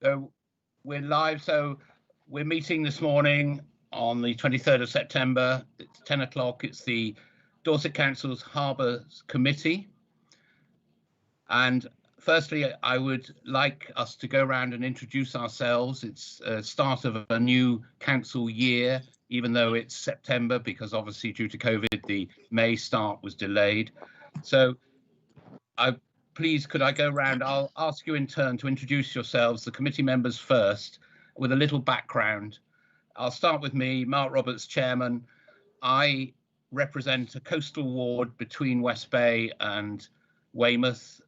So we're live. So we're meeting this morning on the 23rd of September. It's 10 o'clock. It's the Dorset Council's Harbours Committee. And firstly, I would like us to go around and introduce ourselves. It's a start of a new council year, even though it's September, because obviously due to COVID, the May start was delayed. So please, could I go round? I'll ask you in turn to introduce yourselves, the committee members first, with a little background. I'll start with me, Mark Roberts, Chairman. I represent a coastal ward between West Bay and Weymouth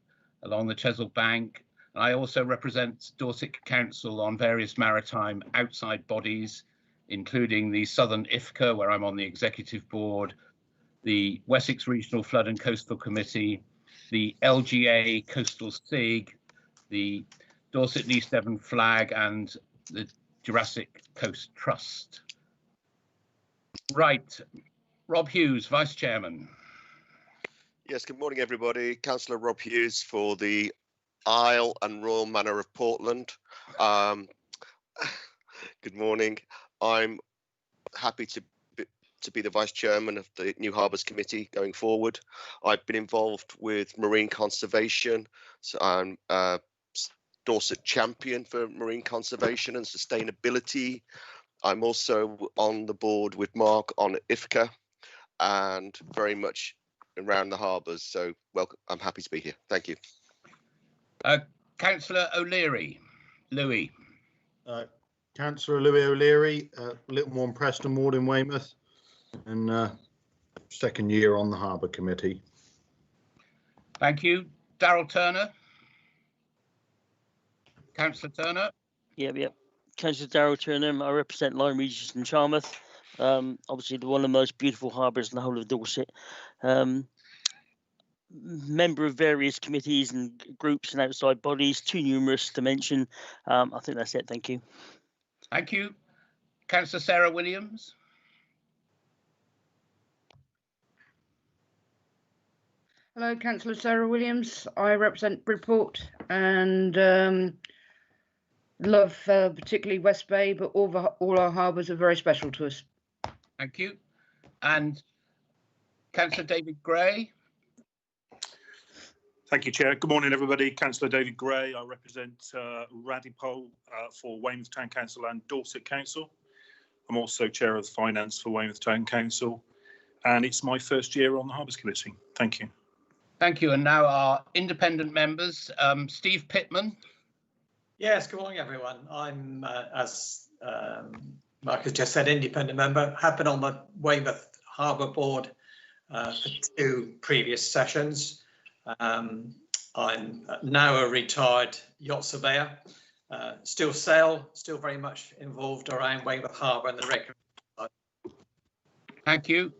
along the Chesil Bank. And I also represent Dorset Council on various maritime outside bodies, including the Southern IFCA, where I'm on the executive board, the Wessex Regional Flood and Coastal Committee, the LGA Coastal SIG, the Dorset and East Devon Flag, and the Jurassic Coast Trust. Right, Rob Hughes, Vice Chairman. Yes, good morning, everybody. Councillor Rob Hughes for the Isle and Royal Manor of Portland. Good morning. I'm happy to be the Vice Chairman of the new Harbours Committee going forward. I've been involved with marine conservation, so I'm a Dorset champion for marine conservation and sustainability. I'm also on the board with Mark on IFCA and very much around the harbours. So welcome. I'm happy to be here. Thank you. Councillor O'Leary, Louis. Councillor Louis O'Leary, Littlemore Preston Ward in Weymouth, and second year on the Harbour Committee. Thank you. Darryl Turner. Councillor Turner. Yep. Councillor Darryl Turner. I represent Lyme Regis and Charmouth. Obviously, one of the most beautiful harbours in the whole of Dorset. Member of various committees and groups and outside bodies, too numerous to mention. I think that's it. Thank you. Thank you. Councillor Sarah Williams. Hello, Councillor Sarah Williams. I represent Bridport and love particularly West Bay, but all our harbours are very special to us. Thank you. And Councillor David Gray. Thank you, Chair. Good morning, everybody. Councillor David Gray. I represent Radipole for Weymouth Town Council and Dorset Council. I'm also Chair of Finance for Weymouth Town Council, and it's my first year on the Harbours Committee. Thank you. Thank you. And now our independent members, Steve Pittman. Yes, good morning, everyone. I'm, as Mark has just said, independent member. Have been on the Weymouth Harbour Board for 2 previous sessions. I'm now a retired yacht surveyor. Still sail, still very much involved around Weymouth Harbour and the recreation. Thank you.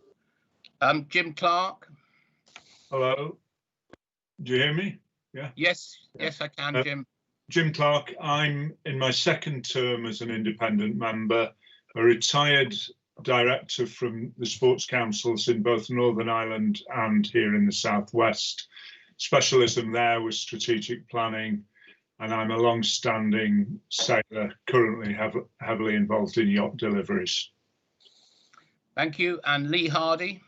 Jim Clark. Hello. Do you hear me? Yeah. Yes, I can, Jim. Jim Clark. I'm in my second term as an independent member, a retired director from the sports councils in both Northern Ireland and here in the Southwest. Specialism there was strategic planning, and I'm a long-standing sailor, currently heavily involved in yacht deliveries. Thank you. And Lee Hardy.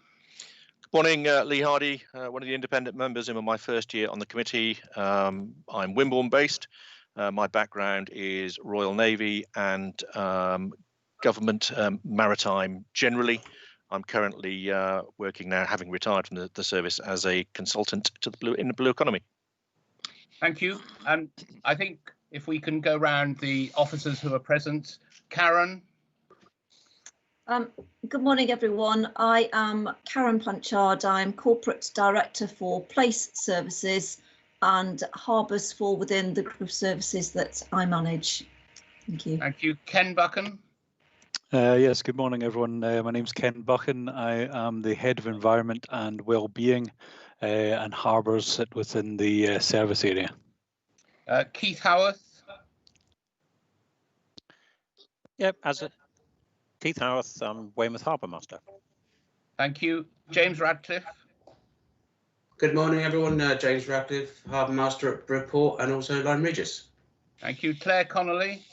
Good morning, Lee Hardy, one of the independent members in my first year on the committee. I'm Wimborne based. My background is Royal Navy and government maritime generally. I'm currently working now, having retired from the service, as a consultant to in the blue economy. Thank you. And I think if we can go round the officers who are present. Karen. Good morning, everyone. I am Karen Planchard. I'm Corporate Director for Place Services and Harbours fall within the group of services that I manage. Thank you. Thank you. Ken Buchan. Yes, good morning, everyone. My name's Ken Buchan. I am the Head of Environment and Wellbeing, and Harbours sit within the service area. Keith Howarth. Yep, Keith Howarth, Weymouth Harbour Master. Thank you. James Radcliffe. Good morning, everyone. James Radcliffe, Harbour Master at Bridport and also Lyme Regis. Thank you. Claire Connolly.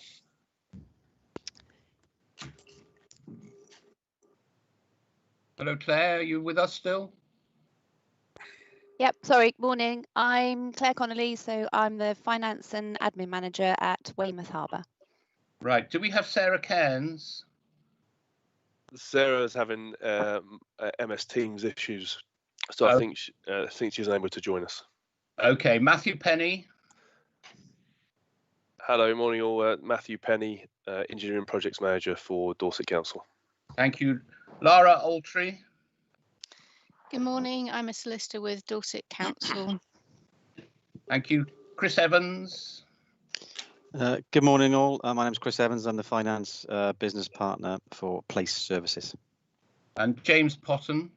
Hello, Claire. Are you with us still? Yep, sorry, morning. I'm Claire Connolly, so I'm the Finance and Admin Manager at Weymouth Harbour. Right. Do we have Sarah Cairns? Sarah's having MS Teams issues, so I think she's unable to join us. Okay, Matthew Penny. Hello, morning all. Matthew Penny, Engineering Projects Manager for Dorset Council. Thank you. Lara Altree. Good morning. I'm a solicitor with Dorset Council. Thank you. Chris Evans. Good morning all. My name is Chris Evans. I'm the Finance Business Partner for Place Services. And James Potton.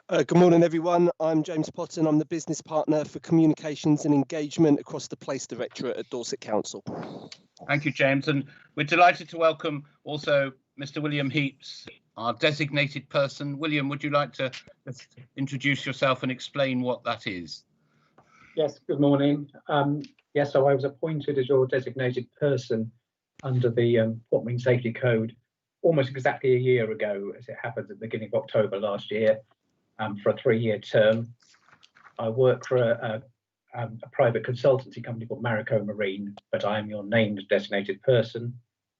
Good morning everyone. I'm James Potton. I'm the Business Partner for Communications and Engagement across the Place Directorate at Dorset Council. Thank you, James. And we're delighted to welcome also Mr. William Heaps, our designated person. William, would you like to introduce yourself and explain what that is? Yes, good morning. Yes, so I was appointed as your designated person under the Port Marine Safety Code almost exactly a year ago, as it happened at the beginning of October last year, for a 3-year term. I work for a private consultancy company called Marico Marine, but I am your named designated person.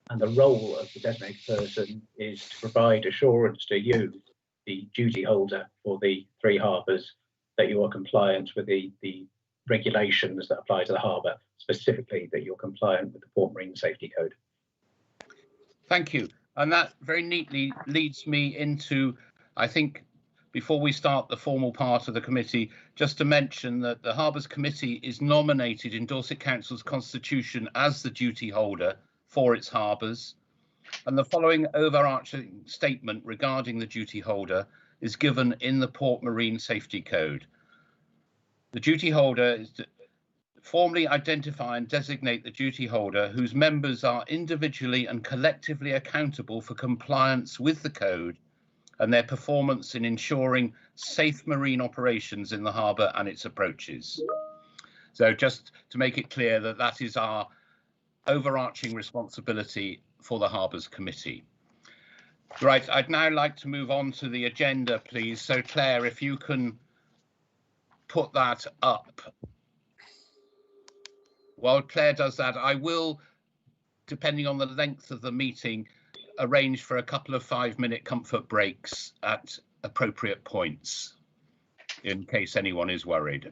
And the role of the designated person is to provide assurance to you, the duty holder for the 3 harbours, that you are compliant with the regulations that apply to the harbour, specifically that you're compliant with the Port Marine Safety Code. Thank you. And that very neatly leads me into, I think, before we start the formal part of the committee, just to mention that the Harbours Committee is nominated in Dorset Council's constitution as the duty holder for its harbours. And the following overarching statement regarding the duty holder is given in the Port Marine Safety Code. The duty holder is to formally identify and designate the duty holder whose members are individually and collectively accountable for compliance with the code and their performance in ensuring safe marine operations in the harbour and its approaches. So just to make it clear that that is our overarching responsibility for the Harbours Committee. Right, I'd now like to move on to the agenda, please. So Claire, if you can put that up. While Claire does that, I will, depending on the length of the meeting, arrange for a couple of 5-minute comfort breaks at appropriate points, in case anyone is worried.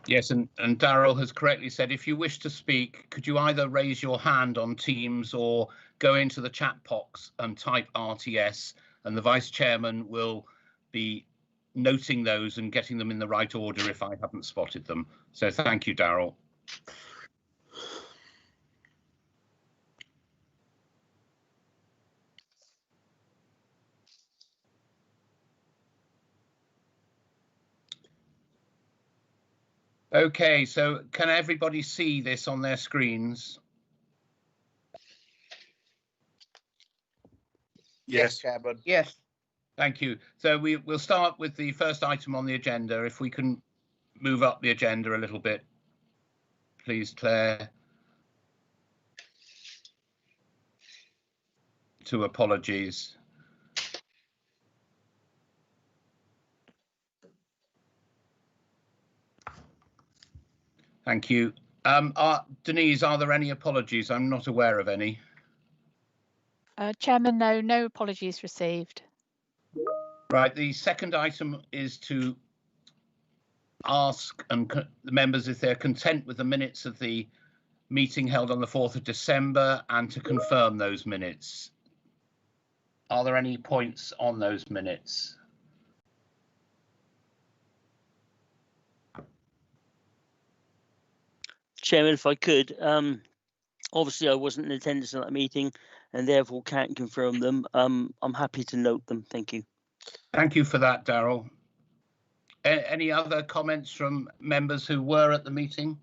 Yes, and Daryl has correctly said, if you wish to speak, could you either raise your hand on Teams or go into the chat box and type RTS, and the Vice Chairman will be noting those and getting them in the right order if I haven't spotted them. So thank you, Daryl. Okay, so can everybody see this on their screens? Yes, Chairman. Yes. Thank you. So we'll start with the first item on the agenda. If we can move up the agenda a little bit, please, Claire. 2 apologies. Thank you. Denise, are there any apologies? I'm not aware of any. Chairman, no apologies received. Right, the second item is to ask the members if they're content with the minutes of the meeting held on the 4th of December and to confirm those minutes. Are there any points on those minutes? Chairman, if I could, obviously I wasn't in attendance at that meeting, and therefore can't confirm them, I'm happy to note them. Thank you. Thank you for that, Daryl. Any other comments from members who were at the meeting?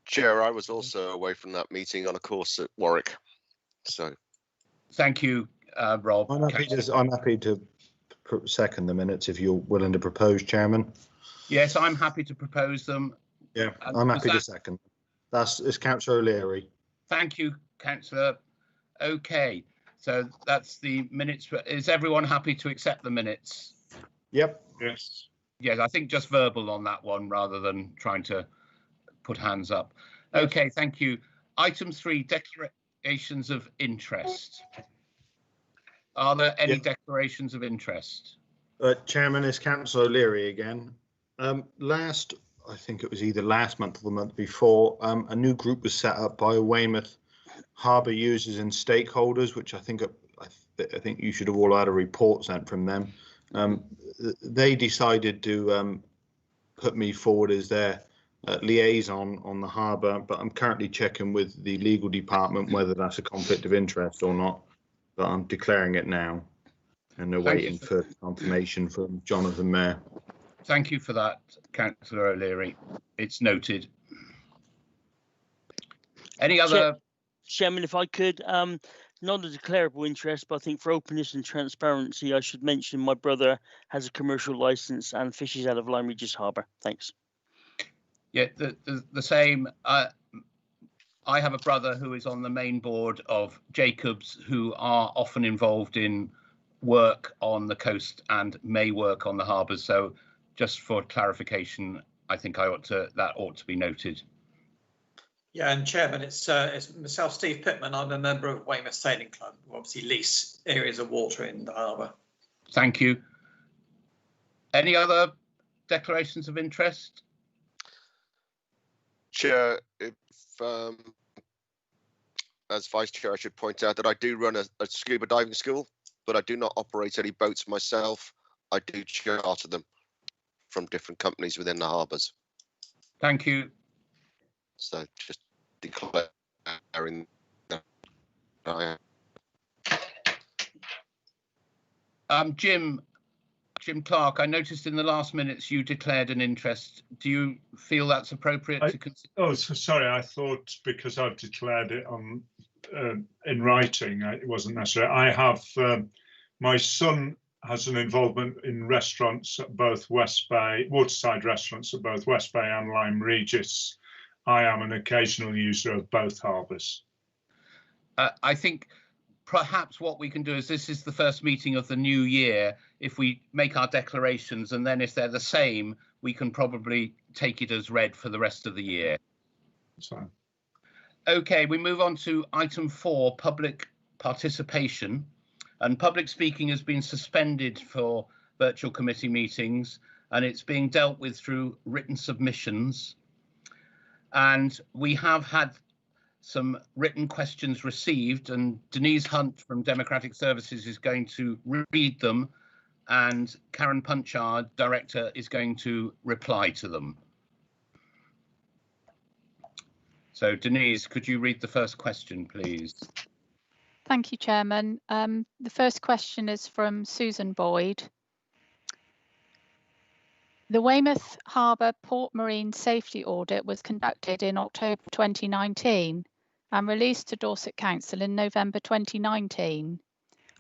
Chair, I was also away from that meeting on a course at Warwick. So. Thank you, Rob. I'm happy to second the minutes if you're willing to propose, Chairman. Yes, I'm happy to propose them. Yeah, I'm happy to second. It's Councillor O'Leary. Thank you, Councillor. Okay, so that's the minutes. Is everyone happy to accept the minutes? Yep. Yes. Yes, I think just verbal on that one rather than trying to put hands up. Okay, thank you. Item 3, declarations of interest. Are there any declarations of interest? Chairman, it's Councillor O'Leary again. I think it was either last month or the month before, a new group was set up by Weymouth Harbour users and stakeholders, which I think you should have all had a report sent from them. They decided to put me forward as their liaison on the harbour, but I'm currently checking with the legal department whether that's a conflict of interest or not. But I'm declaring it now, and they're waiting for confirmation from Jonathan Mayer. Thank you for that, Councillor O'Leary. It's noted. Any other? Chairman, if I could, not a declarable interest, but I think for openness and transparency, I should mention my brother has a commercial licence and fishes out of Lyme Regis Harbour. Thanks. Yeah, the same. I have a brother who is on the main board of Jacobs, who are often involved in work on the coast and may work on the harbours. So just for clarification, I think that ought to be noted. Yeah, and Chairman, it's myself, Steve Pittman. I'm a member of Weymouth Sailing Club, who obviously lease areas of water in the harbour. Thank you. Any other declarations of interest? Chair, if as Vice Chair, I should point out that I do run a scuba diving school, but I do not operate any boats myself. I do charter them from different companies within the harbours. Thank you. So just declaring that I am. Jim Clark, I noticed in the last minutes you declared an interest. Do you feel that's appropriate to consider? Oh, sorry, I thought because I've declared it on in writing, it wasn't necessary. I have, my son has an involvement in restaurants at both West Bay, waterside restaurants at both West Bay and Lyme Regis. I am an occasional user of both harbours. I think perhaps what we can do is, this is the first meeting of the new year. If we make our declarations and then if they're the same, we can probably take it as read for the rest of the year. That's fine. Okay, we move on to item 4, public participation. And public speaking has been suspended for virtual committee meetings, and it's being dealt with through written submissions. And we have had some written questions received, and Denise Hunt from Democratic Services is going to read them, and Karen Punchard, Director, is going to reply to them. So Denise, could you read the first question, please? Thank you, Chairman. The first question is from Susan Boyd. The Weymouth Harbour Port Marine Safety Audit was conducted in October 2019 and released to Dorset Council in November 2019.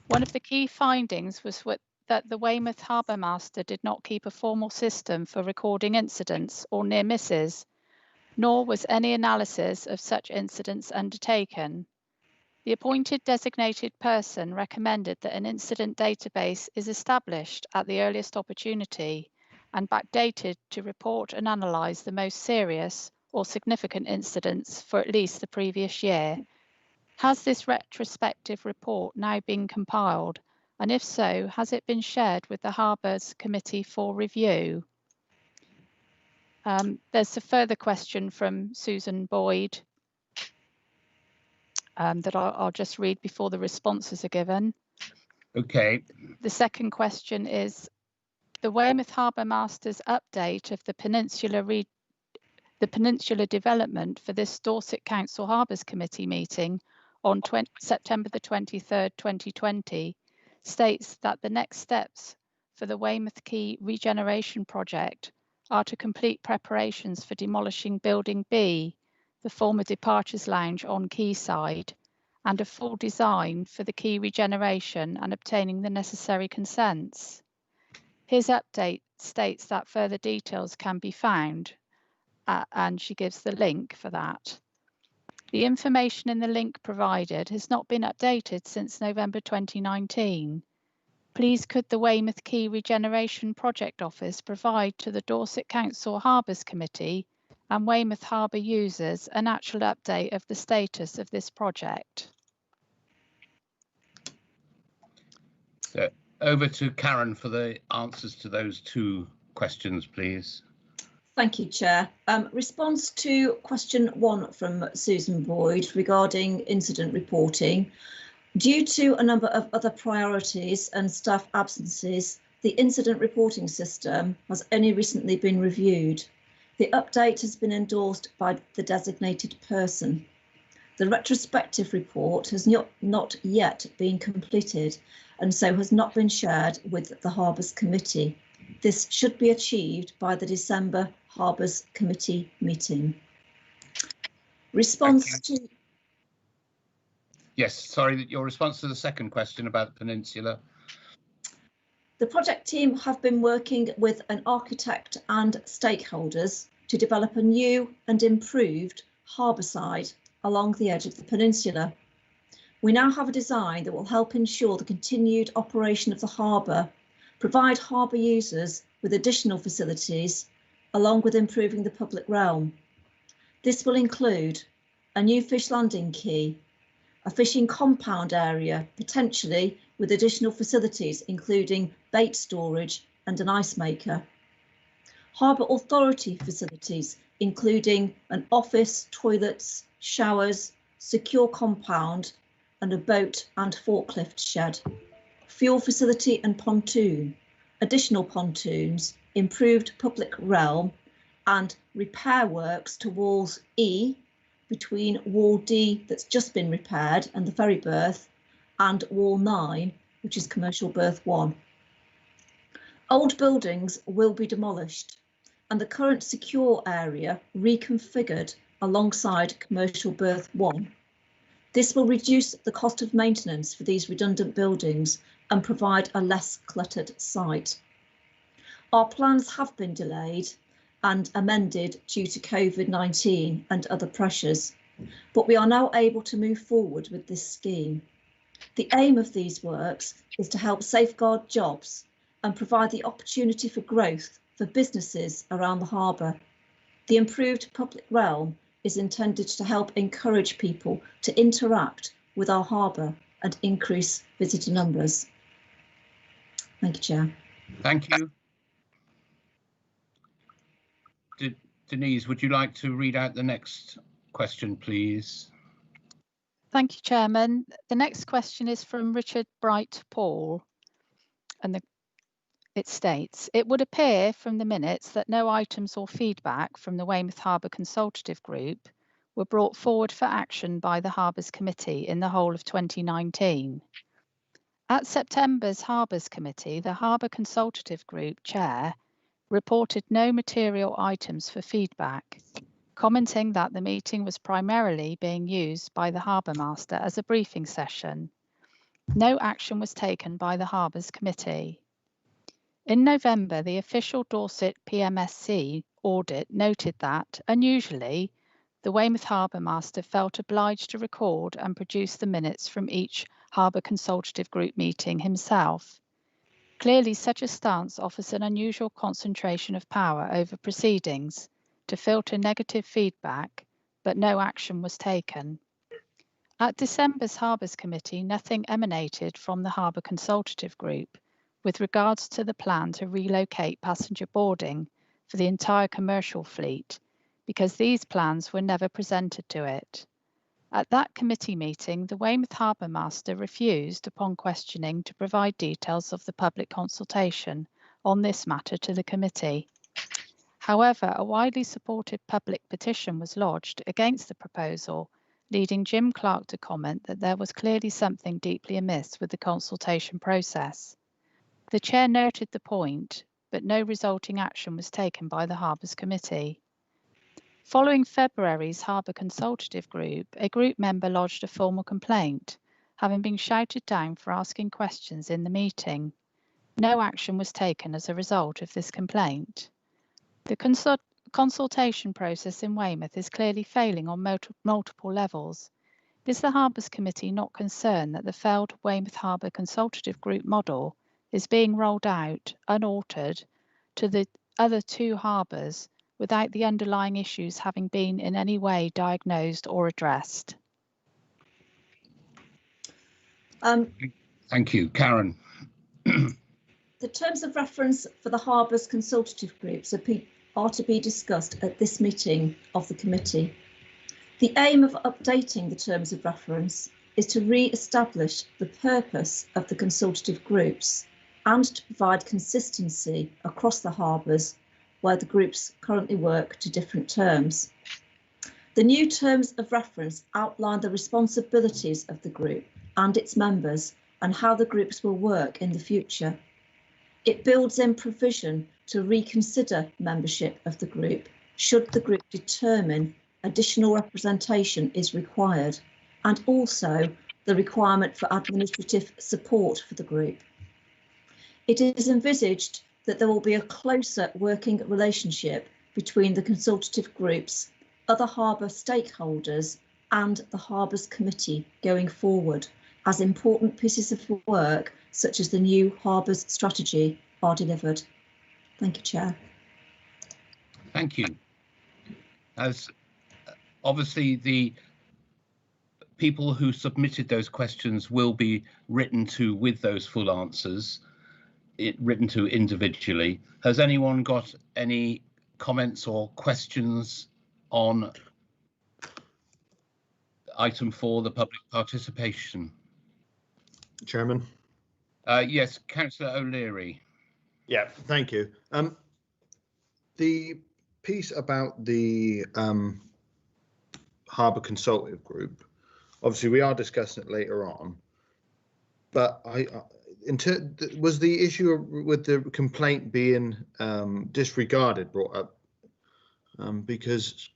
One of the key findings was that the Weymouth Harbour Master did not keep a formal system for recording incidents or near misses, nor was any analysis of such incidents undertaken. The appointed designated person recommended that an incident database is established at the earliest opportunity and backdated to report and analyse the most serious or significant incidents for at least the previous year. Has this retrospective report now been compiled? And if so, has it been shared with the Harbours Committee for review? There's a further question from Susan Boyd that I'll just read before the responses are given. Okay. The second question is, the Weymouth Harbour Master's update of the Peninsula The Peninsula development for this Dorset Council Harbours Committee meeting on September the 23rd, 2020 states that the next steps for the Weymouth Quay regeneration project are to complete preparations for demolishing Building B, the former departures lounge on quayside, and a full design for the quay regeneration and obtaining the necessary consents. His update states that further details can be found, and she gives the link for that. The information in the link provided has not been updated since November 2019. Please could the Weymouth Quay Regeneration Project Office provide to the Dorset Council Harbours Committee and Weymouth Harbour users an actual update of the status of this project? So over to Karen for the answers to those two questions, please. Thank you, Chair. Response to question 1 from Susan Boyd regarding incident reporting. Due to a number of other priorities and staff absences, the incident reporting system has only recently been reviewed. The update has been endorsed by the designated person. The retrospective report has not yet been completed and so has not been shared with the Harbours Committee. This should be achieved by the December Harbours Committee meeting. Response to... Yes, sorry, your response to the second question about the peninsula. The project team have been working with an architect and stakeholders to develop a new and improved harbour side along the edge of the peninsula. We now have a design that will help ensure the continued operation of the harbour, provide harbour users with additional facilities, along with improving the public realm. This will include a new fish landing quay, a fishing compound area, potentially with additional facilities, including bait storage and an ice maker. Harbour Authority facilities, including an office, toilets, showers, secure compound, and a boat and forklift shed. Fuel facility and pontoon, additional pontoons, improved public realm, and repair works to walls E between wall D that's just been repaired and the ferry berth, and wall 9, which is commercial berth 1. Old buildings will be demolished and the current secure area reconfigured alongside commercial berth 1. This will reduce the cost of maintenance for these redundant buildings and provide a less cluttered site. Our plans have been delayed and amended due to COVID-19 and other pressures, but we are now able to move forward with this scheme. The aim of these works is to help safeguard jobs and provide the opportunity for growth for businesses around the harbour. The improved public realm is intended to help encourage people to interact with our harbour and increase visitor numbers. Thank you, Chair. Thank you. Denise, would you like to read out the next question, please? Thank you, Chairman. The next question is from Richard Bright Paul, and it states, it would appear from the minutes that no items or feedback from the Weymouth Harbour Consultative Group were brought forward for action by the Harbours Committee in the whole of 2019. At September's Harbours Committee, the Harbour Consultative Group Chair reported no material items for feedback, commenting that the meeting was primarily being used by the Harbour Master as a briefing session. No action was taken by the Harbours Committee. In November, the official Dorset PMSC audit noted that, unusually, the Weymouth Harbour Master felt obliged to record and produce the minutes from each Harbour Consultative Group meeting himself. Clearly, such a stance offers an unusual concentration of power over proceedings to filter negative feedback, but no action was taken. At December's Harbours Committee, nothing emanated from the Harbour Consultative Group with regards to the plan to relocate passenger boarding for the entire commercial fleet, because these plans were never presented to it. At that committee meeting, the Weymouth Harbour Master refused, upon questioning, to provide details of the public consultation on this matter to the committee. However, a widely supported public petition was lodged against the proposal, leading Jim Clark to comment that there was clearly something deeply amiss with the consultation process. The chair noted the point, but no resulting action was taken by the Harbours Committee. Following February's Harbour Consultative Group, a group member lodged a formal complaint, having been shouted down for asking questions in the meeting. No action was taken as a result of this complaint. The consultation process in Weymouth is clearly failing on multiple levels. Is the Harbours Committee not concerned that the failed Weymouth Harbour Consultative Group model is being rolled out, unaltered, to the other 2 harbours without the underlying issues having been in any way diagnosed or addressed? Thank you. Karen. The terms of reference for the Harbours Consultative Groups are to be discussed at this meeting of the committee. The aim of updating the terms of reference is to re-establish the purpose of the consultative groups and to provide consistency across the harbours where the groups currently work to different terms. The new terms of reference outline the responsibilities of the group and its members and how the groups will work in the future. It builds in provision to reconsider membership of the group should the group determine additional representation is required, and also the requirement for administrative support for the group. It is envisaged that there will be a closer working relationship between the consultative groups, other harbour stakeholders and the Harbours Committee going forward, as important pieces of work such as the new Harbours strategy are delivered. Thank you, Chair. Thank you. As obviously the people who submitted those questions will be written to with those full answers, written to individually. Has anyone got any comments or questions on item 4, the public participation? Chairman. Yes, Councillor O'Leary. Yeah, thank you. The piece about the Harbour Consultative Group, obviously we are discussing it later on, but was the issue with the complaint being disregarded brought up? Because,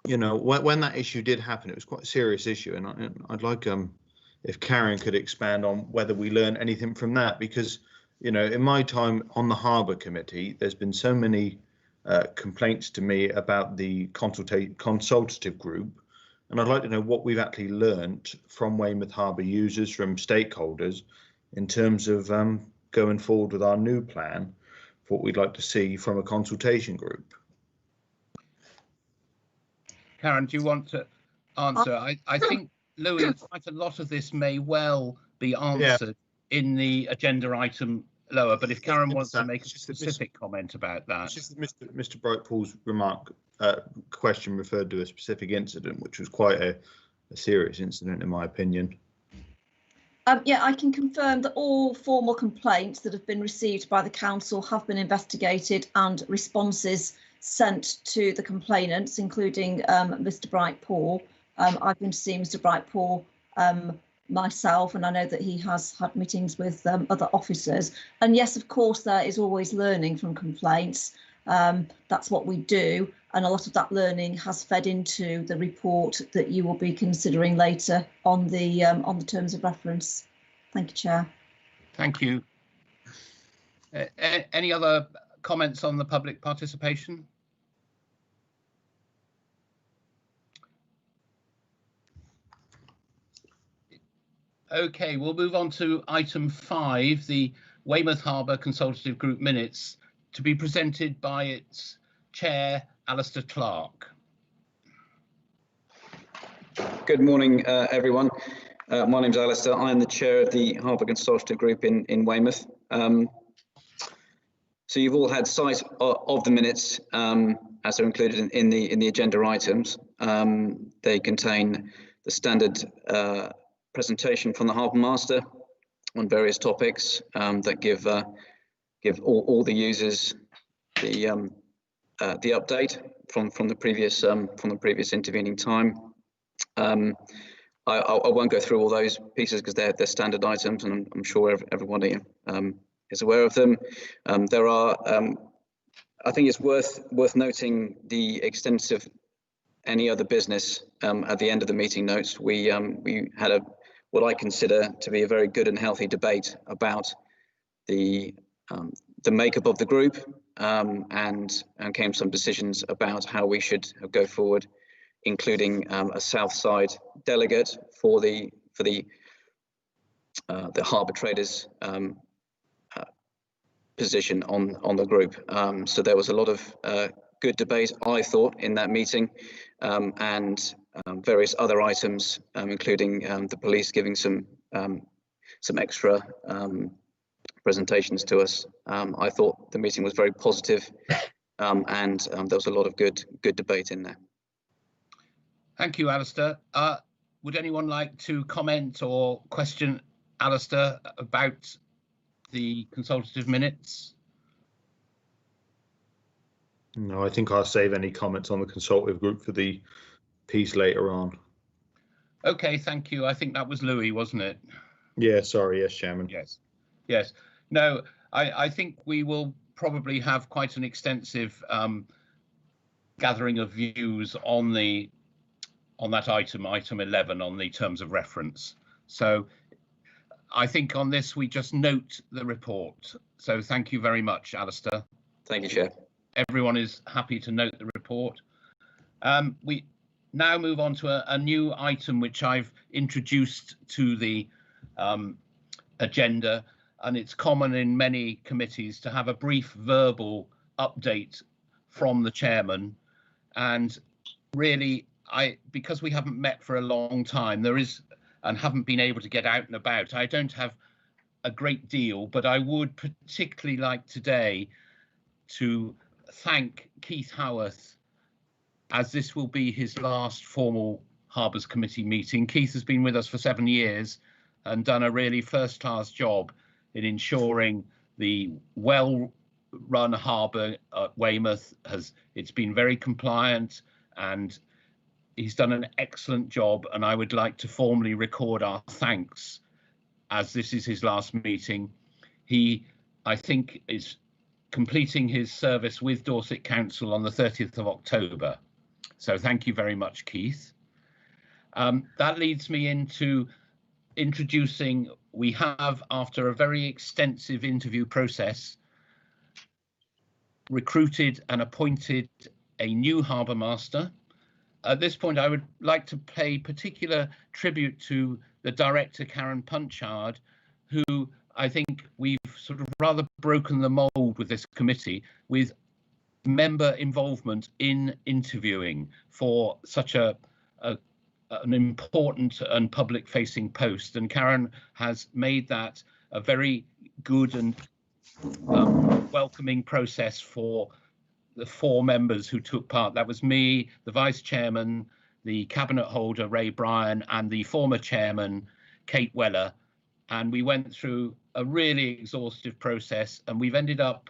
you know, when that issue did happen, it was quite a serious issue, and I'd like if Karen could expand on whether we learned anything from that, because, you know, in my time on the Harbour Committee, there's been so many complaints to me about the consultative group, and I'd like to know what we've actually learnt from Weymouth Harbour users, from stakeholders, in terms of going forward with our new plan, what we'd like to see from a consultation group. Karen, do you want to answer? I think, Louis, quite a lot of this may well be answered in the agenda item lower, but if Karen wants to make a specific comment about that. Just Mr. Brightpool's question referred to a specific incident, which was quite a serious incident, in my opinion. Yeah, I can confirm that all formal complaints that have been received by the council have been investigated and responses sent to the complainants, including Mr. Brightpool. I've been to see Mr. Brightpool myself, and I know that he has had meetings with other officers. And yes, of course, there is always learning from complaints. That's what we do, and a lot of that learning has fed into the report that you will be considering later on the terms of reference. Thank you, Chair. Thank you. Any other comments on the public participation? Okay, we'll move on to item 5, the Weymouth Harbour Consultative Group minutes, to be presented by its chair, Alistair Clark. Good morning, everyone. My name's Alistair. I am the chair of the Harbour Consultative Group in Weymouth. So you've all had sight of the minutes as they're included in the agenda items. They contain the standard presentation from the Harbour Master on various topics that give all the users the the update from the previous intervening time. I won't go through all those pieces because they're standard items, and I'm sure everybody is aware of them. There are, I think it's worth noting the extensive any other business at the end of the meeting notes. We had what I consider to be a very good and healthy debate about the makeup of the group, and came some decisions about how we should go forward, including a South Side delegate for the harbour traders position on the group. So there was a lot of good debate, I thought, in that meeting, and various other items, including the police giving some extra presentations to us. I thought the meeting was very positive, and there was a lot of good debate in there. Thank you, Alistair. Would anyone like to comment or question Alistair about the consultative minutes? No, I think I'll save any comments on the consultative group for the piece later on. Okay, thank you. I think that was Louis, wasn't it? Yeah, sorry. Yes, Chairman. Yes. No, I think we will probably have quite an extensive gathering of views on that item 11, on the terms of reference. So I think on this we just note the report. So thank you very much, Alistair. Thank you, Chair. Everyone is happy to note the report. We now move on to a new item which I've introduced to the agenda, and it's common in many committees to have a brief verbal update from the chairman. And really, because we haven't met for a long time, and haven't been able to get out and about, I don't have a great deal, but I would particularly like today to thank Keith Howarth, as this will be his last formal Harbours Committee meeting. Keith has been with us for 7 years and done a really first-class job in ensuring the well-run harbour at Weymouth it's been very compliant, and he's done an excellent job, and I would like to formally record our thanks as this is his last meeting. He, I think, is completing his service with Dorset Council on the 30th of October. So thank you very much, Keith. That leads me into introducing, we have, after a very extensive interview process, recruited and appointed a new harbour master. At this point, I would like to pay particular tribute to the director, Karen Punchard, who I think we've sort of rather broken the mould with this committee with member involvement in interviewing for such an important and public-facing post. And Karen has made that a very good and welcoming process for the 4 members who took part. That was me, the vice chairman, the cabinet holder, Ray Bryan, and the former chairman, Kate Weller. And we went through a really exhaustive process, and we've ended up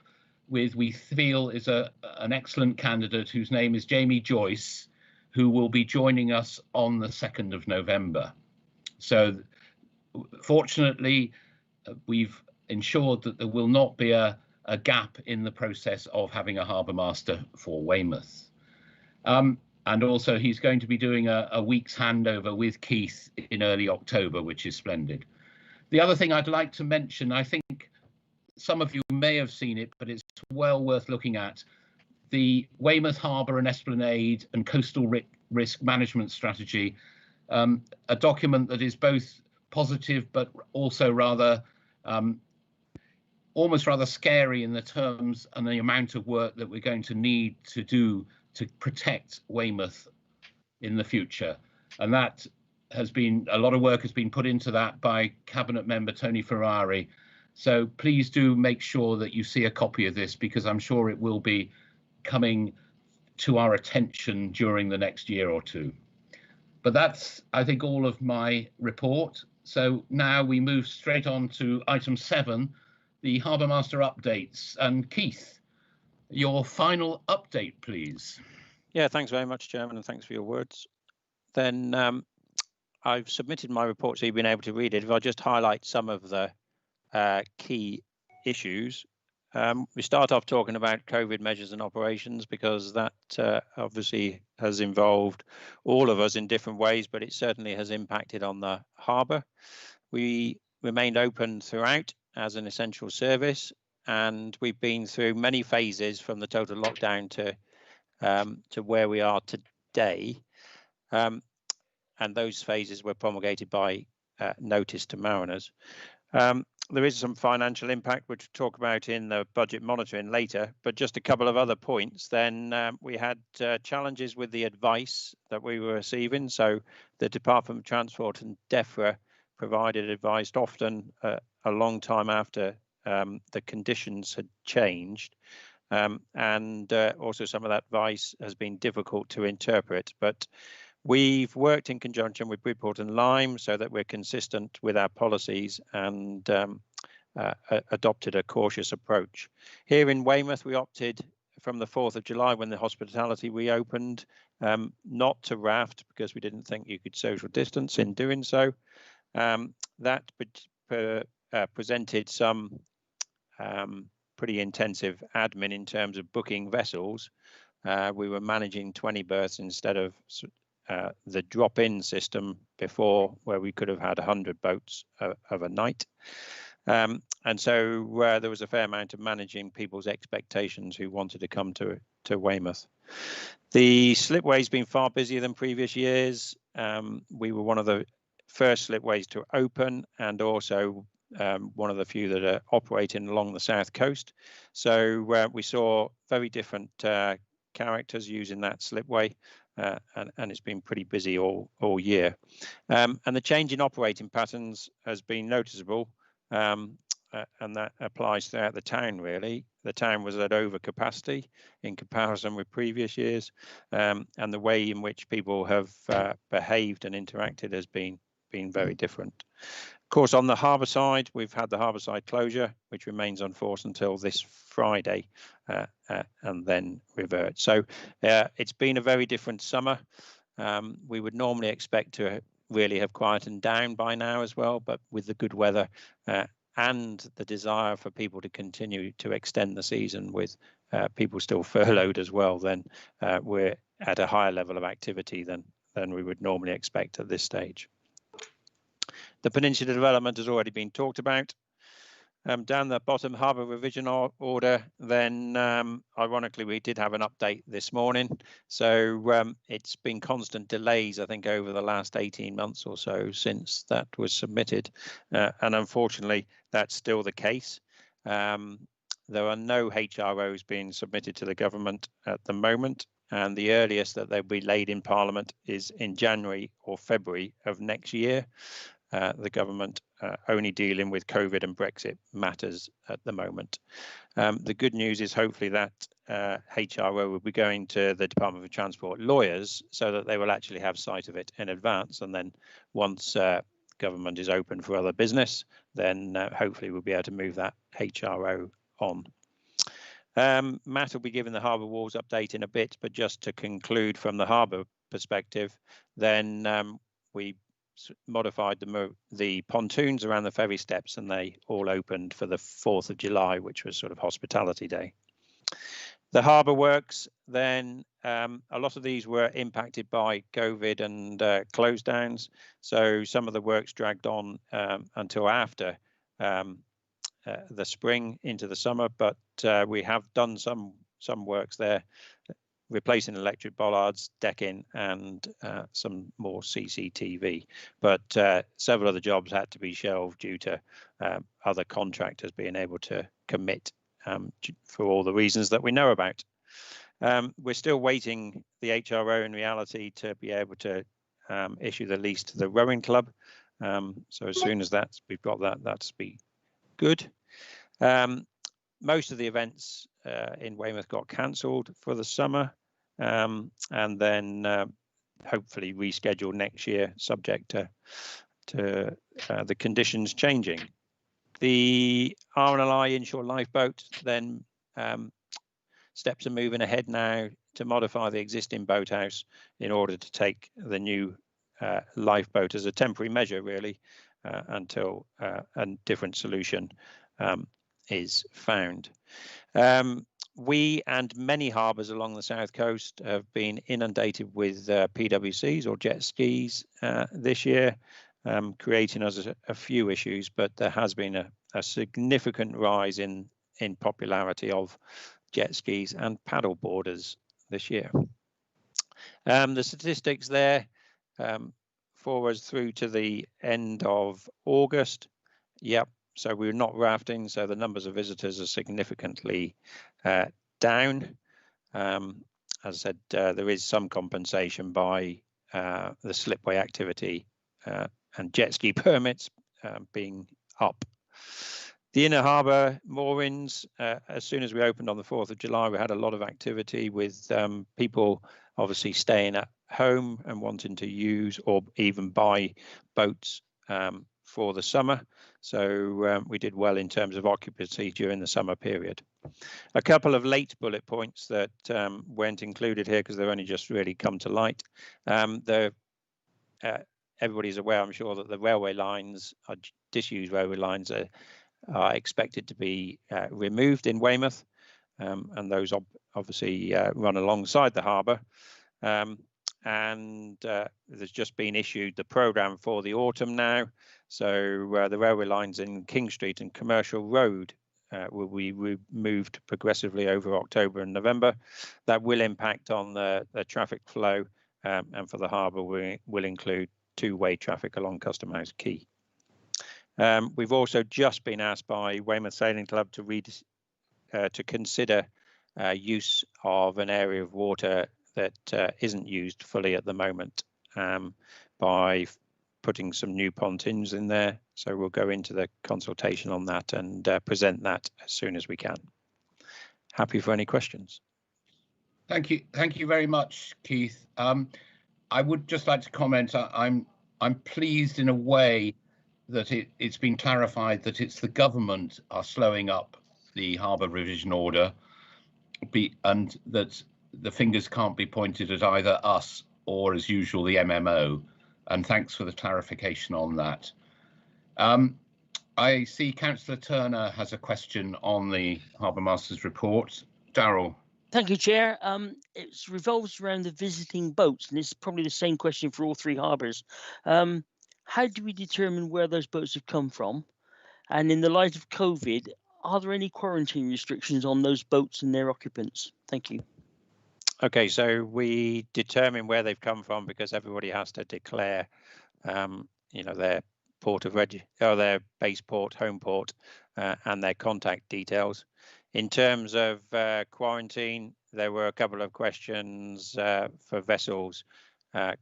with, we feel, is an excellent candidate whose name is Jamie Joyce, who will be joining us on the 2nd of November. So fortunately, we've ensured that there will not be a gap in the process of having a harbour master for Weymouth. And also he's going to be doing a week's handover with Keith in early October, which is splendid. The other thing I'd like to mention, I think some of you may have seen it, but it's well worth looking at, the Weymouth Harbour and Esplanade and Coastal Risk Management Strategy, a document that is both positive but also rather almost rather scary in the terms and the amount of work that we're going to need to do to protect Weymouth in the future. And that has been, a lot of work has been put into that by Cabinet member Tony Ferrari. So please do make sure that you see a copy of this, because I'm sure it will be coming to our attention during the next year or two. But that's, I think, all of my report. So now we move straight on to item 7, the Harbour Master updates. And Keith, Your final update, please. Yeah, thanks very much, Chairman, and thanks for your words. Then I've submitted my report, so you've been able to read it. If I just highlight some of the key issues. We start off talking about COVID measures and operations, because that obviously has involved all of us in different ways, but it certainly has impacted on the harbour. We remained open throughout as an essential service, and we've been through many phases from the total lockdown to where we are today. And those phases were promulgated by notice to mariners. There is some financial impact, which we'll talk about in the budget monitoring later, but just a couple of other points. Then we had challenges with the advice that we were receiving. So the Department of Transport and DEFRA provided advice often a long time after the conditions had changed. And also some of that advice has been difficult to interpret. But we've worked in conjunction with Bridport and Lyme so that we're consistent with our policies and adopted a cautious approach. Here in Weymouth, we opted from the 4th of July, when the hospitality reopened, not to raft because we didn't think you could social distance in doing so. That presented some pretty intensive admin in terms of booking vessels. We were managing 20 berths instead of the drop-in system before, where we could have had 100 boats of a night. And so there was a fair amount of managing people's expectations who wanted to come to Weymouth. The slipway's been far busier than previous years. We were one of the first slipways to open, and also one of the few that are operating along the south coast. So we saw very different characters using that slipway. And it's been pretty busy all year. And the change in operating patterns has been noticeable, and that applies throughout the town, really. The town was at overcapacity in comparison with previous years, and the way in which people have behaved and interacted has been very different. Of course, on the harbour side, we've had the harbour side closure, which remains on force until this Friday, and then revert. So it's been a very different summer. We would normally expect to really have quietened down by now as well, but with the good weather and the desire for people to continue to extend the season with people still furloughed as well, then we're at a higher level of activity than we would normally expect at this stage. The Peninsula development has already been talked about. Down the bottom, harbour revision order, then ironically we did have an update this morning. So it's been constant delays, I think, over the last 18 months or so since that was submitted. And unfortunately, that's still the case. There are no HROs being submitted to the government at the moment, and the earliest that they'll be laid in Parliament is in January or February of next year. The government only dealing with COVID and Brexit matters at the moment. The good news is hopefully that HRO will be going to the Department of Transport lawyers so that they will actually have sight of it in advance. And then once government is open for other business, then hopefully we'll be able to move that HRO on. Matt will be giving the Harbour Walls update in a bit, but just to conclude from the harbour perspective, then we modified the pontoons around the ferry steps, and they all opened for the 4th of July, which was sort of hospitality day. The harbour works, then a lot of these were impacted by COVID and close downs, so some of the works dragged on until after the spring into the summer, but we have done some works there, replacing electric bollards, decking, and some more CCTV. But several of the jobs had to be shelved due to other contractors being able to commit for all the reasons that we know about. We're still waiting the HRO in reality to be able to issue the lease to the rowing club. So as soon as we've got that, that's be good. Most of the events in Weymouth got cancelled for the summer, and then hopefully rescheduled next year, subject to the conditions changing. The R&LI inshore lifeboat then steps are moving ahead now to modify the existing boathouse in order to take the new lifeboat as a temporary measure, really, until a different solution is found. We and many harbours along the south coast have been inundated with PWCs or jet skis this year, creating us a few issues, but there has been a significant rise in popularity of jet skis and paddle boarders this year. The statistics there for us through to the end of August. Yep, so we're not rafting, so the numbers of visitors are significantly down. As I said, there is some compensation by the slipway activity and jet ski permits being up. The inner harbour moorings, as soon as we opened on the 4th of July, we had a lot of activity with people obviously staying at home and wanting to use or even buy boats for the summer. So we did well in terms of occupancy during the summer period. A couple of late bullet points that weren't included here because they've only just really come to light. Everybody's aware, I'm sure, that the railway lines, disused railway lines, are expected to be removed in Weymouth, and those obviously run alongside the harbour. And there's just been issued the programme for the autumn now. So the railway lines in King Street and Commercial Road will be removed progressively over October and November. That will impact on the traffic flow, and for the harbour will include two-way traffic along Custom House Quay. We've also just been asked by Weymouth Sailing Club to consider use of an area of water that isn't used fully at the moment by putting some new pontoons in there. So we'll go into the consultation on that and present that as soon as we can. Happy for any questions. Thank you very much, Keith. I would just like to comment. I'm pleased in a way that it's been clarified that it's the government are slowing up the harbour revision order, and that the fingers can't be pointed at either us or, as usual, the MMO. And thanks for the clarification on that. I see Councillor Turner has a question on the Harbour Master's report. Darryl. Thank you, Chair. It revolves around the visiting boats, and it's probably the same question for all three harbours. How do we determine where those boats have come from? And in the light of COVID, are there any quarantine restrictions on those boats and their occupants? Thank you. Okay, so we determine where they've come from because everybody has to declare, their port of their base port, home port, and their contact details. In terms of quarantine, there were a couple of questions for vessels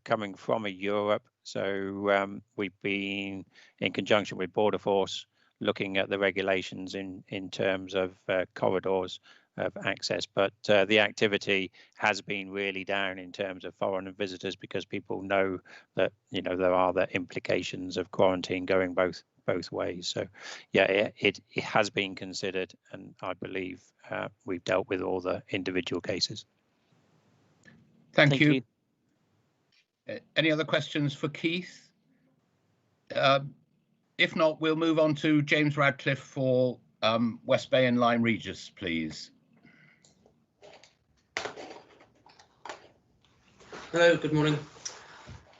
coming from Europe. So we've been in conjunction with Border Force looking at the regulations in terms of corridors of access, but the activity has been really down in terms of foreign visitors because people know that there are the implications of quarantine going both ways. So yeah, it has been considered, and I believe we've dealt with all the individual cases. Thank you. Any other questions for Keith? If not, we'll move on to James Radcliffe for West Bay and Lyme Regis, please. Hello, good morning.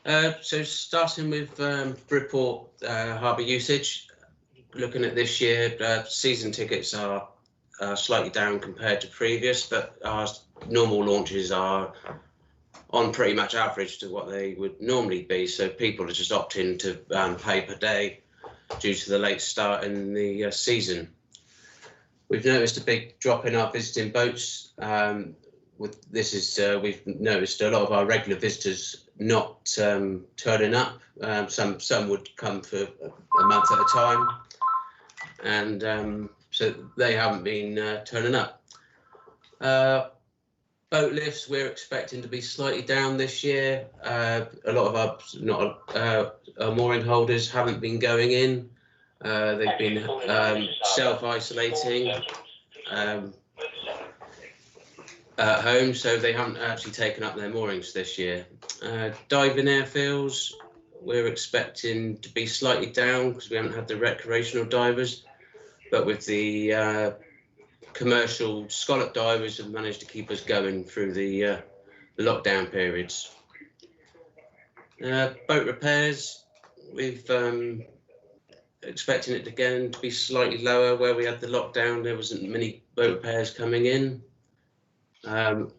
So starting with report harbour usage, looking at this year, season tickets are slightly down compared to previous, but our normal launches are on pretty much average to what they would normally be. So people are just opting to pay per day due to the late start in the season. We've noticed a big drop in our visiting boats. We've noticed a lot of our regular visitors not turning up. Some would come for a month at a time, and so they haven't been turning up. Boat lifts we're expecting to be slightly down this year. A lot of our mooring holders haven't been going in. They've been self-isolating. at home, so they haven't actually taken up their moorings this year. Diving airfields, we're expecting to be slightly down because we haven't had the recreational divers, but with the commercial scallop divers have managed to keep us going through the lockdown periods. Boat repairs, we've expecting it again to be slightly lower. Where we had the lockdown, there wasn't many boat repairs coming in, and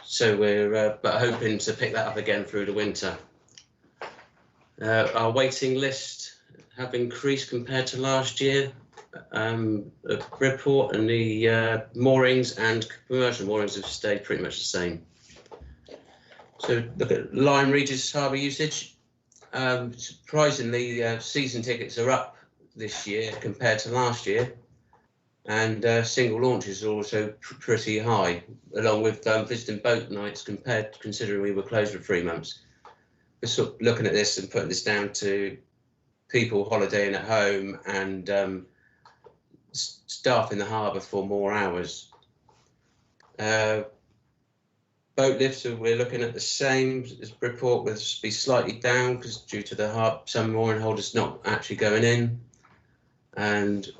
so we're but hoping to pick that up again through the winter. Our waiting list have increased compared to last year. Report and the moorings and commercial moorings have stayed pretty much the same. So look at Lyme Regis harbour usage. Surprisingly, season tickets are up this year compared to last year, and single launches are also pretty high, along with visiting boat nights considering we were closed for 3 months. We're sort of looking at this and putting this down to people holidaying at home and staff in the harbour for more hours. Boat lifts, so we're looking at the same as report, with be slightly down because due to the some mooring holders not actually going in, and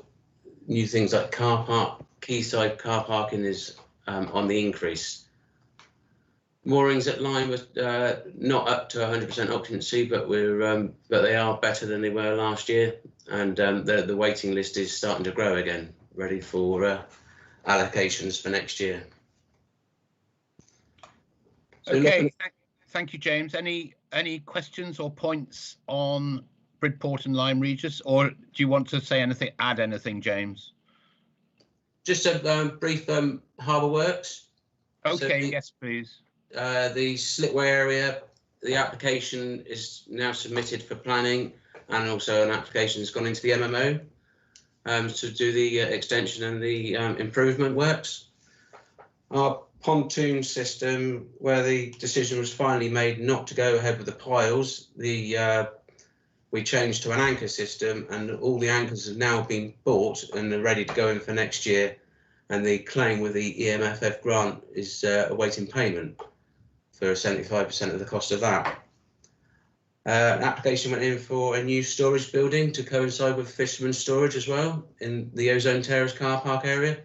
new things like car park, quayside car parking is on the increase. Moorings at Lyme were not up to 100% occupancy, but but they are better than they were last year, and the waiting list is starting to grow again, ready for allocations for next year. So okay, thank you, James. Any questions or points on Bridport and Lyme Regis, or do you want to say anything, add anything, James? Just a brief harbour works. Okay, so yes, please. The slipway area, the application is now submitted for planning, and also an application has gone into the MMO to do the extension and the improvement works. Our pontoon system, where the decision was finally made not to go ahead with the piles, we changed to an anchor system, and all the anchors have now been bought and are ready to go in for next year, and the claim with the EMFF grant is awaiting payment for 75% of the cost of that. An application went in for a new storage building to coincide with fishermen's storage as well in the Ozone Terrace car park area,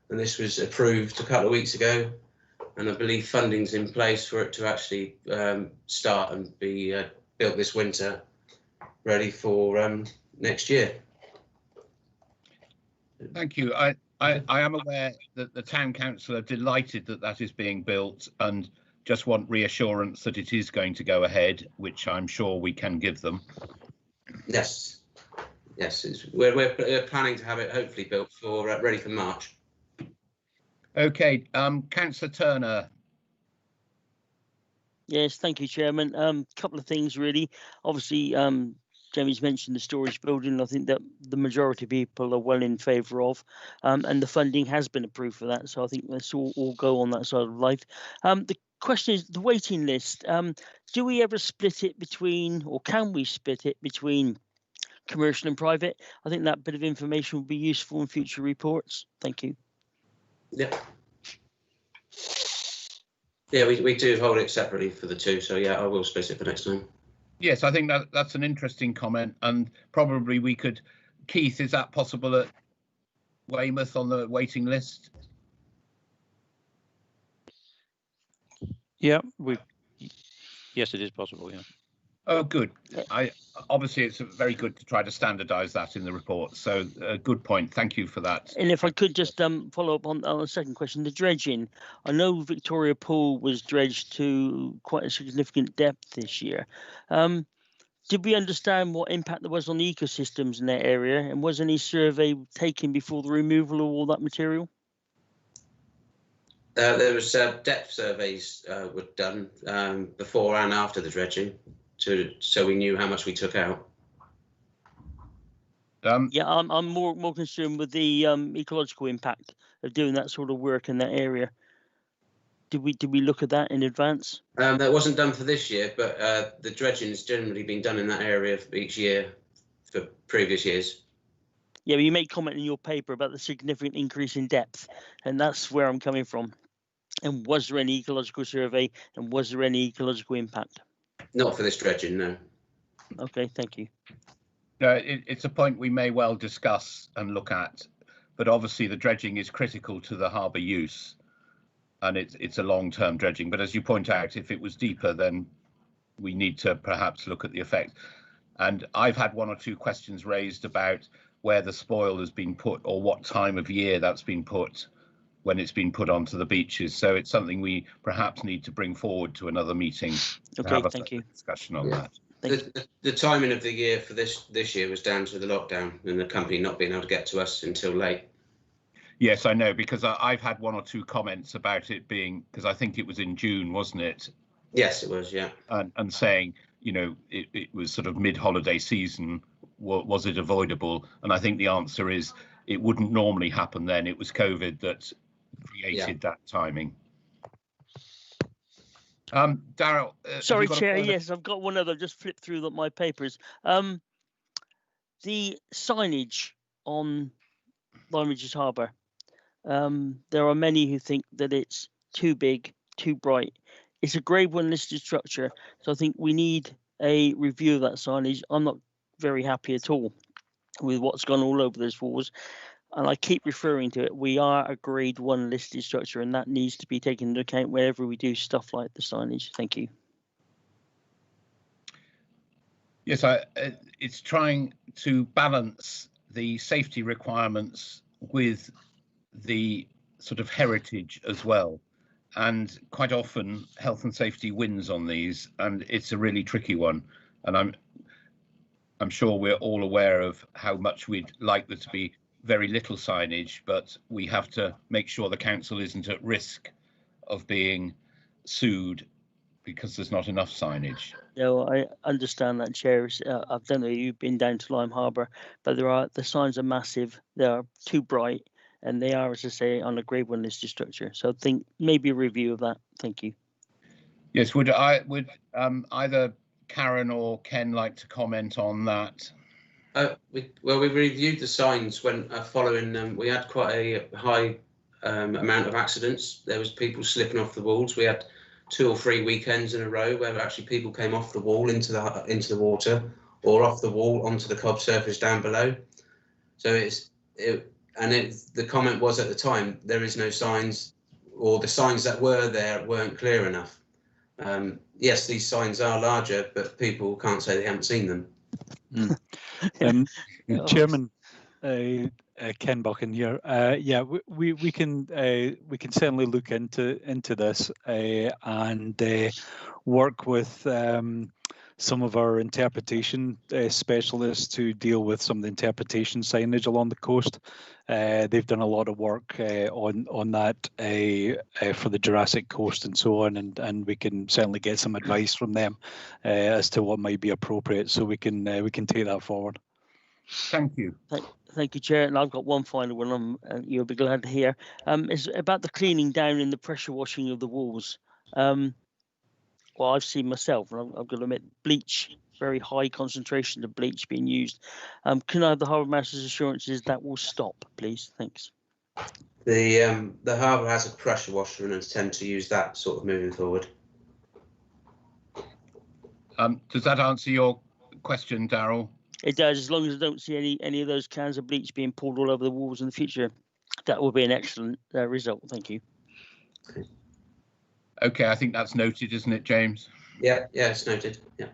and this was approved a couple of weeks ago, and I believe funding's in place for it to actually start and be built this winter, ready for next year. Thank you. I am aware that the town council are delighted that that is being built, and just want reassurance that it is going to go ahead, which I'm sure we can give them. Yes, yes, we're planning to have it hopefully built for ready for March. Okay, Councillor Turner. Yes, thank you, Chairman. Couple of things really. Obviously, Jamie's mentioned the storage building. I think that the majority of people are well in favour of, and the funding has been approved for that. So I think let's all go on that side of life. The question is the waiting list. Do we ever split it between, or can we split it between commercial and private? I think that bit of information will be useful in future reports. Thank you. Yeah. Yeah, we do hold it separately for the two. So yeah, I will split it for next time. Yes, I think that's an interesting comment, and probably we could. Keith, is that possible at Weymouth on the waiting list? Yeah, yes, it is possible. Yeah. Oh, good. Obviously it's very good to try to standardise that in the report. So a good point. Thank you for that. And if I could just follow up on the second question, the dredging. I know Victoria Pool was dredged to quite a significant depth this year. Did we understand what impact there was on the ecosystems in that area, and was any survey taken before the removal of all that material? There was depth surveys were done before and after the dredging, so we knew how much we took out. Yeah, I'm more concerned with the ecological impact of doing that sort of work in that area. Did we look at that in advance? That wasn't done for this year, but the dredging has generally been done in that area for each year for previous years. Yeah, but you make comment in your paper about the significant increase in depth, and that's where I'm coming from. And was there any ecological survey, and was there any ecological impact? Not for this dredging, no. Okay, thank you. It's a point we may well discuss and look at, but obviously the dredging is critical to the harbour use, and it's a long-term dredging. But as you point out, if it was deeper, then we need to perhaps look at the effect. And I've had one or two questions raised about where the spoil has been put or what time of year that's been put when it's been put onto the beaches. So it's something we perhaps need to bring forward to another meeting to have a discussion on that. The timing of the year for this year was down to the lockdown and the company not being able to get to us until late. Yes, I know, because I've had one or two comments about it being, because I think it was in June, wasn't it? Yes, it was, yeah. And saying, you know, it was sort of mid-holiday season. Was it avoidable? And I think the answer is it wouldn't normally happen then. It was COVID that created that timing. Darryl. Sorry, Chair. Yes, I've got one other. Just flip through my papers. The signage on Lyme Regis Harbour. There are many who think that it's too big, too bright. It's a Grade 1 listed structure, so I think we need a review of that signage. I'm not very happy at all with what's gone all over those walls, and I keep referring to it. We are a Grade 1 listed structure, and that needs to be taken into account whenever we do stuff like the signage. Thank you. Yes, it's trying to balance the safety requirements with the sort of heritage as well. And quite often health and safety wins on these, and it's a really tricky one. And I'm sure we're all aware of how much we'd like there to be very little signage, but we have to make sure the council isn't at risk of being sued because there's not enough signage. No, I understand that, Chair. I don't know if you've been down to Lyme Harbour, but the signs are massive. They are too bright, and they are, as I say, on a Grade 1 listed structure. So I think maybe a review of that. Thank you. Yes, would either Karen or Ken like to comment on that? We reviewed the signs when following. We had quite a high amount of accidents. There was people slipping off the walls. We had 2 or 3 weekends in a row where actually people came off the wall into the water, or off the wall onto the cob surface down below. So the comment was at the time, there is no signs, or the signs that were there weren't clear enough. Yes, these signs are larger, but people can't say they haven't seen them. Chairman, Ken Buchan here. Yeah, we can certainly look into this and work with some of our interpretation specialists to deal with some of the interpretation signage along the coast. They've done a lot of work on that for the Jurassic Coast and so on, and we can certainly get some advice from them as to what might be appropriate. So we can take that forward. Thank you. Thank you, Chair. And I've got one final one. You'll be glad to hear. It's about the cleaning down and the pressure washing of the walls. Well, I've seen myself, and I've got to admit, bleach, very high concentration of bleach being used. Can I have the Harbour Master's assurances that will stop, please? Thanks. The harbour has a pressure washer and intend to use that sort of moving forward. Does that answer your question, Darryl? It does, as long as I don't see any of those cans of bleach being poured all over the walls in the future. That will be an excellent result. Thank you. Okay, I think that's noted, isn't it, James? Yeah, it's noted. Yeah.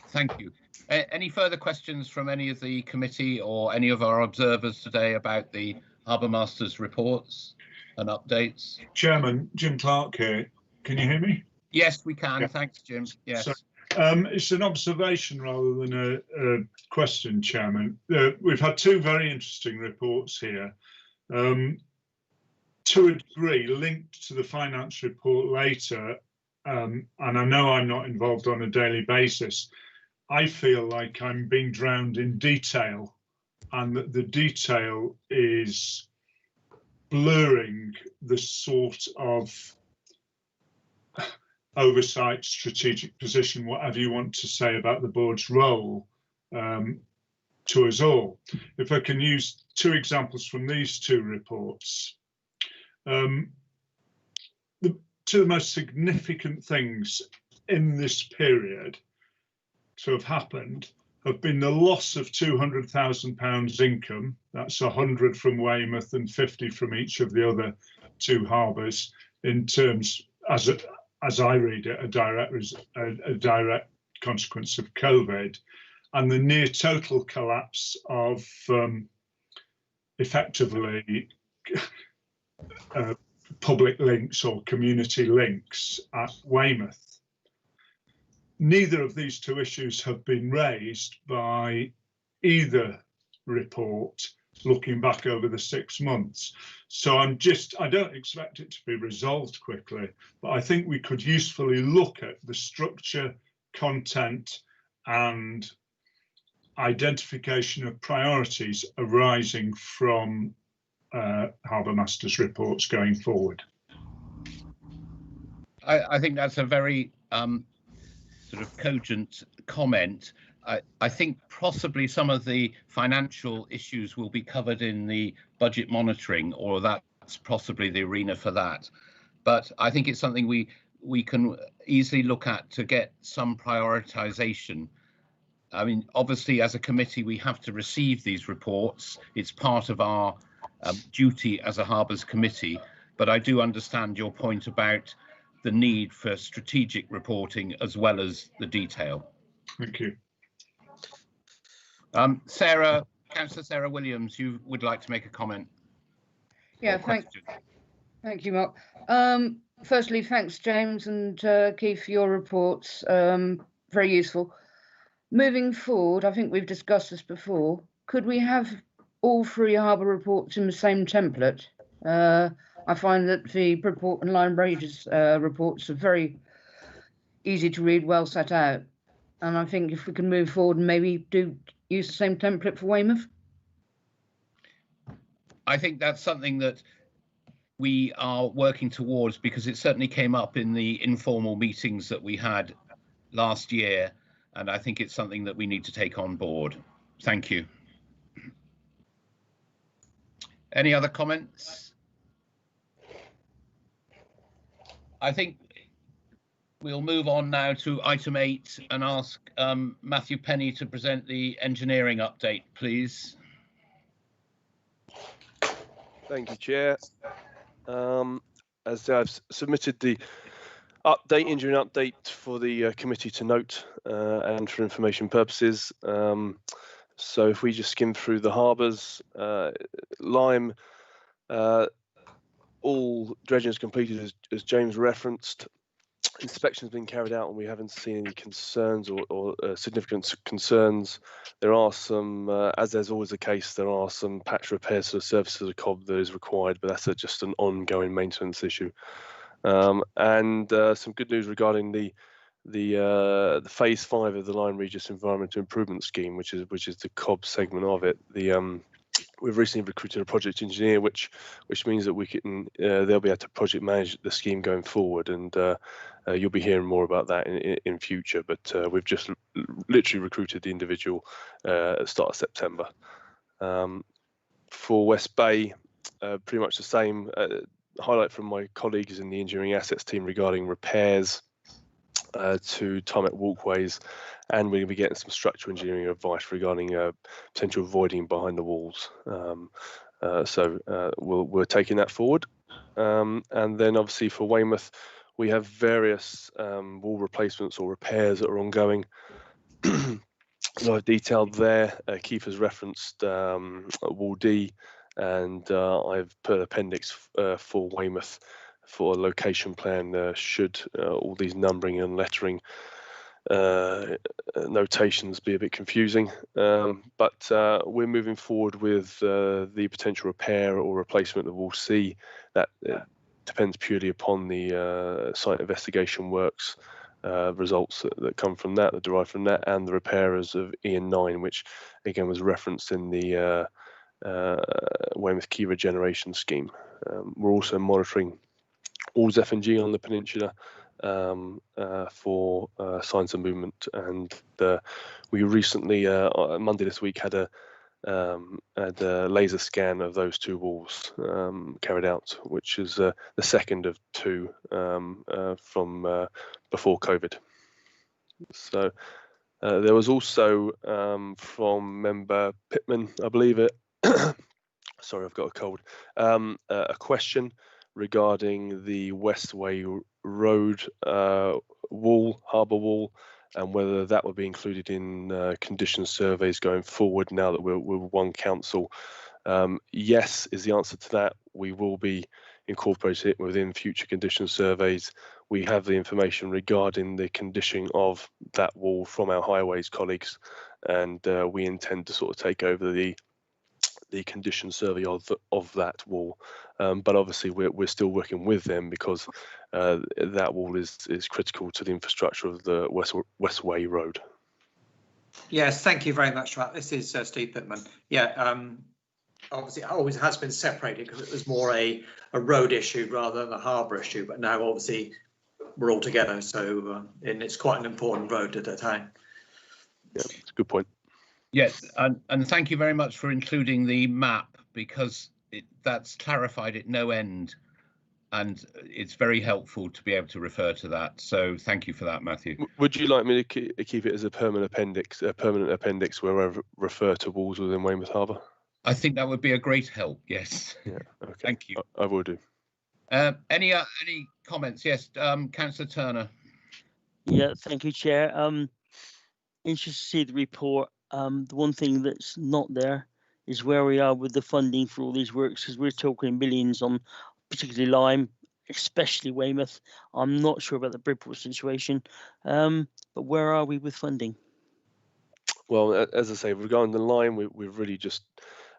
Thank you. Any further questions from any of the committee or any of our observers today about the Harbour Master's reports and updates? Chairman, Jim Clark here. Can you hear me? Yes, we can. Yeah. Thanks, Jim. Yes. So, it's an observation rather than a question, Chairman. We've had 2 very interesting reports here. To a degree, linked to the finance report later, and I know I'm not involved on a daily basis, I feel like I'm being drowned in detail, and that the detail is blurring the sort of oversight, strategic position, whatever you want to say about the board's role to us all. If I can use 2 examples from these 2 reports. two of the most significant things in this period to have happened have been the loss of £200,000 income. That's 100 from Weymouth and 50 from each of the other two harbours, in terms, as I read it, a direct consequence of COVID, and the near total collapse of effectively public links or community links at Weymouth. Neither of these two issues have been raised by either report looking back over the 6 months. So I don't expect it to be resolved quickly, but I think we could usefully look at the structure, content and identification of priorities arising from Harbour Masters reports going forward. I think that's a very sort of cogent comment. I think possibly some of the financial issues will be covered in the budget monitoring, or that's possibly the arena for that. But I think it's something we can easily look at to get some prioritization. I mean, obviously, as a committee, we have to receive these reports. It's part of our duty as a Harbours Committee. But I do understand your point about the need for strategic reporting as well as the detail. Thank you. Sarah, Councillor Sarah Williams, you would like to make a comment? Yeah, thank you, Mark. Firstly, thanks, James and Keith, for your reports. Very useful. Moving forward, I think we've discussed this before. Could we have all three harbour reports in the same template? I find that the Bridport and Lyme Regis reports are very easy to read, well set out. And I think if we can move forward and maybe use the same template for Weymouth. I think that's something that we are working towards, because it certainly came up in the informal meetings that we had last year. And I think it's something that we need to take on board. Thank you. Any other comments? I think we'll move on now to item 8 and ask Matthew Penny to present the engineering update, please. Thank you, Chair. As I've submitted the engineering update for the committee to note and for information purposes. So if we just skim through the harbours, Lyme, all dredging is completed as James referenced. Inspection has been carried out and we haven't seen any concerns or significant concerns. There are some, as there's always the case, there are some patch repairs to the surface of the cob that is required, but that's just an ongoing maintenance issue. And some good news regarding the phase 5 of the Lyme Regis Environmental Improvement Scheme, which is the cob segment of it. We've recently recruited a project engineer, which means that we can they'll be able to project manage the scheme going forward, and you'll be hearing more about that in future. But we've just literally recruited the individual at the start of September. For West Bay, pretty much the same. Highlight from my colleagues in the engineering assets team regarding repairs to tarmac walkways, and we're going to be getting some structural engineering advice regarding potential voiding behind the walls. So we're taking that forward. And then obviously for Weymouth, we have various wall replacements or repairs that are ongoing. So I've detailed there. Keith has referenced Wall D, and I've put an appendix for Weymouth for a location plan should all these numbering and lettering notations be a bit confusing. But we're moving forward with the potential repair or replacement of Wall C. That depends purely upon the site investigation works results that come from that, that derive from that, and the repairers of E and 9, which again was referenced in the Weymouth Key Regeneration Scheme. We're also monitoring all F&G on the peninsula for signs of movement, and we recently Monday this week had a had a laser scan of those two walls carried out, which is the second of two from before COVID. So there was also from member Pittman, I believe it, sorry, I've got a cold, a question regarding the Westway Road wall, harbour wall, and whether that would be included in condition surveys going forward now that we're one council. Yes is the answer to that. We will be incorporating it within future condition surveys. We have the information regarding the condition of that wall from our highways colleagues, and we intend to sort of take over the condition survey of that wall, but obviously we're still working with them because that wall is critical to the infrastructure of the Westway Road. Yes, thank you very much, Matt. This is Steve Pittman. Yeah, obviously it always has been separated because it was more a road issue rather than a harbour issue, but now obviously we're all together, so and it's quite an important road to the town. Yeah, it's a good point. Yes, and thank you very much for including the map, because that's clarified at no end, and it's very helpful to be able to refer to that. So thank you for that, Matthew. Would you like me to keep it as a permanent appendix where I refer to walls within Weymouth Harbour? I think that would be a great help. Yes. Yeah. Okay. Thank you. I will do. Any comments? Yes, Councillor Turner. Yeah, thank you, Chair. Interested to see the report. The one thing that's not there is where we are with the funding for all these works, because we're talking millions on particularly Lyme, especially Weymouth. I'm not sure about the Bridport situation, but where are we with funding? Well, as I say, regarding the Lyme, we've really just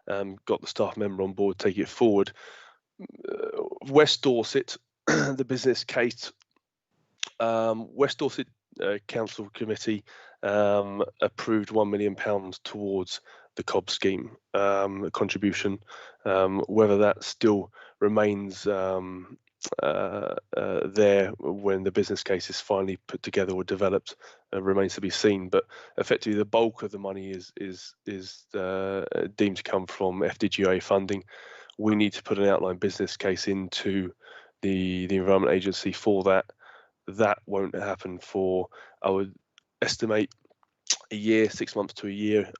got the staff member on board, take it forward. West Dorset, the business case, West Dorset Council Committee approved £1 million towards the COB scheme contribution. Whether that still remains there when the business case is finally put together or developed remains to be seen. But effectively, the bulk of the money is deemed to come from FDGA funding. We need to put an outline business case into the Environment Agency for that. That won't happen for, I would estimate, a year, 6 months to a year.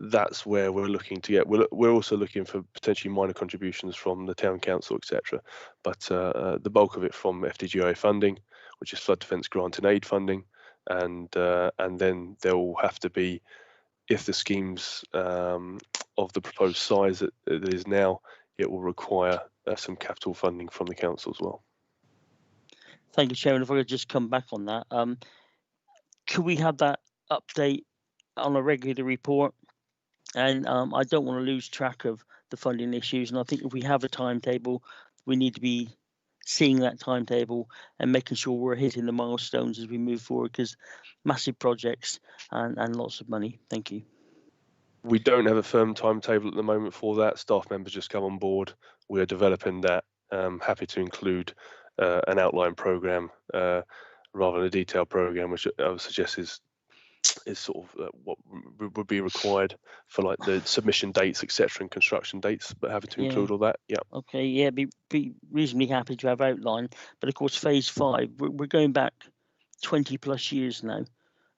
That's where we're looking to get. We're also looking for potentially minor contributions from the town council, etc. But the bulk of it from FDGA funding, which is flood defence grant and aid funding, and then there will have to be, if the schemes of the proposed size that it is now, it will require some capital funding from the council as well. Thank you, Chairman. If I could just come back on that, could we have that update on a regular report? And I don't want to lose track of the funding issues. And I think if we have a timetable, we need to be seeing that timetable and making sure we're hitting the milestones as we move forward, because massive projects and lots of money. Thank you. We don't have a firm timetable at the moment for that. Staff members just come on board. We are developing that. Happy to include an outline programme rather than a detailed programme, which I would suggest is sort of what would be required for like the submission dates, etc., and construction dates. But happy to include all that. Yeah. Okay. Yeah. Be reasonably happy to have outline. But of course, phase 5, we're going back 20 plus years now.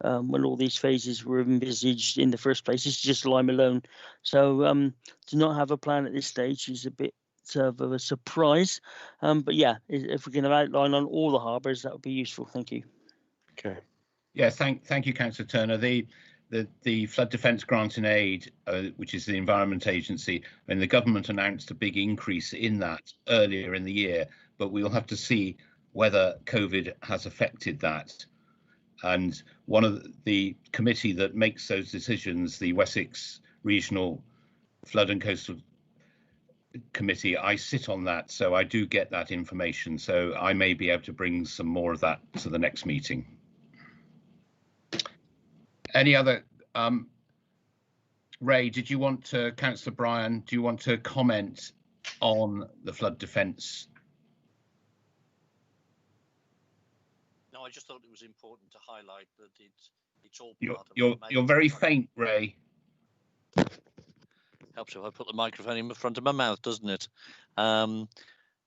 When all these phases were envisaged in the first place. This is just Lyme alone. So to not have a plan at this stage is a bit of a surprise. But yeah, if we can have outline on all the harbours, that would be useful. Thank you. Okay. Yeah, thank you, Councillor Turner. The Flood Defence Grant and Aid, which is the Environment Agency, the government announced a big increase in that earlier in the year, but we'll have to see whether COVID has affected that. And one of the committee that makes those decisions, the Wessex Regional Flood and Coastal Committee, I sit on that, so I do get that information. So I may be able to bring some more of that to the next meeting. Any other? Ray, did you want to, Councillor Bryan, do you want to comment on the flood defence? No, I just thought it was important to highlight that It's all You're part of you're a major you're very project. faint, Ray. Helps if I put the microphone in the front of my mouth, doesn't it?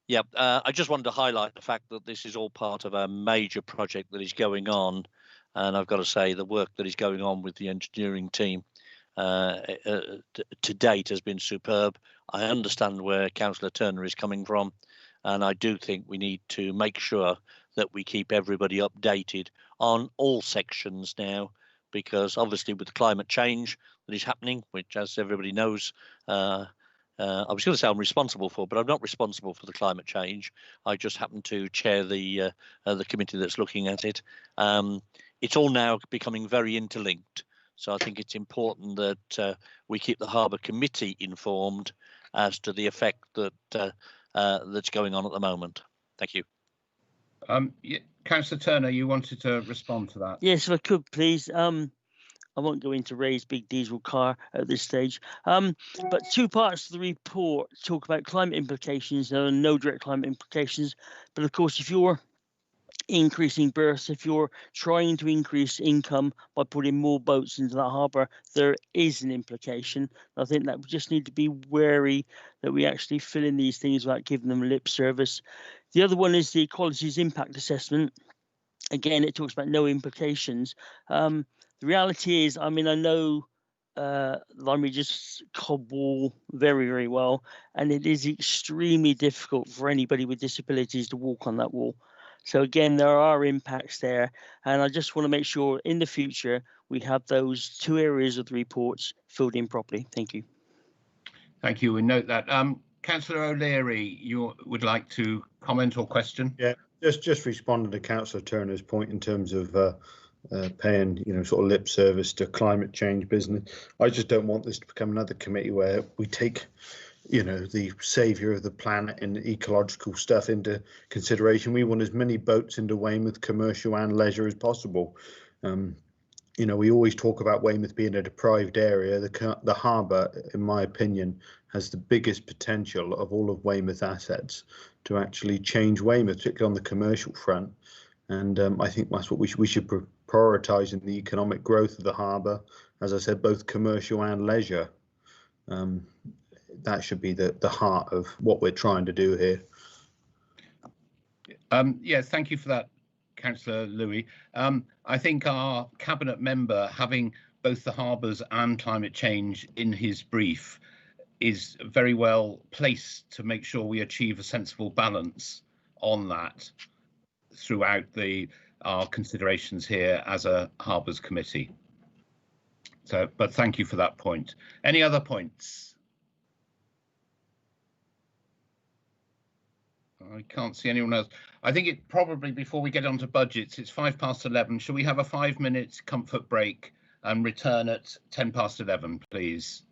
Yeah, I just wanted to highlight the fact that this is all part of a major project that is going on, and I've got to say the work that is going on with the engineering team to date has been superb. I understand where Councillor Turner is coming from, and I do think we need to make sure that we keep everybody updated on all sections now, because obviously with climate change that is happening, which as everybody knows, I was going to say I'm responsible for, but I'm not responsible for the climate change. I just happen to chair the committee that's looking at it. It's all now becoming very interlinked. So I think it's important that we keep the Harbour Committee informed as to the effect that that's going on at the moment. Thank you. Yeah, Councillor Turner, you wanted to respond to that? Yes, if I could, please. I won't go into Ray's big diesel car at this stage. But two parts of the report talk about climate implications. There are no direct climate implications. But of course, if you're increasing berths, if you're trying to increase income by putting more boats into that harbour, there is an implication. I think that we just need to be wary that we actually fill in these things without giving them lip service. The other one is the Equalities Impact Assessment. Again, it talks about no implications. The reality is, I mean, I know Lime just cobble very, very well, and it is extremely difficult for anybody with disabilities to walk on that wall. So again, there are impacts there, and I just want to make sure in the future we have those two areas of the reports filled in properly. Thank you. Thank you. We note that. Councillor O'Leary, you would like to comment or question? Yeah, just responding to Councillor Turner's point in terms of paying, sort of lip service to climate change business. I just don't want this to become another committee where we take, the saviour of the planet and ecological stuff into consideration. We want as many boats into Weymouth, commercial and leisure, as possible. We always talk about Weymouth being a deprived area. The harbour, in my opinion, has the biggest potential of all of Weymouth assets to actually change Weymouth, particularly on the commercial front. And I think that's what we should prioritise in the economic growth of the harbour. As I said, both commercial and leisure. That should be the heart of what we're trying to do here. Yes, thank you for that, Councillor Louis. I think our cabinet member, having both the harbours and climate change in his brief, is very well placed to make sure we achieve a sensible balance on that throughout our considerations here as a Harbours Committee. So, but thank you for that point. Any other points? I can't see anyone else. I think it probably, before we get on to budgets, it's 11:05. Shall we have a 5-minute comfort break and return at 11:10, please?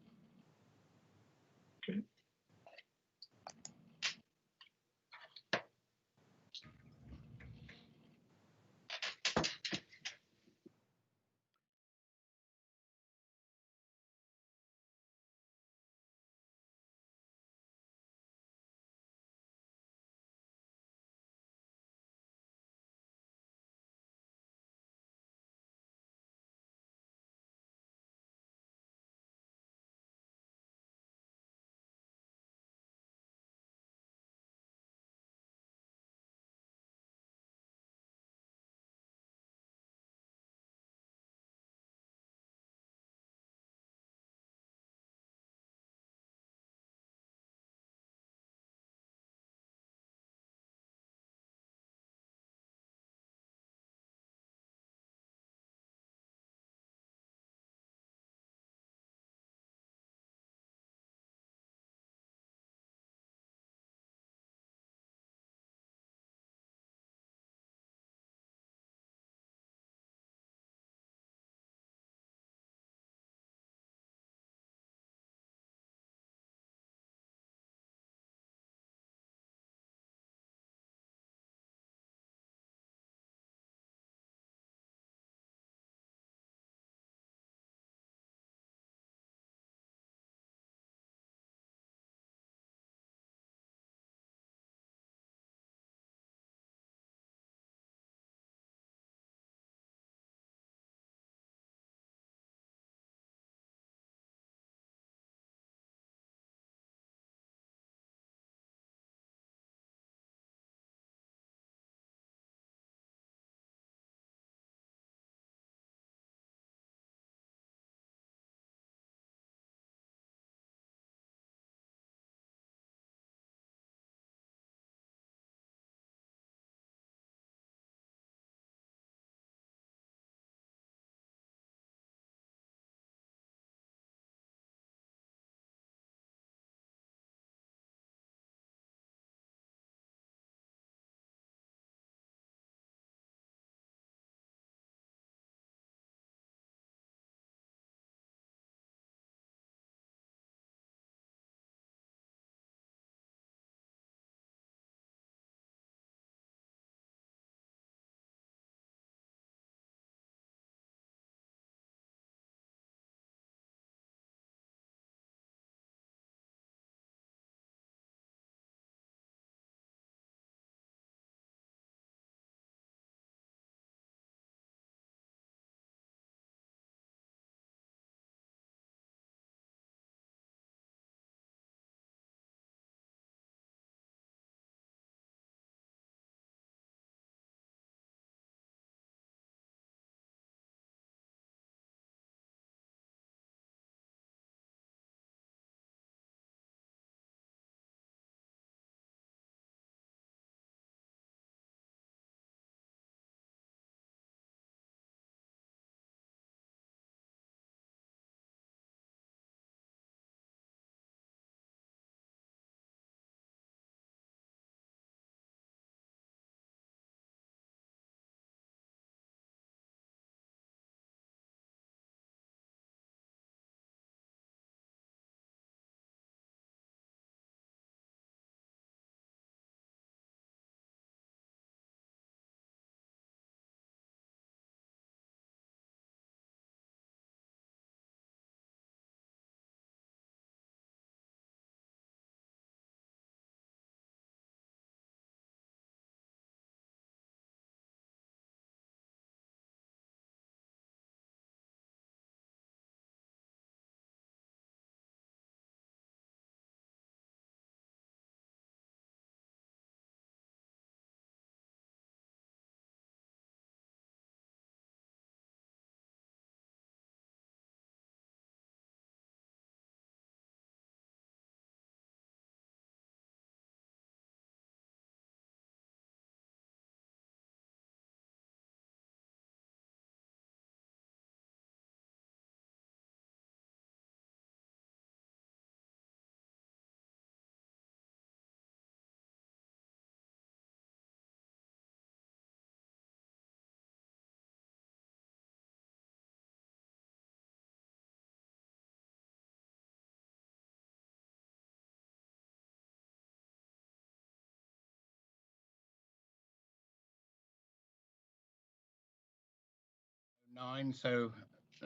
9, so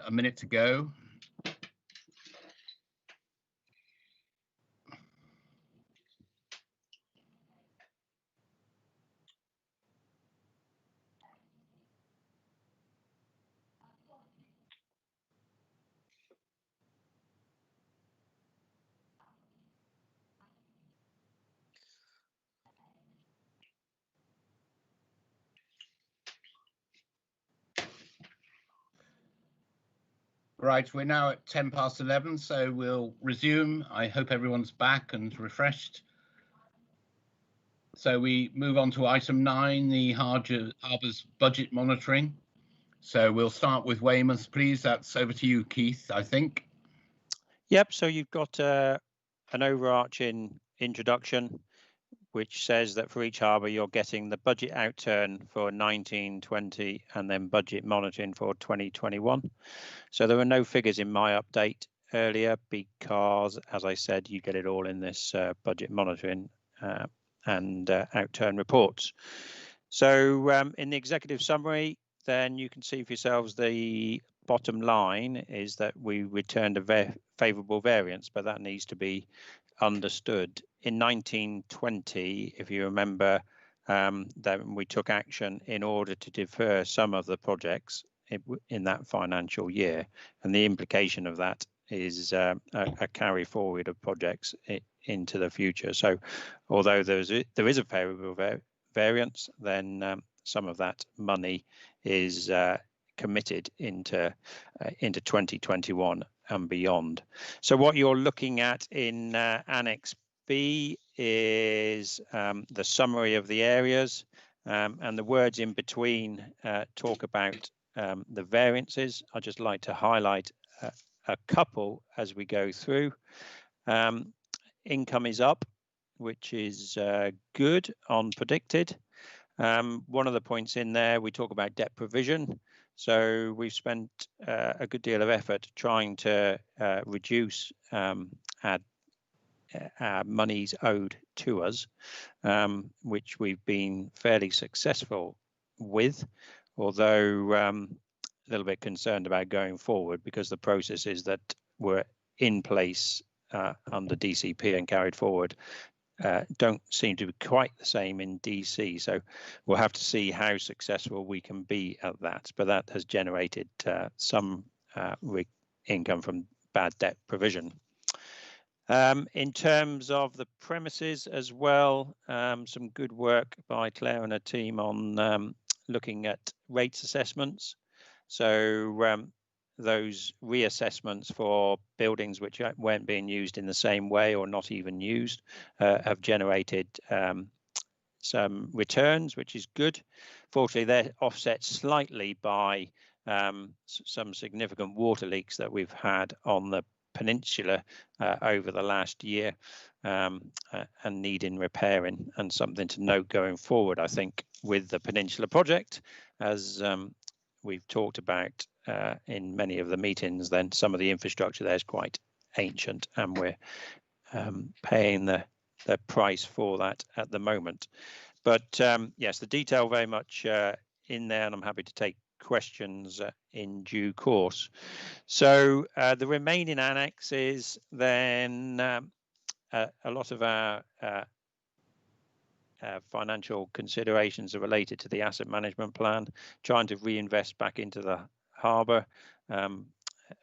a minute to go. Right, we're now at 10 past 11, so we'll resume. I hope everyone's back and refreshed. So we move on to item 9, the Harbours budget monitoring. So we'll start with Weymouth, please. That's over to you, Keith, I think. Yep, so you've got an overarching introduction which says that for each harbour you're getting the budget outturn for 19-20 and then budget monitoring for 2021. So there were no figures in my update earlier because, as I said, you get it all in this budget monitoring and outturn reports. So in the executive summary, then you can see for yourselves the bottom line is that we returned a favourable variance, but that needs to be understood. In 1920, if you remember, that we took action in order to defer some of the projects in that financial year, and the implication of that is a carry forward of projects into the future. So although there is a favourable variance, then some of that money is committed into 2021 and beyond. So what you're looking at in Annex B is the summary of the areas, and the words in between talk about the variances. I'd just like to highlight a couple as we go through. Income is up, which is good on predicted. One of the points in there, we talk about debt provision. So we've spent a good deal of effort trying to reduce our monies owed to us, which we've been fairly successful with, although a little bit concerned about going forward because the processes that were in place under DCP and carried forward don't seem to be quite the same in DC. So we'll have to see how successful we can be at that. But that has generated some income from bad debt provision. In terms of the premises as well, some good work by Claire and her team on looking at rates assessments. So those reassessments for buildings which weren't being used in the same way or not even used have generated some returns, which is good. Fortunately, they're offset slightly by some significant water leaks that we've had on the peninsula over the last year and needing repairing, and something to note going forward, I think, with the Peninsula project, as we've talked about in many of the meetings, then some of the infrastructure there is quite ancient and we're paying the price for that at the moment. But yes, the detail very much in there, and I'm happy to take questions in due course. So the remaining annexes, then a lot of our financial considerations are related to the asset management plan, trying to reinvest back into the harbour,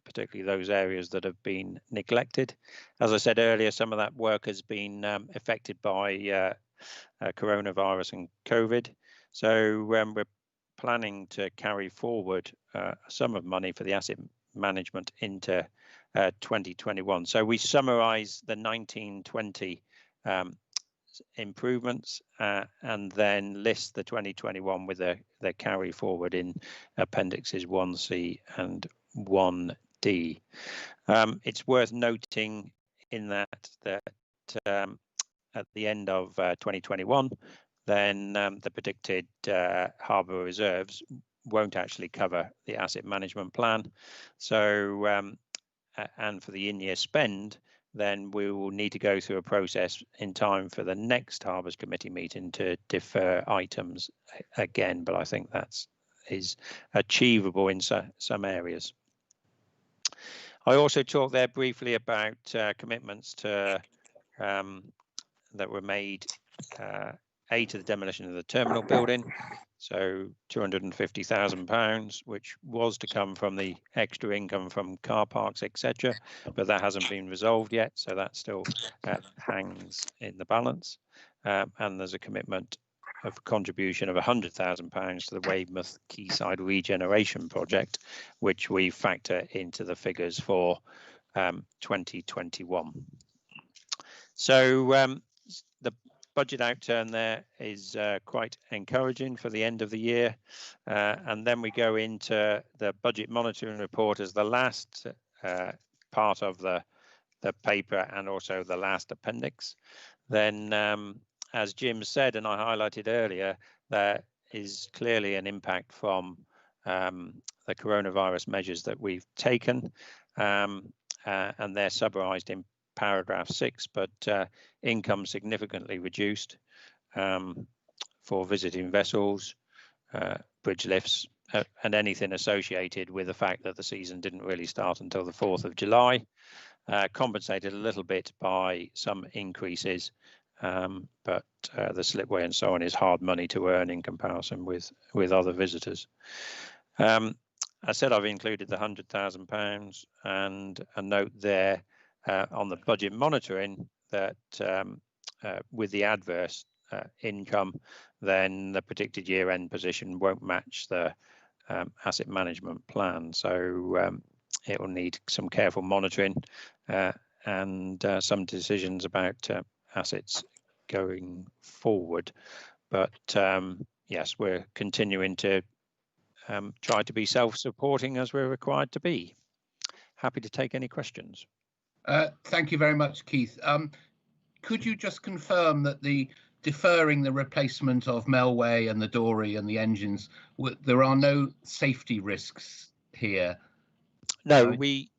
particularly those areas that have been neglected. As I said earlier, some of that work has been affected by coronavirus and COVID. So we're planning to carry forward a sum of money for the asset management into 2021. So we summarise the 1920 improvements and then list the 2021 with the carry forward in appendixes 1C and 1D. It's worth noting in that at the end of 2021, then the predicted harbour reserves won't actually cover the asset management plan. So and for the in-year spend, then we will need to go through a process in time for the next Harbours Committee meeting to defer items again. But I think that's is achievable in some areas. I also talked there briefly about commitments to that were made to the demolition of the terminal building. So £250,000, which was to come from the extra income from car parks, etc., but that hasn't been resolved yet, so that still hangs in the balance. And there's a commitment of contribution of £100,000 to the Weymouth Quayside Regeneration Project, which we factor into the figures for 2021. So the budget outturn there is quite encouraging for the end of the year. And then we go into the budget monitoring report as the last part of the paper and also the last appendix. Then, as Jim said, and I highlighted earlier, there is clearly an impact from the coronavirus measures that we've taken, and they're summarised in paragraph 6, but income significantly reduced for visiting vessels, bridge lifts, and anything associated with the fact that the season didn't really start until the 4th of July, compensated a little bit by some increases, but the slipway and so on is hard money to earn in comparison with other visitors. I said I've included the £100,000 and a note there on the budget monitoring that with the adverse income, then the predicted year-end position won't match the asset management plan. So it will need some careful monitoring and some decisions about assets going forward. But yes, we're continuing to try to be self-supporting as we're required to be. Happy to take any questions. Thank you very much, Keith. Could you just confirm that the deferring the replacement of Melway and the dory and the engines, there are no safety risks here? No, we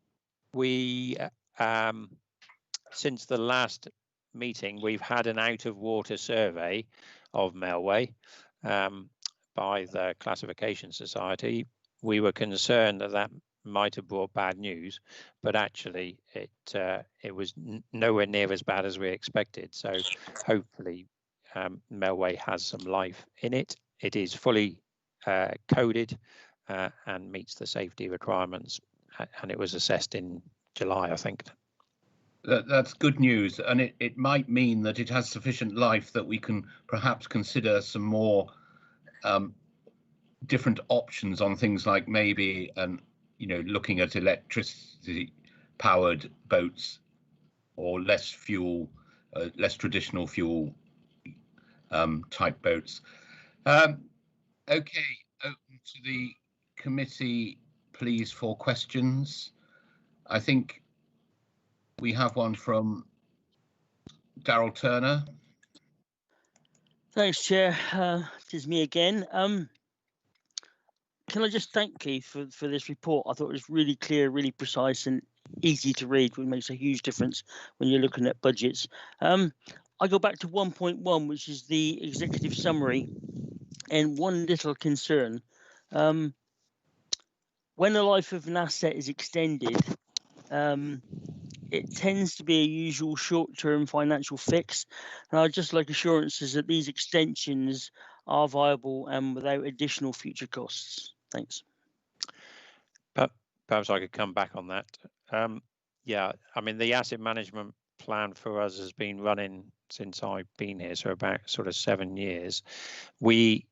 since the last meeting, we've had an out of water survey of Melway by the Classification Society. We were concerned that that might have brought bad news, but actually it was nowhere near as bad as we expected. So hopefully Melway has some life in it. It is fully coded and meets the safety requirements, and it was assessed in July, I think. That's good news, and it might mean that it has sufficient life that we can perhaps consider some more different options on things like maybe looking at electricity powered boats or less fuel, less traditional fuel type boats. Okay, open to the committee, please, for questions. I think we have one from Daryl Turner. Thanks, Chair. It is me again. Can I just thank Keith for this report? I thought it was really clear, really precise and easy to read, which makes a huge difference when you're looking at budgets. I go back to 1.1, which is the executive summary, and one little concern. When the life of an asset is extended, it tends to be a usual short-term financial fix, and I'd just like assurances that these extensions are viable and without additional future costs. Thanks. Perhaps I could come back on that. Yeah, I mean, the asset management plan for us has been running since I've been here, so about sort of 7 years. We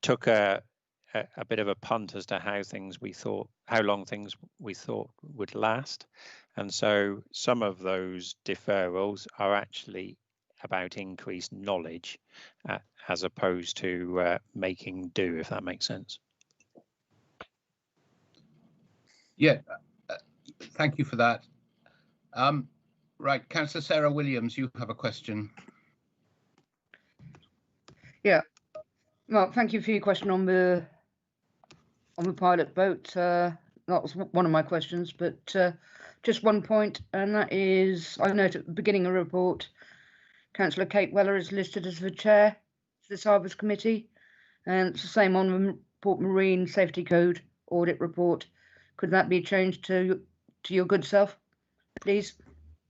took a bit of a punt as to how long things we thought would last, and so some of those deferrals are actually about increased knowledge as opposed to making do, if that makes sense. Yeah, thank you for that. Right, Councillor Sarah Williams, you have a question. Yeah, well, thank you for your question on the pilot boat. That was one of my questions, but just one point, and that is, I note at the beginning of the report, Councillor Kate Weller is listed as the chair of this Harbours Committee, and it's the same on the Port Marine Safety Code audit report. Could that be changed to your good self, please?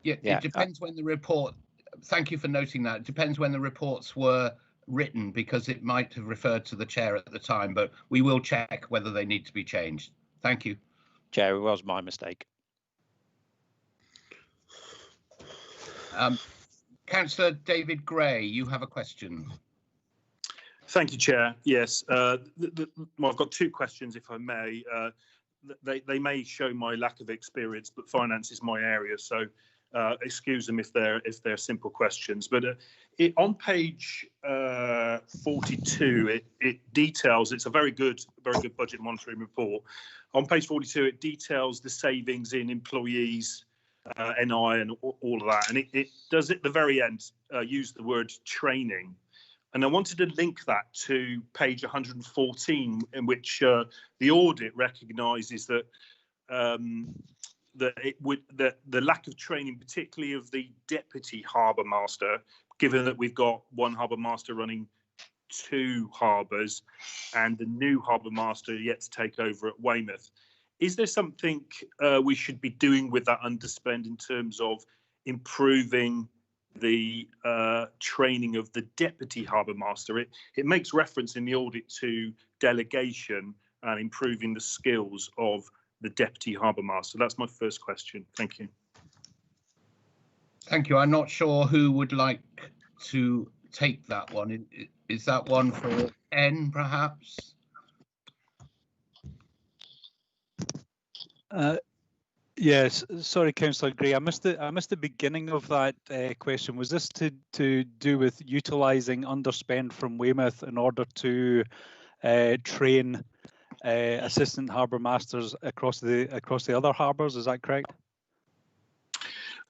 Yeah, it depends when the report. Thank you for noting that. It depends when the reports were written, because it might have referred to the chair at the time, but we will check whether they need to be changed. Thank you. Chair, it was my mistake. Councillor David Gray, you have a question. Thank you, Chair. Yes, well, I've got two questions, if I may. They may show my lack of experience, but finance is my area, so excuse them if they're simple questions. But on page 42, it details. It's a very good budget monitoring report. On page 42, it details the savings in employees, NI, and all of that, and it does at the very end use the word training. And I wanted to link that to page 114, in which the audit recognises that the lack of training, particularly of the deputy harbour master, given that we've got one harbour master running 2 harbours and the new harbour master yet to take over at Weymouth. Is there something we should be doing with that underspend in terms of improving the training of the deputy harbour master? It makes reference in the audit to delegation and improving the skills of the deputy harbour master. That's my first question. Thank you. Thank you. I'm not sure who would like to take that one. Is that one for N, perhaps? Yes, sorry, Councillor Gray. I missed the beginning of that question. Was this to do with utilising underspend from Weymouth in order to train assistant harbour masters across the other harbours? Is that correct?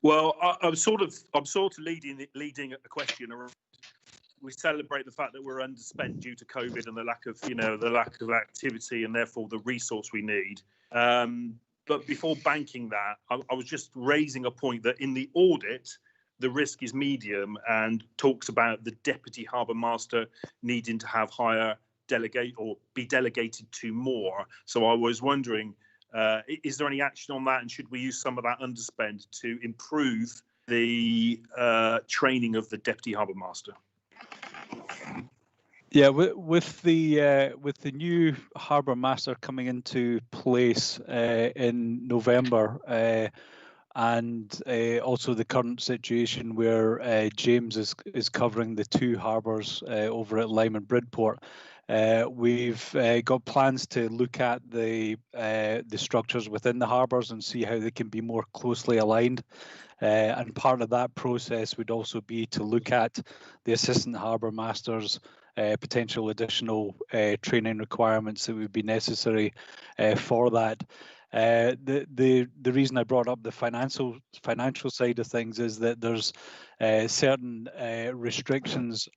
Well, I'm sort of leading a question around. We celebrate the fact that we're underspent due to COVID and the lack of activity and therefore the resource we need. But before banking that, I was just raising a point that in the audit, the risk is medium and talks about the deputy harbour master needing to have higher delegate or be delegated to more. So I was wondering, is there any action on that, and should we use some of that underspend to improve the training of the deputy harbour master? Yeah, with the new harbour master coming into place in November, and also the current situation where James is covering the 2 harbours over at Lyme and Bridport, we've got plans to look at the structures within the harbours and see how they can be more closely aligned. And part of that process would also be to look at the assistant harbour masters' potential additional training requirements that would be necessary for that. The reason I brought up the financial side of things is that there's certain restrictions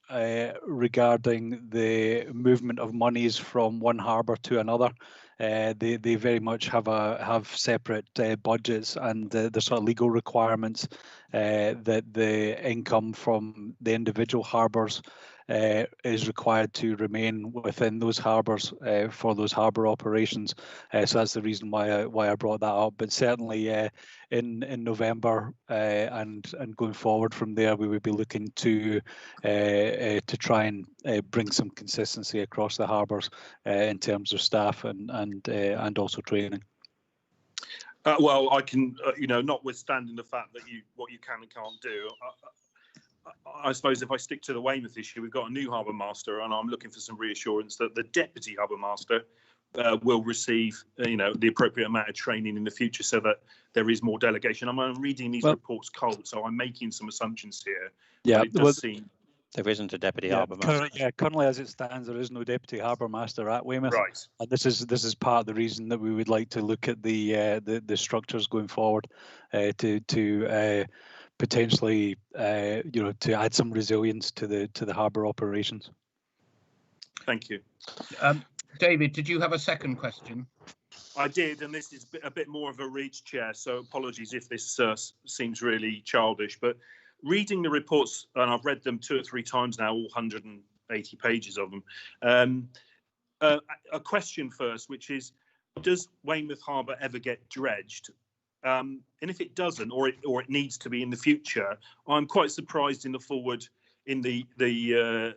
regarding the movement of monies from one harbour to another. They very much have separate budgets, and there's sort of legal requirements that the income from the individual harbours is required to remain within those harbours for those harbour operations. So that's the reason why I brought that up. But certainly in November and going forward from there, we would be looking to try and bring some consistency across the harbours in terms of staff and also training. Well, I can, notwithstanding the fact that what you can and can't do, I suppose if I stick to the Weymouth issue, we've got a new harbour master, and I'm looking for some reassurance that the deputy harbour master will receive, the appropriate amount of training in the future, so that there is more delegation. I'm reading these reports cold, so I'm making some assumptions here. Yeah, it does seem there isn't a deputy harbour master. Currently, as it stands, there is no deputy harbour master at Weymouth. Right. And this is part of the reason that we would like to look at the structures going forward to potentially to add some resilience to the harbour operations. Thank you. David, did you have a second question? I did, and this is a bit more of a reach, Chair, so apologies if this seems really childish, but reading the reports, and I've read them 2 or 3 times now, all 180 pages of them, a question first, which is, does Weymouth Harbour ever get dredged? And if it doesn't, or it needs to be in the future, I'm quite surprised in the forward that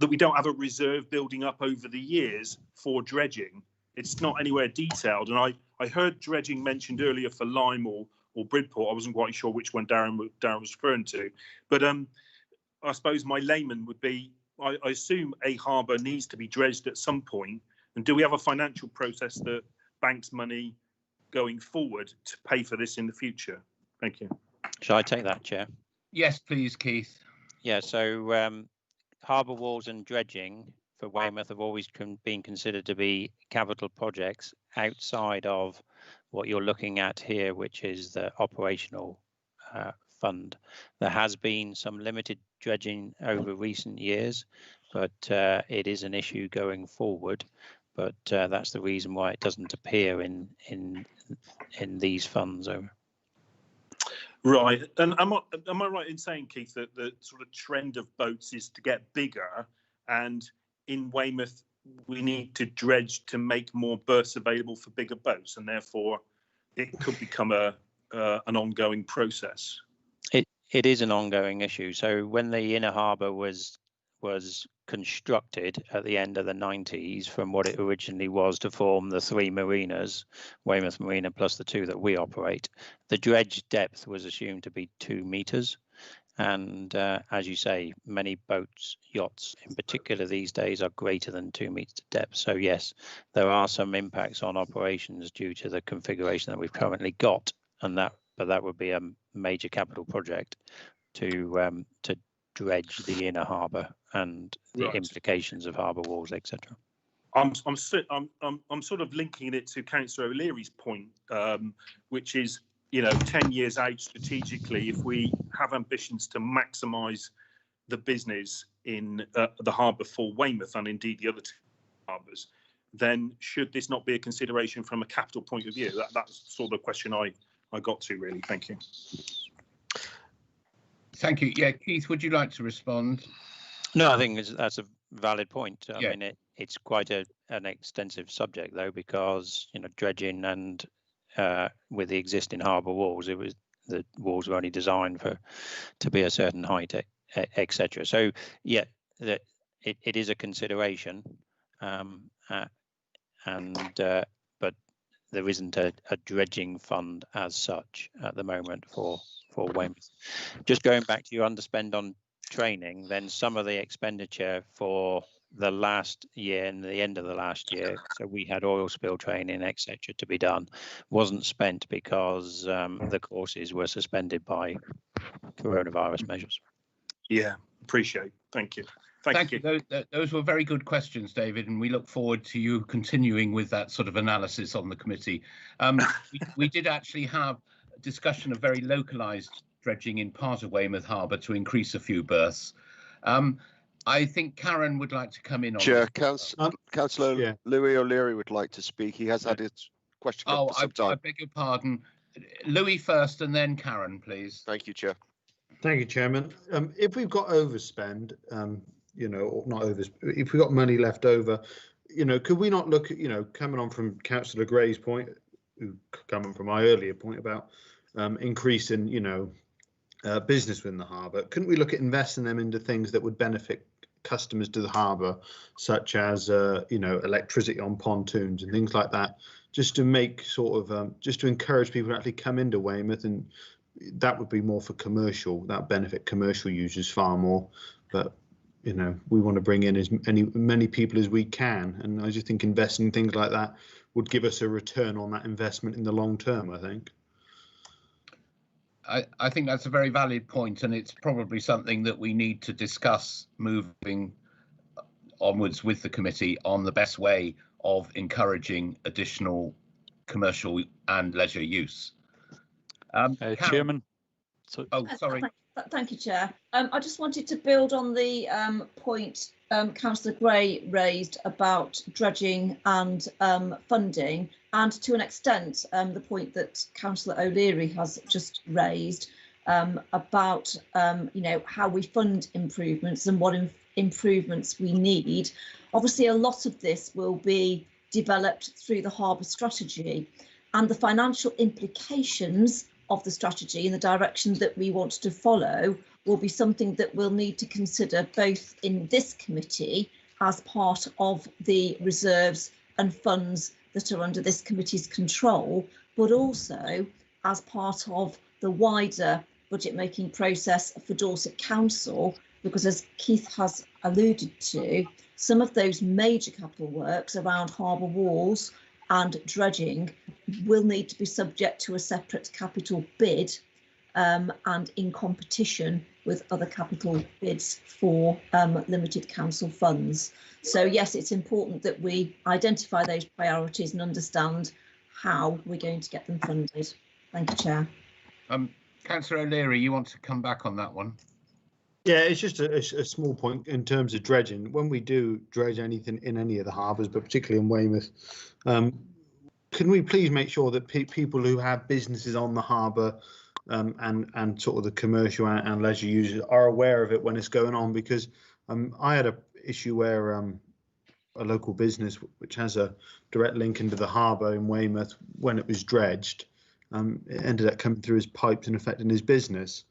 we don't have a reserve building up over the years for dredging. It's not anywhere detailed, and I heard dredging mentioned earlier for Lyme or Bridport. I wasn't quite sure which one Darren was referring to, but I suppose my layman would be, I assume a harbour needs to be dredged at some point, and do we have a financial process that banks money going forward to pay for this in the future? Thank you. Shall I take that, Chair? Yes, please, Keith. Yeah, so harbour walls and dredging for Weymouth have always been considered to be capital projects outside of what you're looking at here, which is the operational fund. There has been some limited dredging over recent years, but it is an issue going forward. But that's the reason why it doesn't appear in these funds. Right, and am I right in saying, Keith, that the sort of trend of boats is to get bigger, and in Weymouth we need to dredge to make more berths available for bigger boats, and therefore it could become an ongoing process? It is an ongoing issue. So when the inner harbour was constructed at the end of the 90s, from what it originally was to form the 3 marinas, Weymouth Marina plus the 2 that we operate, the dredge depth was assumed to be 2 meters. And as you say, many boats, yachts in particular these days, are greater than 2 meters depth. So yes, there are some impacts on operations due to the configuration that we've currently got, and but that would be a major capital project to dredge the inner harbour and the implications of harbour walls, etc. I'm sort of linking it to Councillor O'Leary's point, which is, 10 years out strategically, if we have ambitions to maximise the business in the harbour for Weymouth and indeed the other 2 harbours, then should this not be a consideration from a capital point of view? That's sort of the question I got to, really. Thank you. Thank you. Yeah, Keith, would you like to respond? No, I think that's a valid point. I Yeah. mean, it's quite an extensive subject, though, because dredging and with the existing harbour walls, the walls were only designed to be a certain height, etc. So yeah, it is a consideration, but there isn't a dredging fund as such at the moment for Weymouth. Just going back to your underspend on training, then some of the expenditure for the last year and the end of the last year, so we had oil spill training, etc., to be done, wasn't spent because the courses were suspended by coronavirus measures. Yeah, appreciate. Thank you. Thank you. Those were very good questions, David, and we look forward to you continuing with that sort of analysis on the committee. We did actually have a discussion of very localised dredging in part of Weymouth Harbour to increase a few berths. I think Karen would like to come in on Chair, this. Councillor Louis O'Leary would like to speak. He has had his question up for some time. I beg your pardon. Louis first and then Karen, please. Thank you, Chair. Thank you, Chairman. If we've got overspend, or not overspend, if we've got money left over, could we not look at, coming on from Councillor Gray's point, coming from my earlier point about increasing, business within the harbour, couldn't we look at investing them into things that would benefit customers to the harbour, such as, electricity on pontoons and things like that, just to make just to encourage people to actually come into Weymouth, and that would be more for commercial, that benefit commercial users far more. But we want to bring in as many people as we can, and I just think investing in things like that would give us a return on that investment in the long term, I think. I think that's a very valid point, and it's probably something that we need to discuss moving onwards with the committee on the best way of encouraging additional commercial and leisure use. Chairman. Sorry. Thank you, Chair. I just wanted to build on the point Councillor Gray raised about dredging and funding, and to an extent the point that Councillor O'Leary has just raised about how we fund improvements and what improvements we need. Obviously, a lot of this will be developed through the harbour strategy, and the financial implications of the strategy and the direction that we want to follow will be something that we'll need to consider both in this committee as part of the reserves and funds that are under this committee's control, but also as part of the wider budget making process for Dorset Council, because as Keith has alluded to, some of those major capital works around harbour walls and dredging will need to be subject to a separate capital bid and in competition with other capital bids for limited council funds. So yes, it's important that we identify those priorities and understand how we're going to get them funded. Thank you, Chair. Councillor O'Leary, you want to come back on that one? Yeah, it's just a small point in terms of dredging. When we do dredge anything in any of the harbours, but particularly in Weymouth, can we please make sure that people who have businesses on the harbour and sort of the commercial and leisure users are aware of it when it's going on? Because I had an issue where a local business which has a direct link into the harbour in Weymouth, when it was dredged, it ended up coming through his pipes and affecting his business.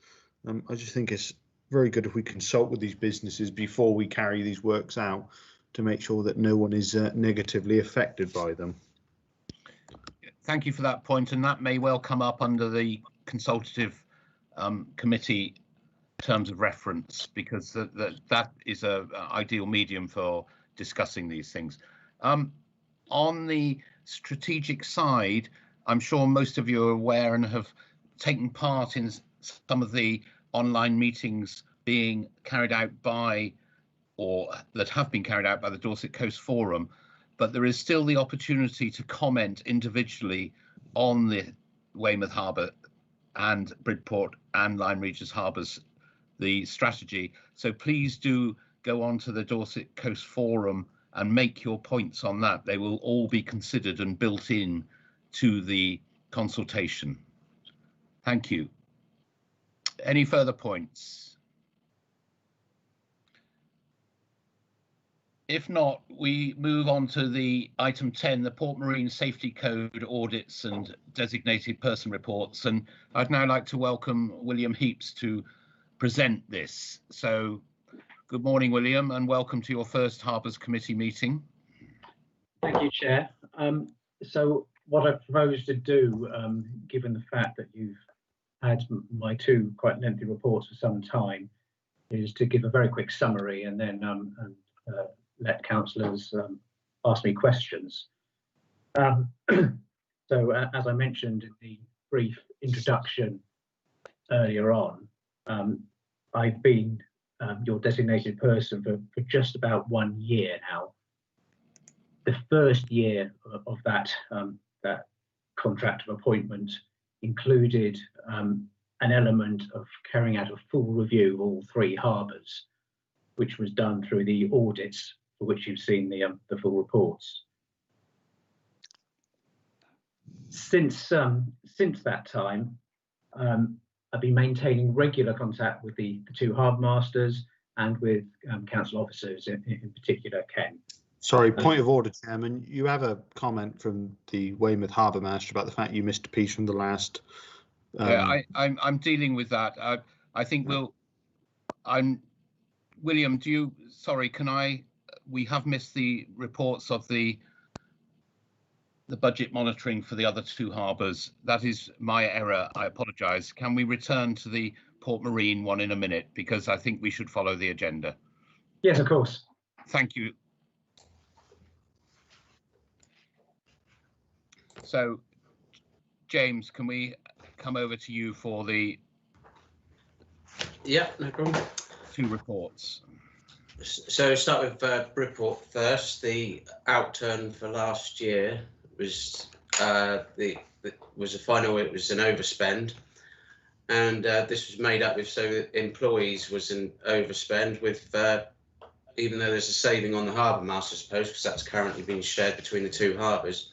I just think it's very good if we consult with these businesses before we carry these works out to make sure that no one is negatively affected by them. Thank you for that point, and that may well come up under the consultative committee terms of reference, because that is an ideal medium for discussing these things. On the strategic side, I'm sure most of you are aware and have taken part in some of the online meetings being carried out by, or that have been carried out by, the Dorset Coast Forum, but there is still the opportunity to comment individually on the Weymouth Harbour and Bridport and Lyme Regis Harbours, the strategy. So please do go on to the Dorset Coast Forum and make your points on that. They will all be considered and built in to the consultation. Thank you. Any further points? If not, we move on to the item 10, the Port Marine Safety Code audits and designated person reports. And I'd now like to welcome William Heaps to present this. So good morning, William, and welcome to your first Harbours Committee meeting. Thank you, Chair. So what I propose to do, given the fact that you've had my two quite lengthy reports for some time, is to give a very quick summary and then let councillors ask me questions. So as I mentioned in the brief introduction earlier on, I've been your designated person for just about 1 year now. The first year of that contract of appointment included an element of carrying out a full review of all three harbours, which was done through the audits for which you've seen the full reports. Since that time, I've been maintaining regular contact with the two harbour masters and with council officers, in particular Ken. Sorry, point of order, Chairman. You have a comment from the Weymouth Harbour Master about the fact you missed a piece from the last. I'm dealing with that. I think William, sorry, we have missed the reports of the budget monitoring for the other two harbours. That is my error. I apologise. Can we return to the Port Marine one in a minute, because I think we should follow the agenda? Yes, of course. Thank you. So, James, can we come over to you for the no problem. Two reports? So start with Bridport first. The outturn for last year was it was an overspend, and this was made up with, so employees was an overspend with even though there's a saving on the harbour master post, because that's currently being shared between the two harbours.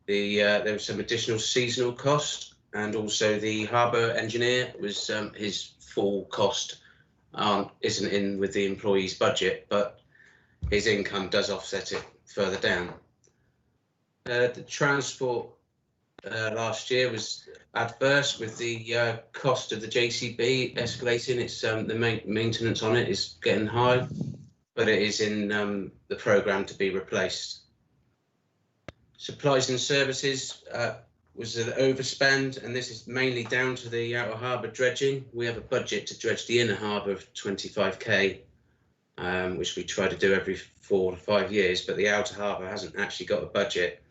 There was some additional seasonal cost, and also the harbour engineer was his full cost isn't in with the employees' budget, but his income does offset it further down. The transport last year was adverse with the cost of the JCB escalating. It's the maintenance on it is getting high, but it is in the programme to be replaced. Supplies and services was an overspend, and this is mainly down to the outer harbour dredging. We have a budget to dredge the inner harbour of 25k, which we try to do every 4 to 5 years, but the outer harbour hasn't actually got a budget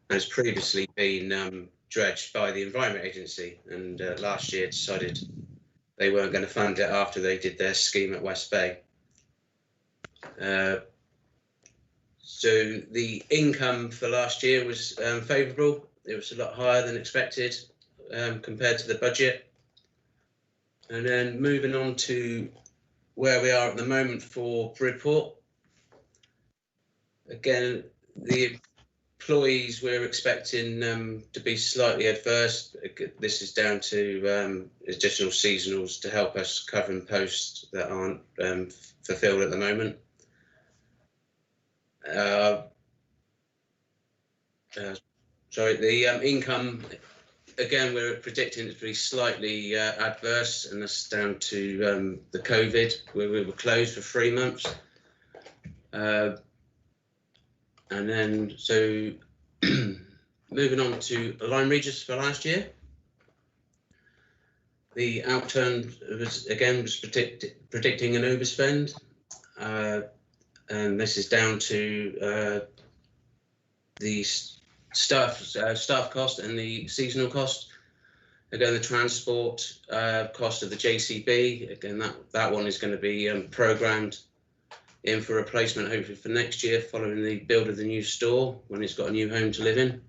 and has previously been dredged by the Environment Agency, and last year decided they weren't going to fund it after they did their scheme at West Bay. So the income for last year was favourable. It was a lot higher than expected compared to the budget. And then moving on to where we are at the moment for Bridport. Again, the employees we're expecting to be slightly adverse. This is down to additional seasonals to help us covering posts that aren't fulfilled at the moment. Sorry, the income, again, we're predicting it to be slightly adverse, and that's down to the COVID, where we were closed for 3 months. And then, so moving on to Lyme Regis for last year. The outturn was, again, was predicting an overspend. And this is down to the staff cost and the seasonal cost. Again, the transport cost of the JCB, again, that one is going to be programmed in for replacement, hopefully for next year, following the build of the new store when it's got a new home to live in.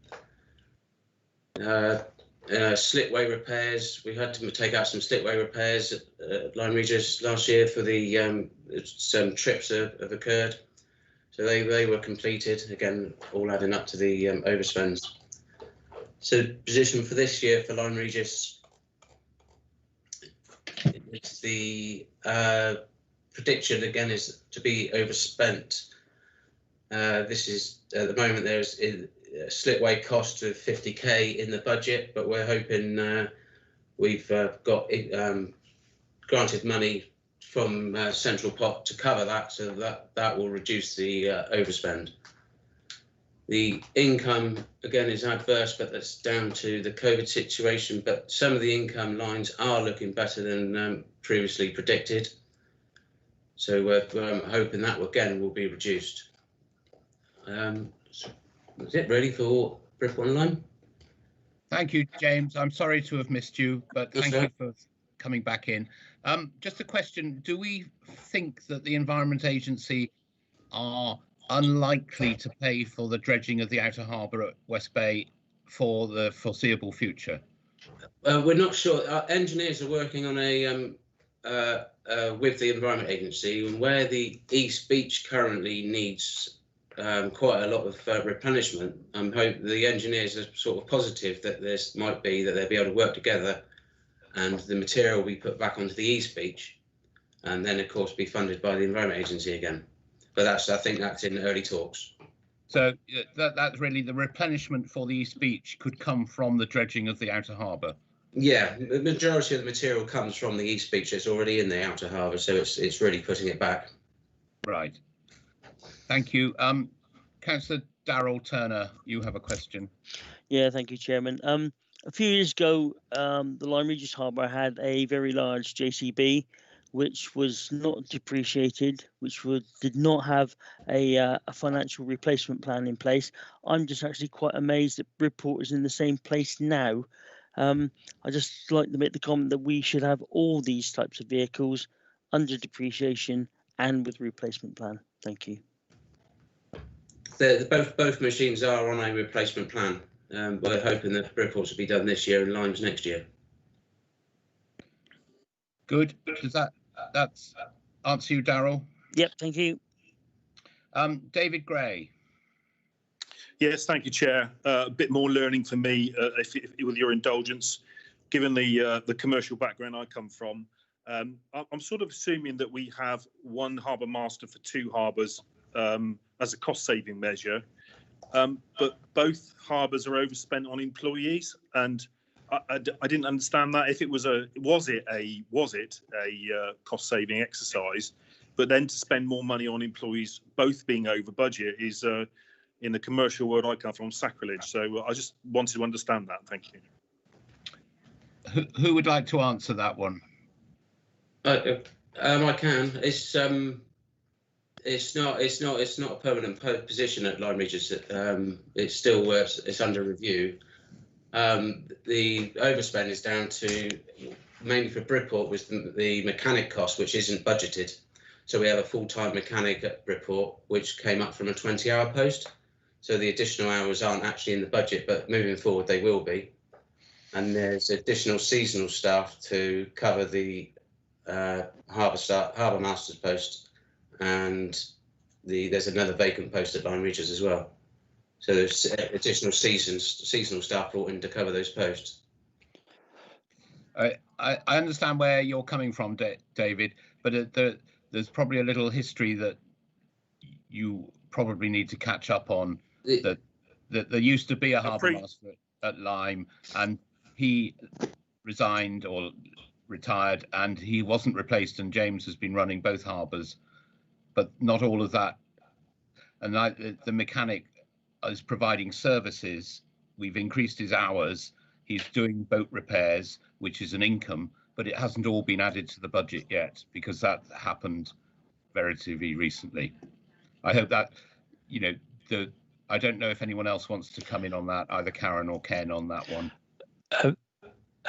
Slipway repairs, we had to take out some slipway repairs at Lyme Regis last year for the some trips have occurred. So they were completed, again, all adding up to the overspends. So the position for this year for Lyme Regis, it's the prediction, again, is to be overspent. This is, at the moment, there's a slipway cost of 50k in the budget, but we're hoping we've got granted money from central pot to cover that, so that will reduce the overspend. The income, again, is adverse, but that's down to the COVID situation, but some of the income lines are looking better than previously predicted. So we're hoping that, again, will be reduced. That's it, really, for Bridport and Lyme. Thank you, James. I'm sorry to have missed you, but thank you for coming back in. Just a question, do we think that the Environment Agency are unlikely to pay for the dredging of the outer harbour at West Bay for the foreseeable future? We're not sure. Our engineers are working on a with the Environment Agency, and where the East Beach currently needs quite a lot of replenishment. Hope the engineers are sort of positive that this might be that they'll be able to work together, and the material will be put back onto the East Beach, and then of course be funded by the Environment Agency again. But I think that's in early talks. So that's really the replenishment for the East Beach could come from the dredging of the outer harbour. Yeah, the majority of the material comes from the East Beach. It's already in the outer harbour, so it's really putting it back. Right. Thank you. Councillor Darrell Turner, you have a question. Yeah, thank you, Chairman. A few years ago, the Lyme Regis Harbour had a very large JCB, which was not depreciated, which did not have a financial replacement plan in place. I'm just actually quite amazed that Bridport is in the same place now. I just like to make the comment that we should have all these types of vehicles under depreciation and with replacement plan. Thank you. Both machines are on a replacement plan. We're hoping that Bridport's will be done this year and Lyme's next year. Good. Does that answer you, Darrell? Yep, thank you. David Gray. Yes, thank you, Chair. A bit more learning for me, if with your indulgence, given the commercial background I come from. I'm sort of assuming that we have one harbour master for two harbours as a cost-saving measure. But both harbours are overspent on employees, and I didn't understand that. If it was a cost-saving exercise, but then to spend more money on employees, both being over budget, is in the commercial world I come from, sacrilege. So I just wanted to understand that. Thank you. Who would like to answer that one? I can. It's not a permanent position at Lyme Regis. It's still it's under review. The overspend is down to, mainly for Bridport, was the mechanic cost, which isn't budgeted. So we have a full-time mechanic at Bridport, which came up from a 20-hour post. So the additional hours aren't actually in the budget, but moving forward they will be. And there's additional seasonal staff to cover the harbour master's post, and there's another vacant post at Lyme Regis as well. So there's additional seasonal staff brought in to cover those posts. I understand where you're coming from, David, but there's probably a little history that you probably need to catch up on. That there used to be a harbour master at Lyme, and he resigned or retired, and he wasn't replaced, and James has been running both harbours, but not all of that. And the mechanic is providing services. We've increased his hours. He's doing boat repairs, which is an income, but it hasn't all been added to the budget yet, because that happened relatively recently. I hope that, I don't know if anyone else wants to come in on that, either Karen or Ken, on that one.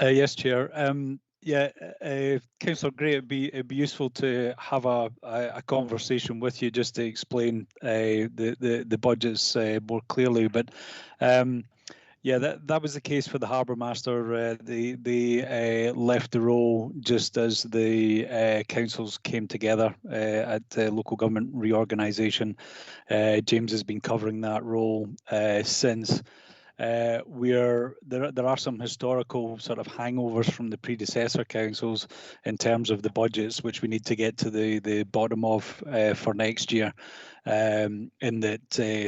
Yes, Chair. Councillor Gray, it'd be useful to have a conversation with you just to explain the budgets more clearly. But that was the case for the harbour master. They left the role just as the councils came together at local government reorganisation. James has been covering that role since. There are some historical sort of hangovers from the predecessor councils in terms of the budgets, which we need to get to the bottom of for next year, in that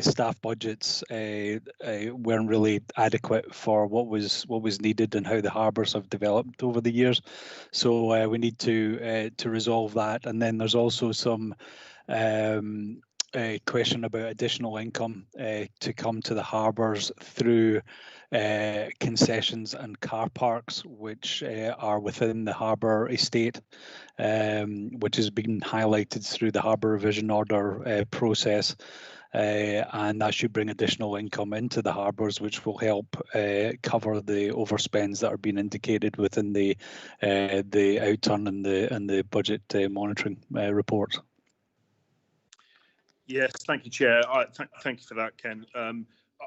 staff budgets weren't really adequate for what was needed and how the harbours have developed over the years. So we need to resolve that. And then there's also some a question about additional income to come to the harbours through concessions and car parks, which are within the harbour estate, which has been highlighted through the harbour revision order process. And that should bring additional income into the harbours, which will help cover the overspends that are being indicated within the outturn and the budget monitoring report. Yes, thank you, Chair. Thank you for that, Ken.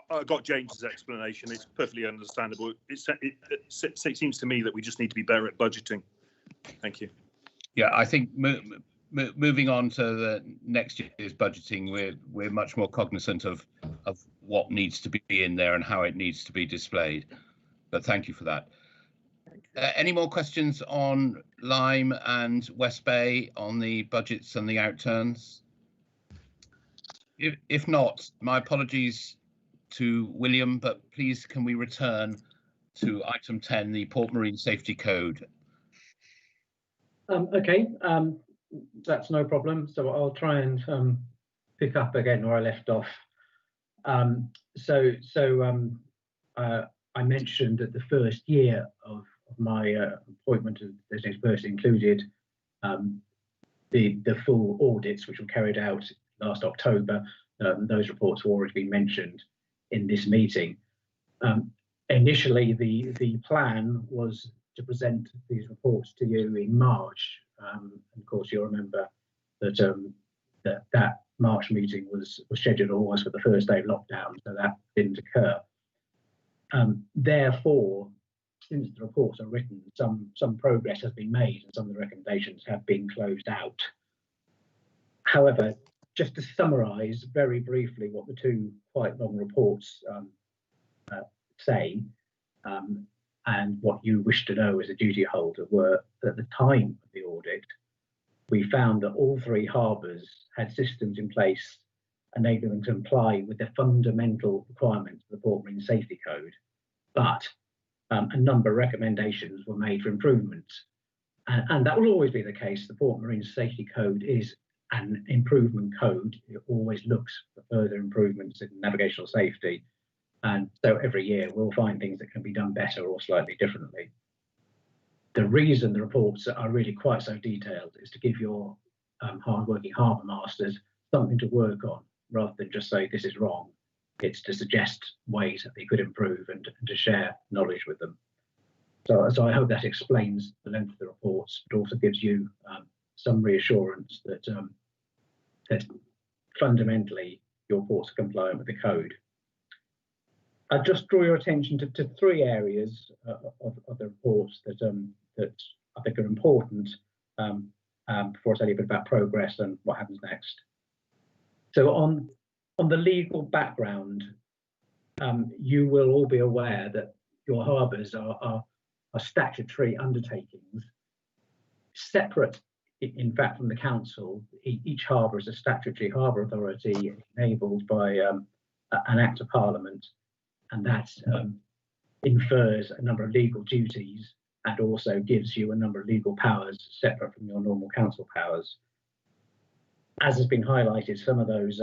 I got James's explanation. It's perfectly understandable. It seems to me that we just need to be better at budgeting. Thank you. Yeah, I think moving on to the next year's budgeting, we're much more cognizant of what needs to be in there and how it needs to be displayed. But thank you for that. Any more questions on Lyme and West Bay on the budgets and the outturns? If not, my apologies to William, but please can we return to item 10, the Port Marine Safety Code? Okay, that's no problem. So I'll try and pick up again where I left off. I mentioned that the first year of my appointment as designated person included the full audits which were carried out last October. Those reports have already been mentioned in this meeting. Initially, the plan was to present these reports to you in March. And of course, you'll remember that that March meeting was scheduled almost for the first day of lockdown, so that didn't occur. Therefore, since the reports are written, some progress has been made and some of the recommendations have been closed out. However, just to summarise very briefly what the two quite long reports say, and what you wish to know as a duty holder, were that at the time of the audit, we found that all three harbours had systems in place enabling them to comply with the fundamental requirements of the Port Marine Safety Code, but a number of recommendations were made for improvements. And that will always be the case. The Port Marine Safety Code is an improvement code. It always looks for further improvements in navigational safety. And so every year we'll find things that can be done better or slightly differently. The reason the reports are really quite so detailed is to give your hard-working harbour masters something to work on, rather than just say this is wrong. It's to suggest ways that they could improve and to share knowledge with them. So I hope that explains the length of the reports, but also gives you some reassurance that that fundamentally your reports are compliant with the code. I'll just draw your attention to three areas of the reports that I think are important before I tell you a bit about progress and what happens next. So on the legal background, you will all be aware that your harbours are statutory undertakings, separate in fact from the council. Each harbour is a statutory harbour authority enabled by an Act of Parliament, and that infers a number of legal duties and also gives you a number of legal powers separate from your normal council powers. As has been highlighted, some of those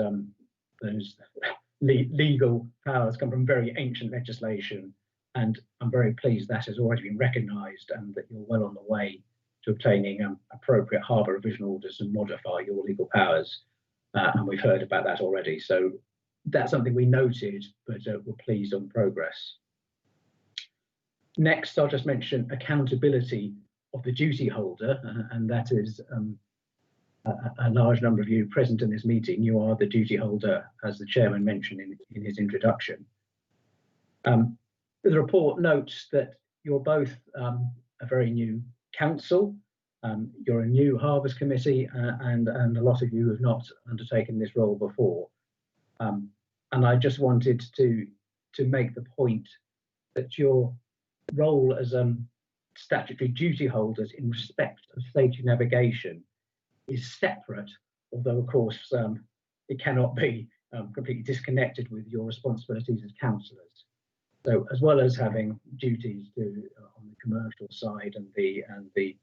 legal powers come from very ancient legislation, and I'm very pleased that has already been recognised and that you're well on the way to obtaining appropriate harbour revision orders and modify your legal powers. And we've heard about that already. So that's something we noted, but we're pleased on progress. Next, I'll just mention accountability of the duty holder, and that is a large number of you present in this meeting. You are the duty holder, as the chairman mentioned in his introduction. The report notes that you're both a very new council, you're a new Harbours Committee, and a lot of you have not undertaken this role before. And I just wanted to make the point that your role as statutory duty holders in respect of safety navigation is separate, although of course it cannot be completely disconnected with your responsibilities as councillors. So as well as having duties to on the commercial side and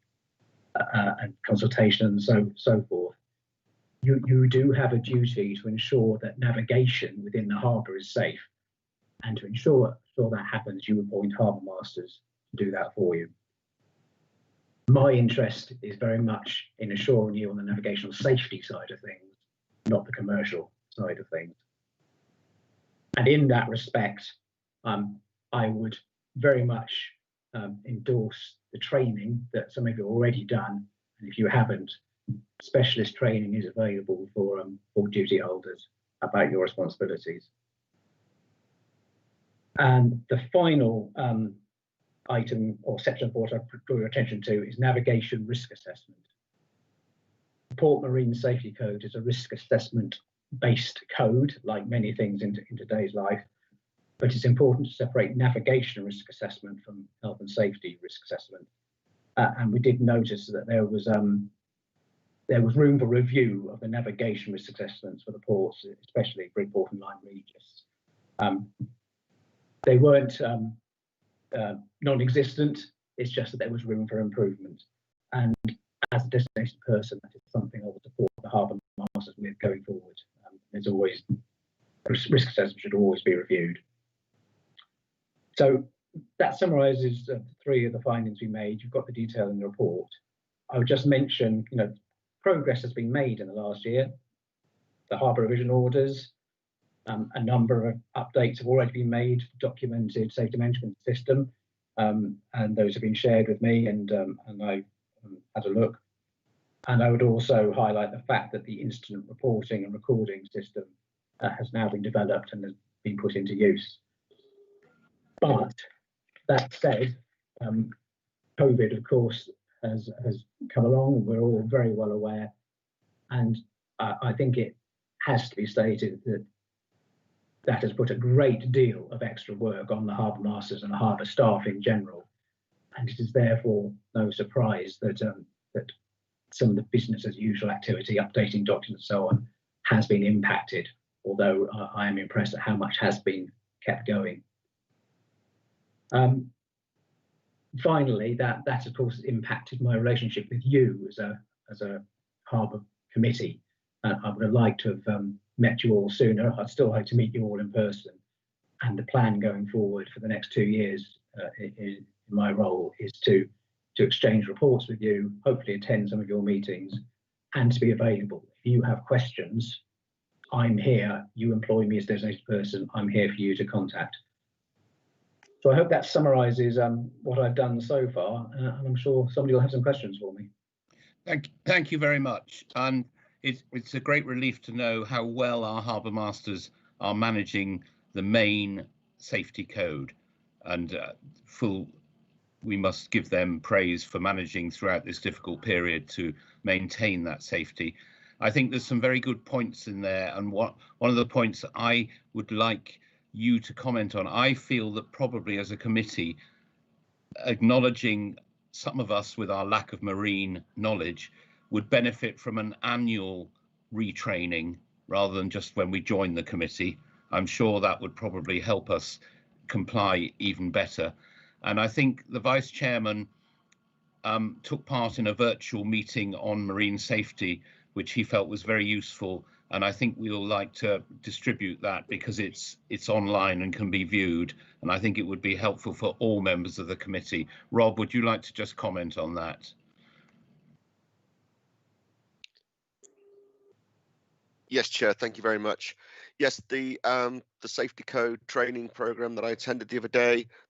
consultation and so forth, you do have a duty to ensure that navigation within the harbour is safe, and to ensure that happens, you appoint harbour masters to do that for you. My interest is very much in assuring you on the navigational safety side of things, not the commercial side of things. And in that respect, I would very much endorse the training that some of you have already done. And if you haven't, specialist training is available for duty holders about your responsibilities. And the final item or section of what I draw your attention to is navigation risk assessment. The Port Marine Safety Code is a risk assessment based code, like many things in today's life, but it's important to separate navigation risk assessment from health and safety risk assessment. And we did notice that there was room for review of the navigation risk assessments for the ports, especially Bridport and Lyme Regis. They weren't non-existent, it's just that there was room for improvement. And as a designated person, that is something I will support the harbour masters with going forward. There's always, risk assessment should always be reviewed. So that summarises three of the findings we made. You've got the detail in the report. I would just mention, progress has been made in the last year. The harbour revision orders, a number of updates have already been made, documented safety management system, and those have been shared with me, and I had a look. And I would also highlight the fact that the incident reporting and recording system has now been developed and has been put into use. But that said, COVID, of course, has come along. We're all very well aware, and I think it has to be stated that that has put a great deal of extra work on the harbour masters and the harbour staff in general, and it is therefore no surprise that that some of the business as usual activity, updating documents and so on, has been impacted, although I am impressed at how much has been kept going. Finally, that of course impacted my relationship with you as a Harbour Committee. I would have liked to have met you all sooner. I'd still like to meet you all in person. And the plan going forward for the next 2 years in my role is to exchange reports with you, hopefully attend some of your meetings, and to be available. If you have questions, I'm here. You employ me as designated person. I'm here for you to contact. So I hope that summarises what I've done so far, and I'm sure somebody will have some questions for me. Thank you very much. And it's a great relief to know how well our harbour masters are managing the main safety code, and we must give them praise for managing throughout this difficult period to maintain that safety. I think there's some very good points in there, and one of the points I would like you to comment on, I feel that probably as a committee, acknowledging some of us with our lack of marine knowledge would benefit from an annual retraining rather than just when we join the committee. I'm sure that would probably help us comply even better. And I think the Vice Chairman took part in a virtual meeting on marine safety, which he felt was very useful. And I think we will like to distribute that because it's online and can be viewed. And I think it would be helpful for all members of the committee. Rob, would you like to just comment on that? Yes, Chair, thank you very much. Yes, the safety code training program that I attended the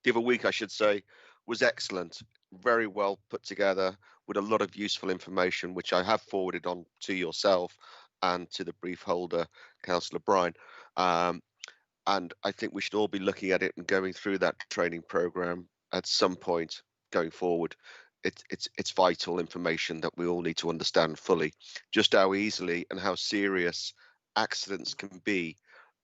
other week, I should say, was excellent. Very well put together with a lot of useful information, which I have forwarded on to yourself and to the brief holder, Councillor Bryan. And I think we should all be looking at it and going through that training program at some point going forward. It's vital information that we all need to understand fully, just how easily and how serious accidents can be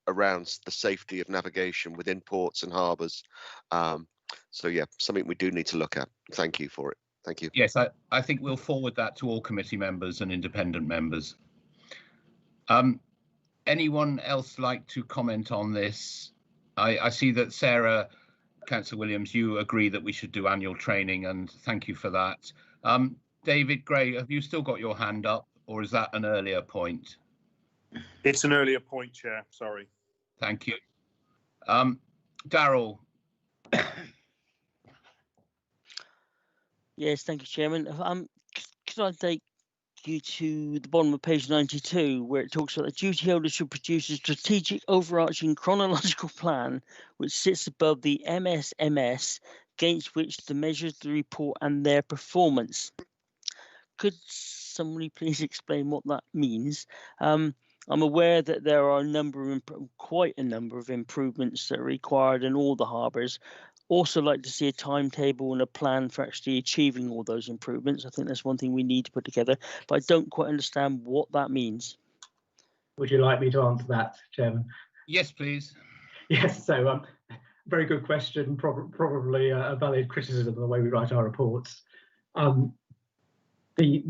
around the safety of navigation within ports and harbours. So yeah, something we do need to look at. Thank you for it. Thank you. Yes, I think we'll forward that to all committee members and independent members. Anyone else like to comment on this? I see that Sarah, Councillor Williams, you agree that we should do annual training, and thank you for that. David Gray, have you still got your hand up, or is that an earlier point? It's an earlier point, Chair, sorry. Thank you. Darryl. Yes, thank you, Chairman. Could I take you to the bottom of page 92, where it talks about the duty holder should produce a strategic overarching chronological plan which sits above the MSMS, against which the measures the report and their performance. Could somebody please explain what that means? I'm aware that there are quite a number of improvements that are required in all the harbours. Also like to see a timetable and a plan for actually achieving all those improvements. I think that's one thing we need to put together, but I don't quite understand what that means. Would you like me to answer that, Chairman? Yes, please. Yes, so very good question, probably a valid criticism of the way we write our reports. The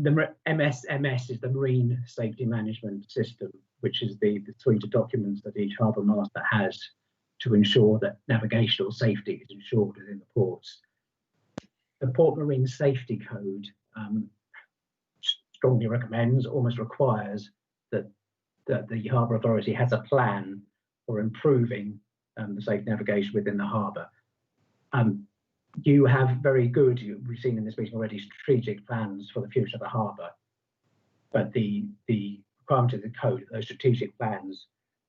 MSMS is the Marine Safety Management System, which is the suite of documents that each harbour master has to ensure that navigational safety is ensured within the ports. The Port Marine Safety Code strongly recommends, almost requires, that the Harbour Authority has a plan for improving the safe navigation within the harbour. You have very good, we've seen in this meeting already, strategic plans for the future of the harbour, but the requirement of the code, those strategic plans,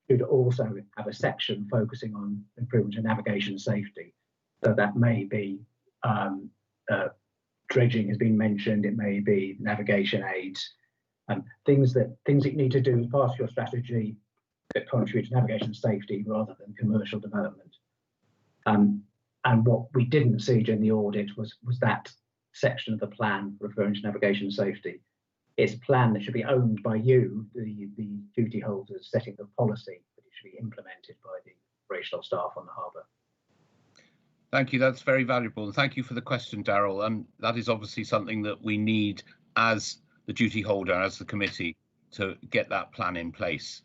should also have a section focusing on improvement in navigation safety. So that may be dredging has been mentioned, it may be navigation aids, things that you need to do as part of your strategy that contribute to navigation safety rather than commercial development. And what we didn't see during the audit was that section of the plan referring to navigation safety. It's a plan that should be owned by you, the duty holders setting the policy, but it should be implemented by the operational staff on the harbour. Thank you, that's very valuable. And thank you for the question, Darryl. And that is obviously something that we need as the duty holder, as the committee, to get that plan in place.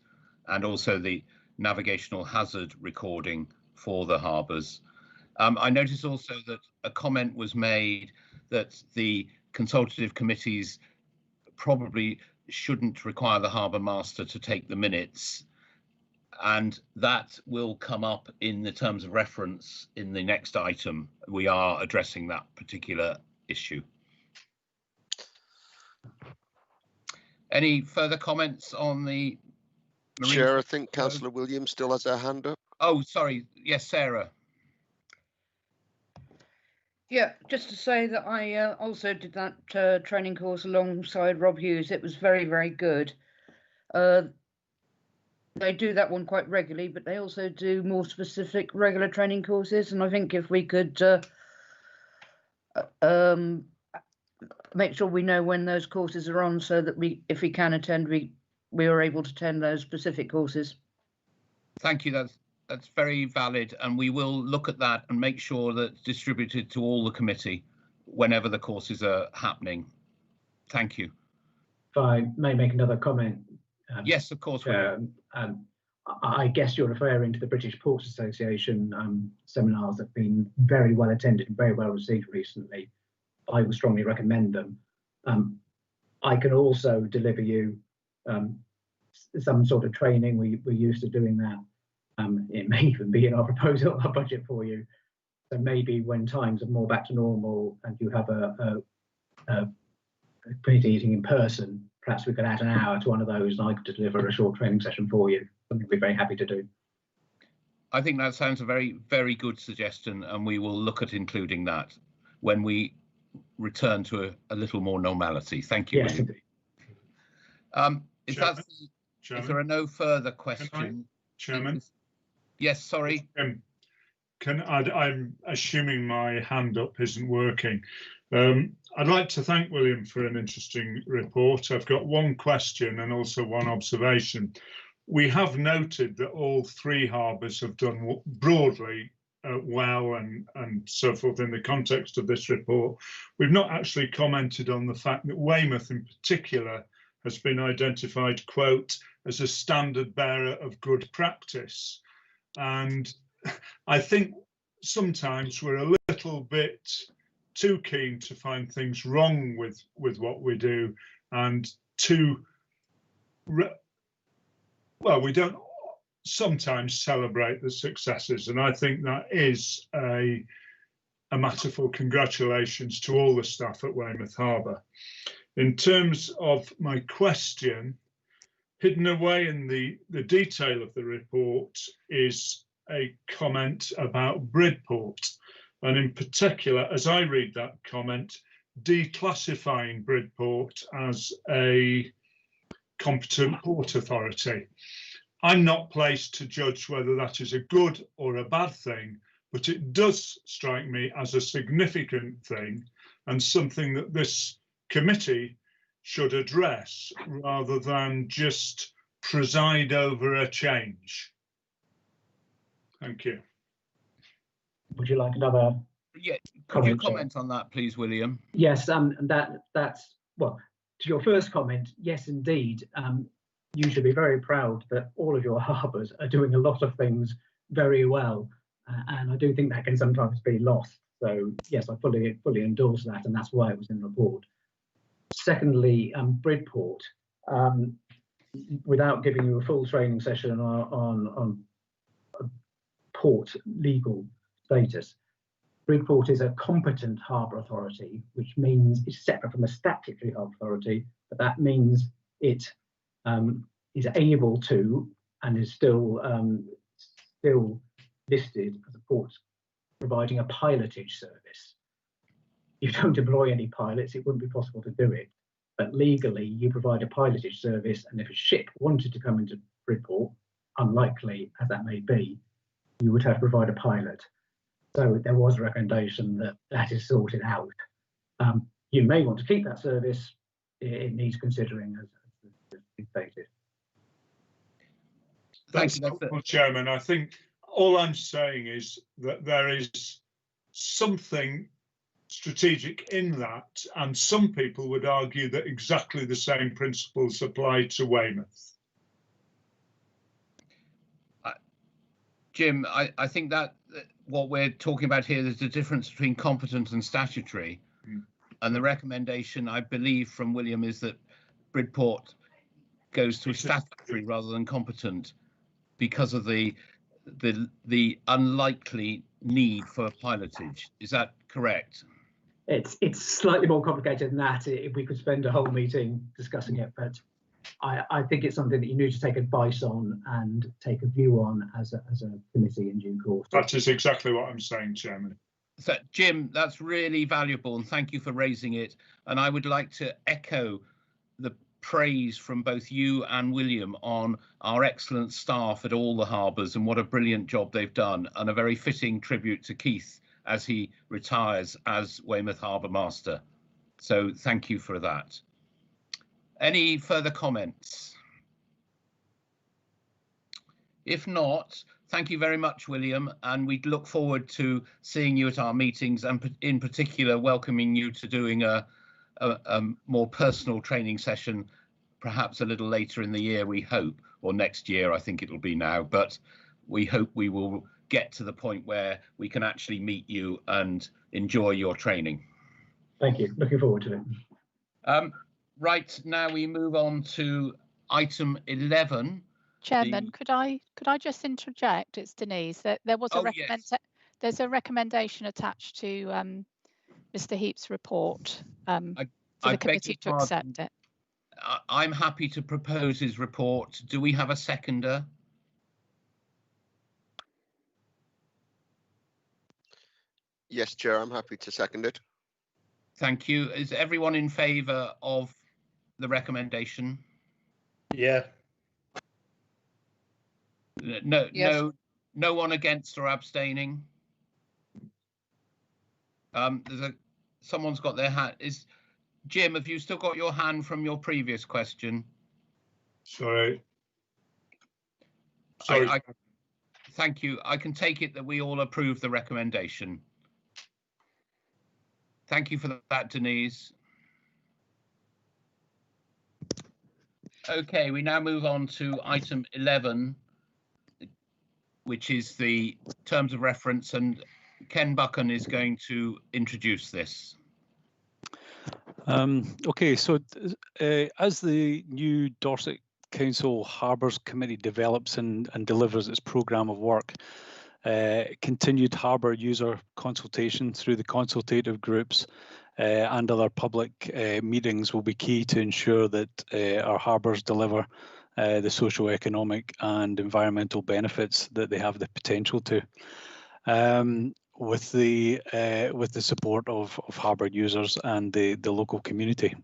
And also the navigational hazard recording for the harbours. I noticed also that a comment was made that the consultative committees probably shouldn't require the harbour master to take the minutes, and that will come up in the terms of reference in the next item. We are addressing that particular issue. Any further comments on the Marine Chair, I think Councillor Williams still has her hand up. Oh, sorry. Yes, Sarah. Yeah, just to say that I also did that training course alongside Rob Hughes. It was very, very good. They do that one quite regularly, but they also do more specific regular training courses. And I think if we could make sure we know when those courses are on, so that if we can attend, we are able to attend those specific courses. Thank you. That's very valid, and we will look at that and make sure that it's distributed to all the committee whenever the courses are happening. Thank you. If I may make another comment. Yes, of course. I guess you're referring to the British Ports Association seminars that have been very well attended and very well received recently. I would strongly recommend them. I can also deliver you some sort of training. We're used to doing that. It may even be in our proposal, our budget for you. So maybe when times are more back to normal and you have a committee meeting in person, perhaps we could add an hour to one of those and I could deliver a short training session for you. Something we're very happy to do. I think that sounds a very, very good suggestion, and we will look at including that when we return to a little more normality. Thank you. Yes, indeed. If there are no further questions. Chairman? Yes, sorry. I'm assuming my hand up isn't working. I'd like to thank William for an interesting report. I've got one question and also one observation. We have noted that all three harbours have done broadly well and so forth in the context of this report. We've not actually commented on the fact that Weymouth in particular has been identified, quote, as a standard bearer of good practice. And I think sometimes we're a little bit too keen to find things wrong with what we do, and we don't sometimes celebrate the successes. And I think that is a matter for congratulations to all the staff at Weymouth Harbour. In terms of my question, hidden away in the detail of the report is a comment about Bridport, and in particular, as I read that comment, declassifying Bridport as a competent port authority. I'm not placed to judge whether that is a good or a bad thing, but it does strike me as a significant thing and something that this committee should address rather than just preside over a change. Thank you. Would you like another? Yeah, could you comment on that, please, William? Yes, that's well, to your first comment, yes, indeed. You should be very proud that all of your harbours are doing a lot of things very well, and I do think that can sometimes be lost. So yes, I fully endorse that, and that's why it was in the report. Secondly, Bridport, without giving you a full training session on port legal status, Bridport is a competent harbour authority, which means it's separate from a statutory harbour authority, but that means it is able to and is still listed as a port providing a pilotage service. You don't employ any pilots, it wouldn't be possible to do it, but legally you provide a pilotage service, and if a ship wanted to come into Bridport, unlikely as that may be, you would have to provide a pilot. So there was a recommendation that that is sorted out. You may want to keep that service. It needs considering, as stated. That's helpful, Chairman. I think all I'm saying is that there is something strategic in that, and some people would argue that exactly the same principles apply to Weymouth. Jim, I think that what we're talking about here is the difference between competent and statutory. And the recommendation, I believe, from William is that Bridport goes to statutory rather than competent because of the unlikely need for pilotage. Is that correct? It's slightly more complicated than that. If we could spend a whole meeting discussing it, but I think it's something that you need to take advice on and take a view on as a committee in due course. That is exactly what I'm saying, Chairman. So, Jim, that's really valuable, and thank you for raising it. And I would like to echo the praise from both you and William on our excellent staff at all the harbours and what a brilliant job they've done, and a very fitting tribute to Keith as he retires as Weymouth Harbour Master. So thank you for that. Any further comments? If not, thank you very much, William, and we look forward to seeing you at our meetings, and in particular welcoming you to doing a more personal training session, perhaps a little later in the year, we hope, or next year, I think it'll be now, but we hope we will get to the point where we can actually meet you and enjoy your training. Thank you. Looking forward to it. Right, now we move on to item 11. Chairman, could I just interject? It's Denise. There was there's a recommendation attached to Mr. Heap's report for the committee to accept it. I'm happy to propose his report. Do we have a seconder? Yes, Chair, I'm happy to second it. Thank you. Is everyone in favour of the recommendation? Yeah. No, yes. No one against or abstaining. Someone's got their hand. Jim, have you still got your hand from your previous question? Sorry. Thank you. I can take it that we all approve the recommendation. Thank you for that, Denise. Okay, we now move on to item 11, which is the terms of reference, and Ken Buchan is going to introduce this. Okay, so as the new Dorset Council Harbours Committee develops and delivers its programme of work, continued harbour user consultation through the consultative groups and other public meetings will be key to ensure that our harbours deliver the socio-economic and environmental benefits that they have the potential to, with the support of harbour users and the local community.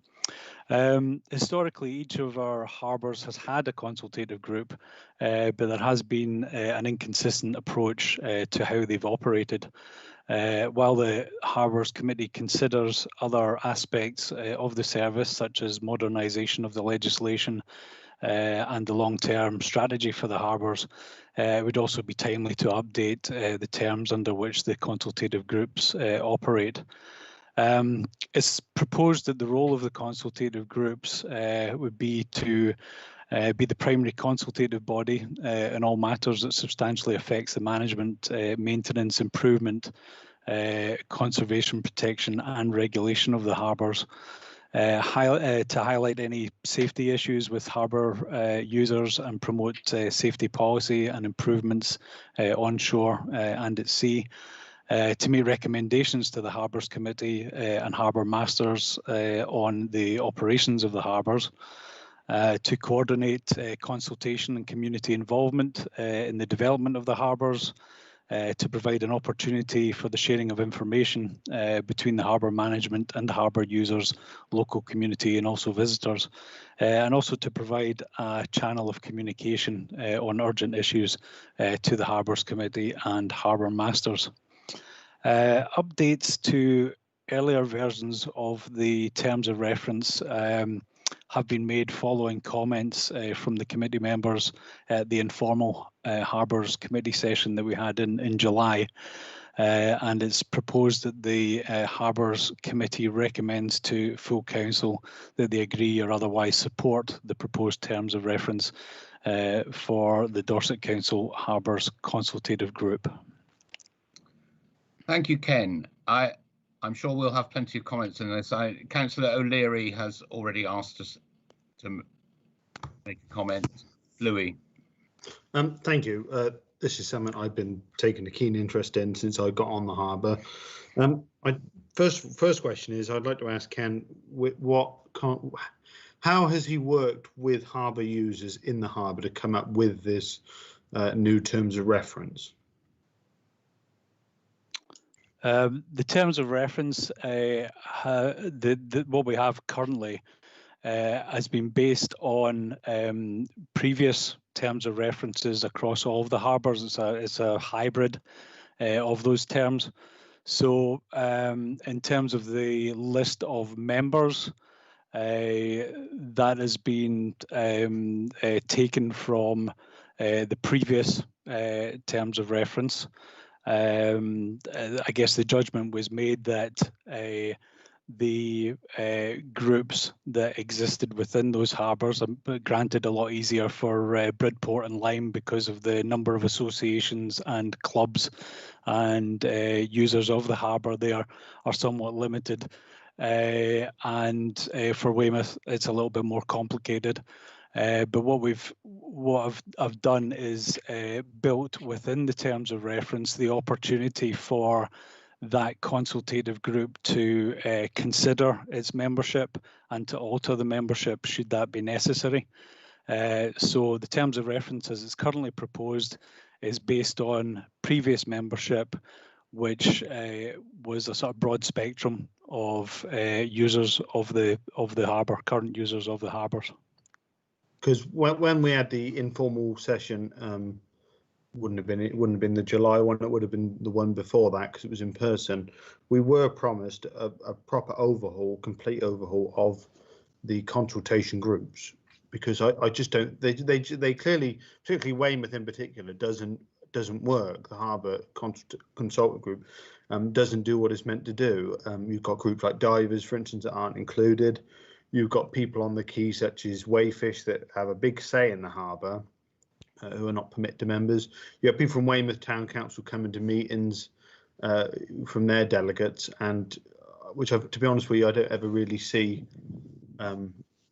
Historically, each of our harbours has had a consultative group, but there has been an inconsistent approach to how they've operated. While the Harbours Committee considers other aspects of the service, such as modernisation of the legislation and the long-term strategy for the harbours, it would also be timely to update the terms under which the consultative groups operate. It's proposed that the role of the consultative groups would be to be the primary consultative body in all matters that substantially affects the management, maintenance, improvement, conservation, protection and regulation of the harbours. To highlight any safety issues with harbour users and promote safety policy and improvements onshore and at sea. To make recommendations to the Harbours Committee and Harbour Masters on the operations of the harbours, to coordinate consultation and community involvement in the development of the harbours, to provide an opportunity for the sharing of information between the harbour management and harbour users, local community and also visitors, and also to provide a channel of communication on urgent issues to the Harbours Committee and Harbour Masters. Updates to earlier versions of the terms of reference have been made following comments from the committee members at the informal Harbours Committee session that we had in July. and it's proposed that the Harbours Committee recommends to full council that they agree or otherwise support the proposed terms of reference for the Dorset Council Harbours Consultative Group. Thank you, Ken. I'm sure we'll have plenty of comments on this. Councillor O'Leary has already asked us to make a comment. Louis. Thank you. This is something I've been taking a keen interest in since I got on the harbour. First question is, I'd like to ask Ken, how has he worked with harbour users in the harbour to come up with this new terms of reference? The terms of reference, what we have currently has been based on previous terms of references across all of the harbours. It's a hybrid of those terms. So in terms of the list of members, that has been taken from the previous terms of reference. I guess the judgment was made that the groups that existed within those harbours are granted a lot easier for Bridport and Lyme because of the number of associations and clubs and users of the harbour there are somewhat limited. And for Weymouth, it's a little bit more complicated. But what I've done is built within the terms of reference the opportunity for that consultative group to consider its membership and to alter the membership should that be necessary. So the terms of reference as it's currently proposed is based on previous membership, which was a sort of broad spectrum of users of the harbour, current users of the harbours. Because when we had the informal session, it wouldn't have been the July one. It would have been the one before that because it was in person. We were promised a proper overhaul, complete overhaul of the consultation groups, because I just don't. They clearly, particularly Weymouth in particular, doesn't work. The Harbour Consultant Group doesn't do what it's meant to do. You've got groups like divers, for instance, that aren't included. You've got people on the quay such as Wayfish that have a big say in the harbour, who are not permitted to members. You have people from Weymouth Town Council coming to meetings from their delegates, and which, to be honest with you, I don't ever really see.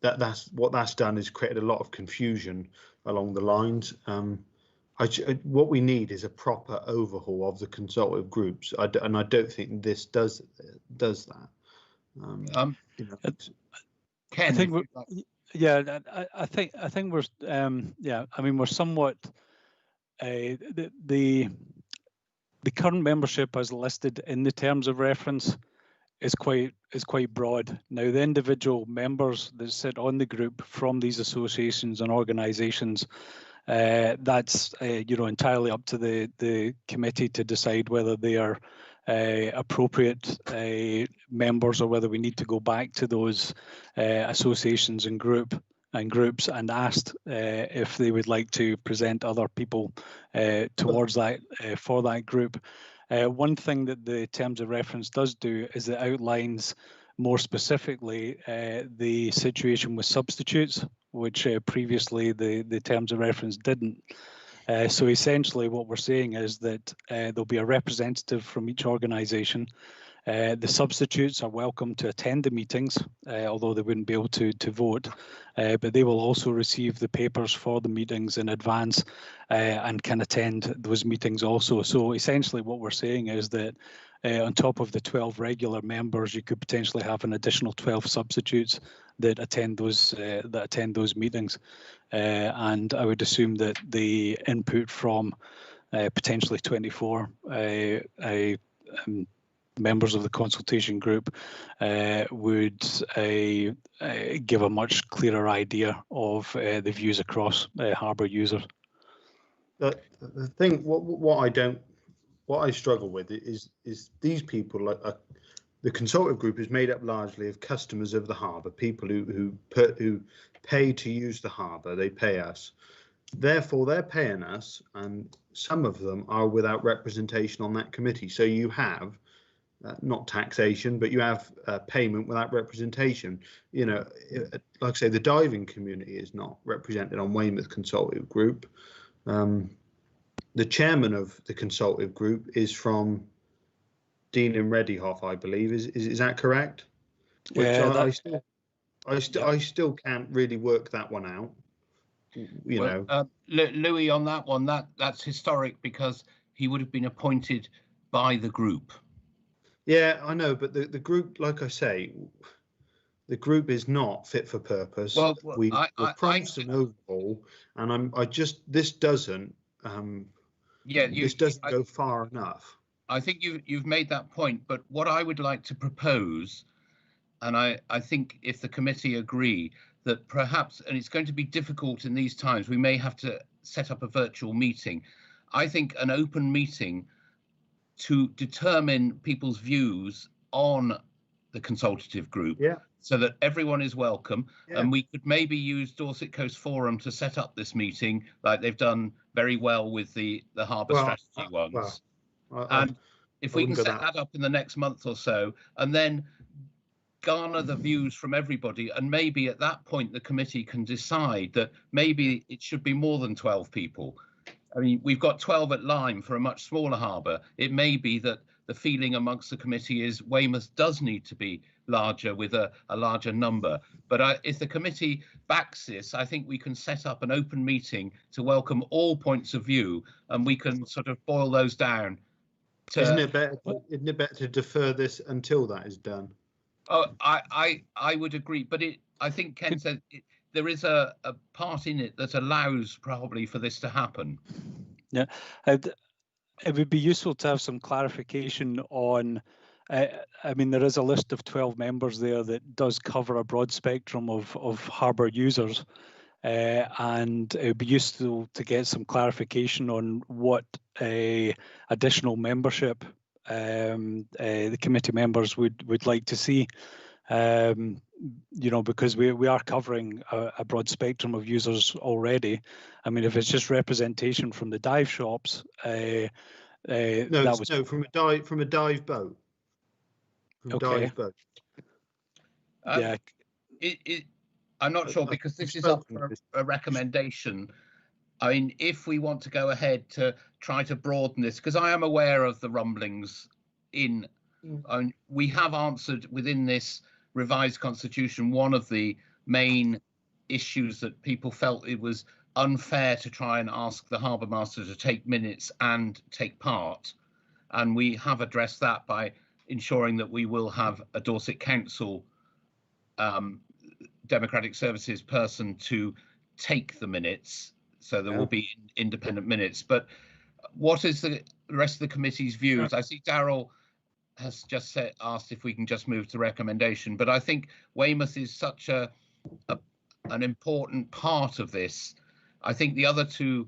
That's what that's done is created a lot of confusion along the lines. What we need is a proper overhaul of the consultative groups, and I don't think this does that. Ken, I think I think we're I mean, we're somewhat the current membership as listed in the terms of reference is quite broad. Now the individual members that sit on the group from these associations and organisations, that's entirely up to the committee to decide whether they are appropriate members or whether we need to go back to those associations and groups and asked if they would like to present other people towards that for that group. One thing that the terms of reference does do is it outlines more specifically the situation with substitutes, which previously the terms of reference didn't. So essentially what we're saying is that there'll be a representative from each organisation. The substitutes are welcome to attend the meetings, although they wouldn't be able to vote, but they will also receive the papers for the meetings in advance and can attend those meetings also. So essentially what we're saying is that on top of the 12 regular members, you could potentially have an additional 12 substitutes that attend those meetings. And I would assume that the input from potentially 24 members of the consultation group would give a much clearer idea of the views across harbour users. The thing, what I struggle with is these people, the consultative group is made up largely of customers of the harbour, people who pay to use the harbour. They pay us. Therefore, they're paying us, and some of them are without representation on that committee. So you have not taxation, but you have payment without representation. You know, like I say, the diving community is not represented on Weymouth Consultative Group. The chairman of the consultative group is from Dean and Reddyhoff, I believe. Is that correct? Which Yeah, I still can't really work that one out. You know, Louis, on that one, that's historic because he would have been appointed by the group. Yeah, I know, but the group, like I say, the group is not fit for purpose. Well, we promised an overhaul, and this doesn't go far enough. I think you've made that point, but what I would like to propose, and I think if the committee agree that perhaps, and it's going to be difficult in these times, we may have to set up a virtual meeting. I think an open meeting to determine people's views on the consultative group, so that everyone is welcome, and we could maybe use Dorset Coast Forum to set up this meeting like they've done very well with the harbour strategy ones. And if we can set that up in the next month or so, and then garner the views from everybody, and maybe at that point the committee can decide that maybe it should be more than 12 people. I mean, we've got 12 at Lyme for a much smaller harbour. It may be that the feeling amongst the committee is Weymouth does need to be larger with a larger number. But if the committee backs this, I think we can set up an open meeting to welcome all points of view, and we can sort of boil those down. Isn't it better to defer this until that is done? Oh, I would agree, but I think Ken said there is a part in it that allows probably for this to happen. Yeah, it would be useful to have some clarification on. I mean, there is a list of 12 members there that does cover a broad spectrum of harbour users, and it would be useful to get some clarification on what additional membership the committee members would like to see. You know, because we are covering a broad spectrum of users already. I mean, if it's just representation from the dive shops, from a dive boat. Okay. Dive boat. Yeah. I'm not sure, because this is up for a recommendation. I mean, if we want to go ahead to try to broaden this, because I am aware of the rumblings we have answered within this revised constitution one of the main issues that people felt it was unfair to try and ask the harbour master to take minutes and take part, and we have addressed that by ensuring that we will have a Dorset Council democratic services person to take the minutes, so there will be independent minutes. But what is the rest of the committee's views? I see Darryl has just asked if we can just move to recommendation, but I think Weymouth is such an important part of this. I think the other two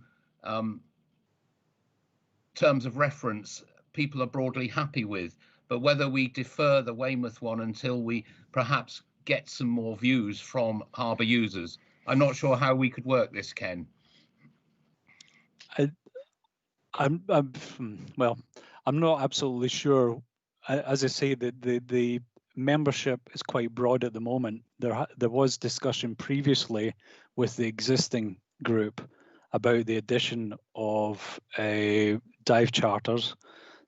terms of reference people are broadly happy with, but whether we defer the Weymouth one until we perhaps get some more views from harbour users, I'm not sure how we could work this, Ken. I'm not absolutely sure. As I say, the membership is quite broad at the moment. There was discussion previously with the existing group about the addition of dive charters.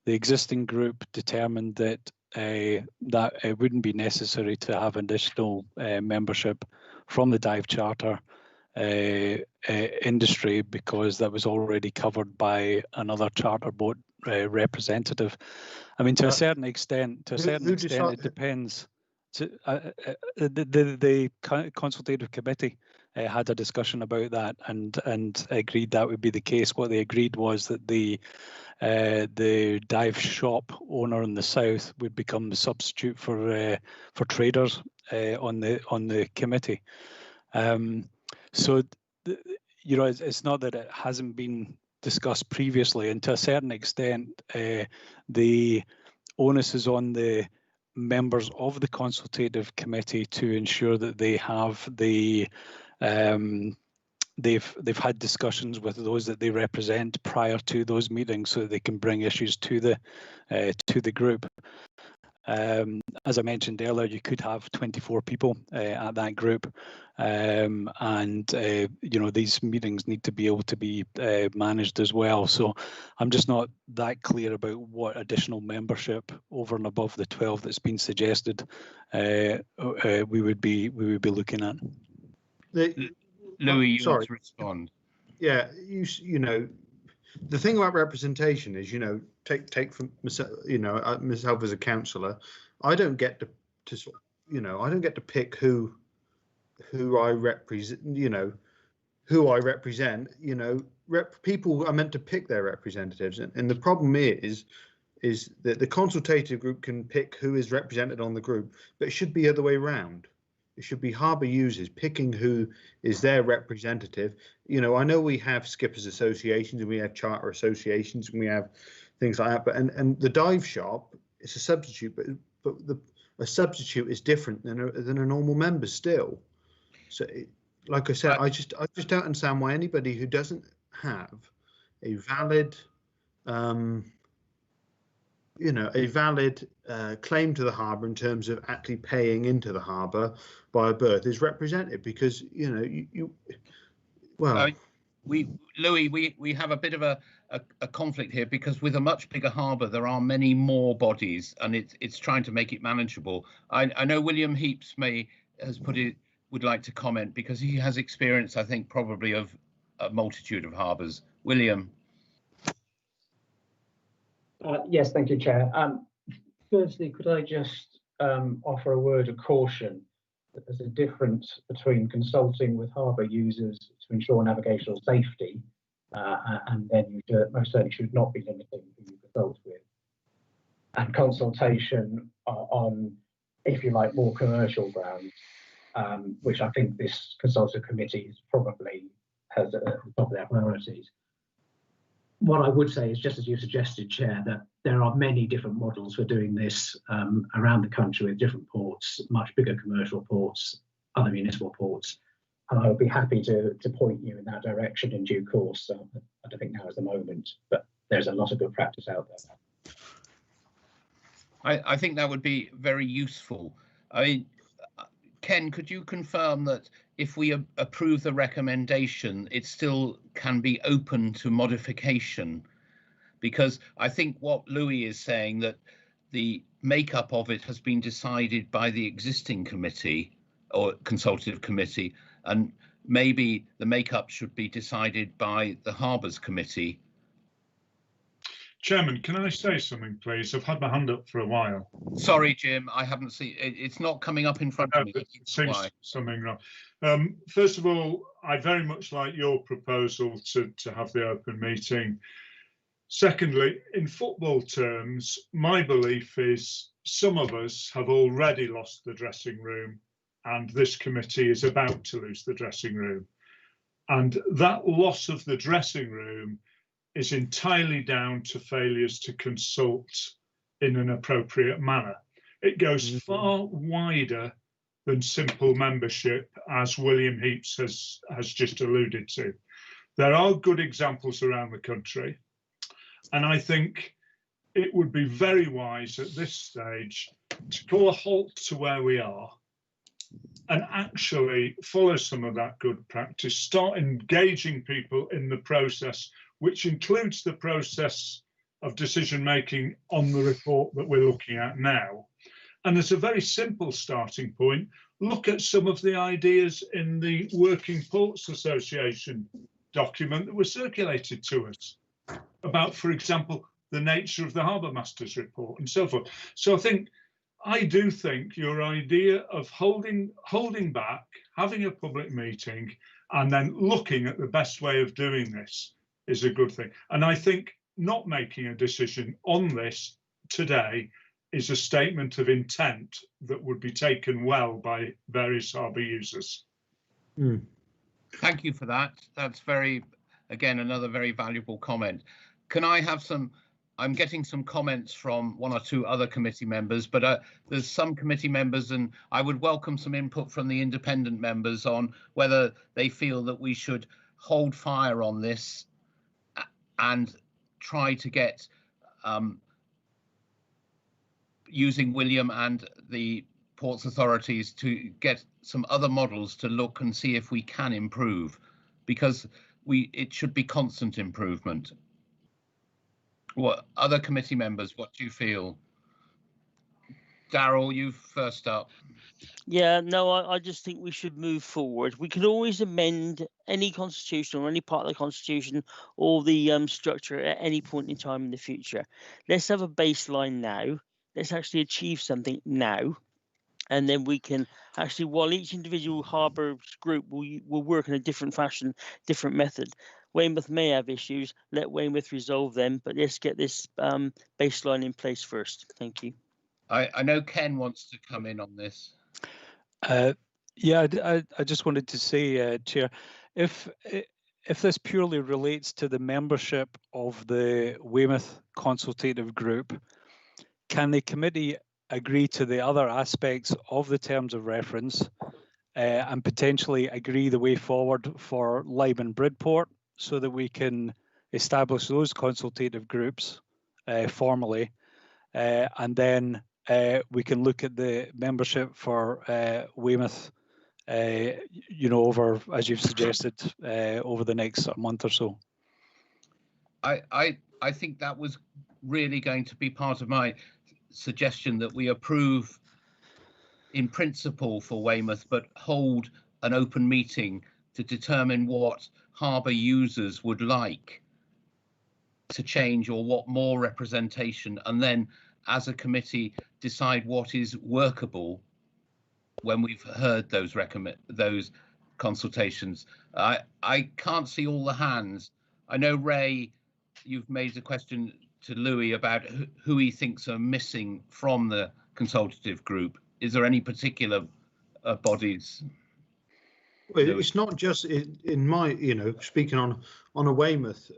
The existing group determined that that it wouldn't be necessary to have additional membership from the dive charter industry, because that was already covered by another charter boat representative. I mean, to a certain extent, it depends. The consultative committee had a discussion about that and agreed that would be the case. What they agreed was that the dive shop owner in the south would become the substitute for traders on the committee. So, you know, it's not that it hasn't been discussed previously, and to a certain extent, the onus is on the members of the consultative committee to ensure that they have the they've had discussions with those that they represent prior to those meetings, so that they can bring issues to the group. As I mentioned earlier, you could have 24 people at that group, and you know, these meetings need to be able to be managed as well. So I'm just not that clear about what additional membership over and above the 12 that's been suggested we would be looking at. Louis, you sorry. want to respond? Yeah, you know, the thing about representation is, you know, take from myself, you know, myself as a councillor, I don't get to sort of, you know, I don't get to pick who I represent, you know, who I represent. You know, people are meant to pick their representatives, and the problem is that the consultative group can pick who is represented on the group, but it should be the other way around. It should be harbour users picking who is their representative. You know, I know we have skippers associations and we have charter associations and we have things like that, but and the dive shop is a substitute, but a substitute is different than a normal member still. So, like I said, I just don't understand why anybody who doesn't have a valid you know, a valid claim to the harbour in terms of actually paying into the harbour by a berth is represented, because, you know, well, Louis, we have a bit of a conflict here, because with a much bigger harbour there are many more bodies, and it's trying to make it manageable. I know William Heaps would like to comment, because he has experience, I think, probably of a multitude of harbours. William. Yes, thank you, Chair. Firstly, could I just offer a word of caution that there's a difference between consulting with harbour users to ensure navigational safety, and then you most certainly should not be limiting who you consult with, and consultation on, if you like, more commercial grounds, which I think this consultative committee probably has at the top of their priorities. What I would say is, just as you suggested, Chair, that there are many different models for doing this around the country with different ports, much bigger commercial ports, other municipal ports, and I would be happy to point you in that direction in due course. I don't think now is the moment, but there's a lot of good practice out there. I think that would be very useful. I mean, Ken, could you confirm that if we approve the recommendation, it still can be open to modification? Because I think what Louis is saying, that the makeup of it has been decided by the existing committee or consultative committee, and maybe the makeup should be decided by the Harbours Committee. Chairman, can I say something, please? I've had my hand up for a while. Sorry, Jim, I haven't seen it. It's not coming up in front of me. It seems something wrong. First of all, I very much like your proposal to have the open meeting. Secondly, in football terms, my belief is some of us have already lost the dressing room, and this committee is about to lose the dressing room. And that loss of the dressing room is entirely down to failures to consult in an appropriate manner. It goes far wider than simple membership, as William Heaps has just alluded to. There are good examples around the country, and I think it would be very wise at this stage to call a halt to where we are and actually follow some of that good practice, start engaging people in the process, which includes the process of decision making on the report that we're looking at now. And as a very simple starting point, look at some of the ideas in the Working Ports Association document that was circulated to us about, for example, the nature of the Harbour Masters report and so forth. So I do think your idea of holding back, having a public meeting, and then looking at the best way of doing this is a good thing. And I think not making a decision on this today is a statement of intent that would be taken well by various harbour users. Thank you for that. That's again, another very valuable comment. Can I have I'm getting some comments from one or two other committee members, but there's some committee members, and I would welcome some input from the independent members on whether they feel that we should hold fire on this and try to get using William and the ports authorities to get some other models to look and see if we can improve, because it should be constant improvement. What other committee members, what do you feel? Darryl, you first up. Yeah, no, I just think we should move forward. We can always amend any constitution or any part of the constitution or the structure at any point in time in the future. Let's have a baseline now. Let's actually achieve something now. And then we can actually, while each individual Harbours group will work in a different fashion, different method. Weymouth may have issues, let Weymouth resolve them, but let's get this baseline in place first. Thank you. I know Ken wants to come in on this. Yeah, I just wanted to say, Chair, if this purely relates to the membership of the Weymouth Consultative Group, can the committee agree to the other aspects of the terms of reference and potentially agree the way forward for Lyme and Bridport so that we can establish those consultative groups formally, and then we can look at the membership for Weymouth, over, as you've suggested, over the next month or so. I think that was really going to be part of my suggestion, that we approve in principle for Weymouth, but hold an open meeting to determine what harbour users would like to change or what more representation, and then as a committee decide what is workable when we've heard those consultations. I can't see all the hands. I know, Ray, you've made a question to Louis about who he thinks are missing from the consultative group. Is there any particular bodies? Well, it's not just in my, speaking on a Weymouth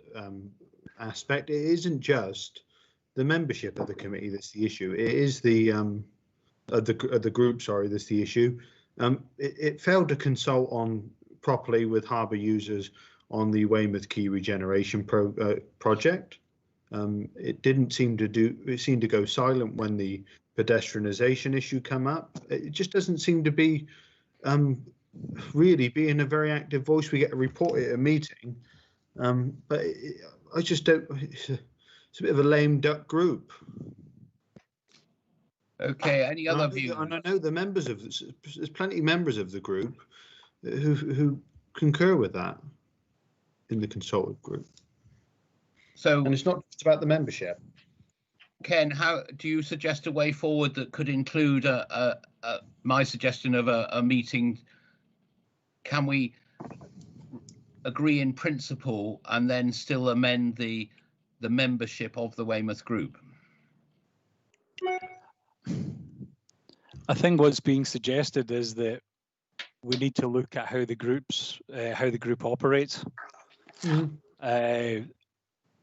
aspect, it isn't just the membership of the committee that's the issue. It is the group, sorry, that's the issue. It failed to consult on properly with harbour users on the Weymouth Quay regeneration project. It didn't seem to do. It seemed to go silent when the pedestrianisation issue came up. It just doesn't seem to be really being a very active voice. We get a report at a meeting, but I just don't. It's a bit of a lame duck group. Okay. Any other views? And I know the members of there's plenty of members of the group who concur with that in the consultative group. So, and it's not just about the membership. Ken, how do you suggest a way forward that could include my suggestion of a meeting? Can we agree in principle and then still amend the membership of the Weymouth group? I think what's being suggested is that we need to look at how the group operates. Mm-hmm.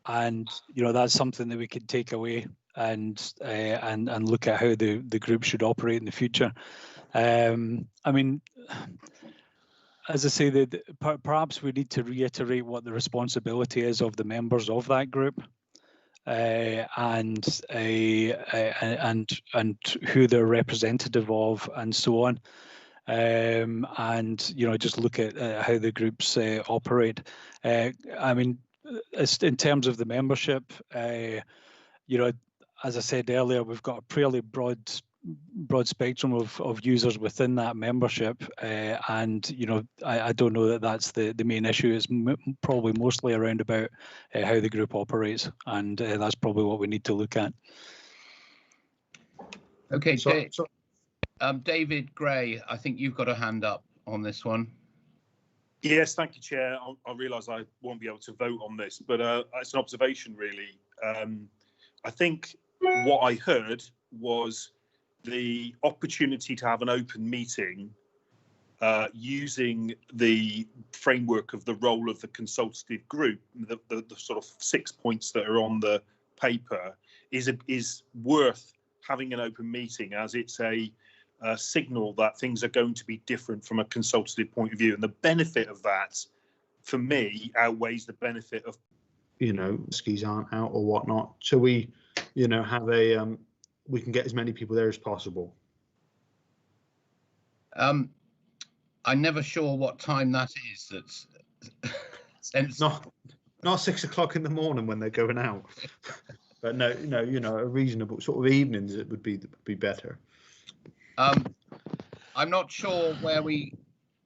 And that's something that we could take away and look at how the group should operate in the future. I mean, as I say, perhaps we need to reiterate what the responsibility is of the members of that group, and who they're representative of, and so on. And just look at how the groups operate. I mean, in terms of the membership, as I said earlier, we've got a fairly broad spectrum of users within that membership, and I don't know that that's the main issue. It's probably mostly around about how the group operates, and that's probably what we need to look at. Okay, David Gray, I think you've got a hand up on this one. Yes, thank you, Chair. I realise I won't be able to vote on this, but it's an observation, really. I think what I heard was the opportunity to have an open meeting using the framework of the role of the consultative group, the sort of 6 points that are on the paper, is worth having an open meeting, as it's a signal that things are going to be different from a consultative point of view. And the benefit of that for me, outweighs the benefit of, skis aren't out or whatnot. So we, have a, we can get as many people there as possible. I'm never sure what time that is. That's not 6 o'clock in the morning when they're going out. But no, a reasonable sort of evenings it would be better. I'm not sure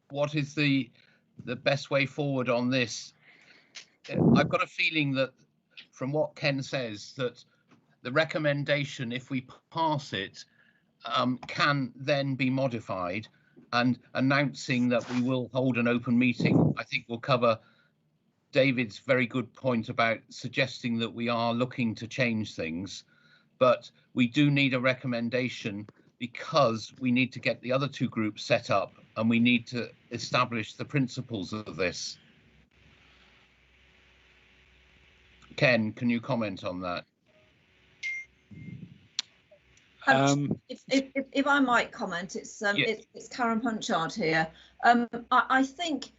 what is the best way forward on this. I've got a feeling that from what Ken says, that the recommendation, if we pass it, can then be modified, and announcing that we will hold an open meeting, I think will cover David's very good point about suggesting that we are looking to change things, but we do need a recommendation because we need to get the other two groups set up and we need to establish the principles of this. Ken, can you comment on that? If I might comment, it's Karen Punchard here. I think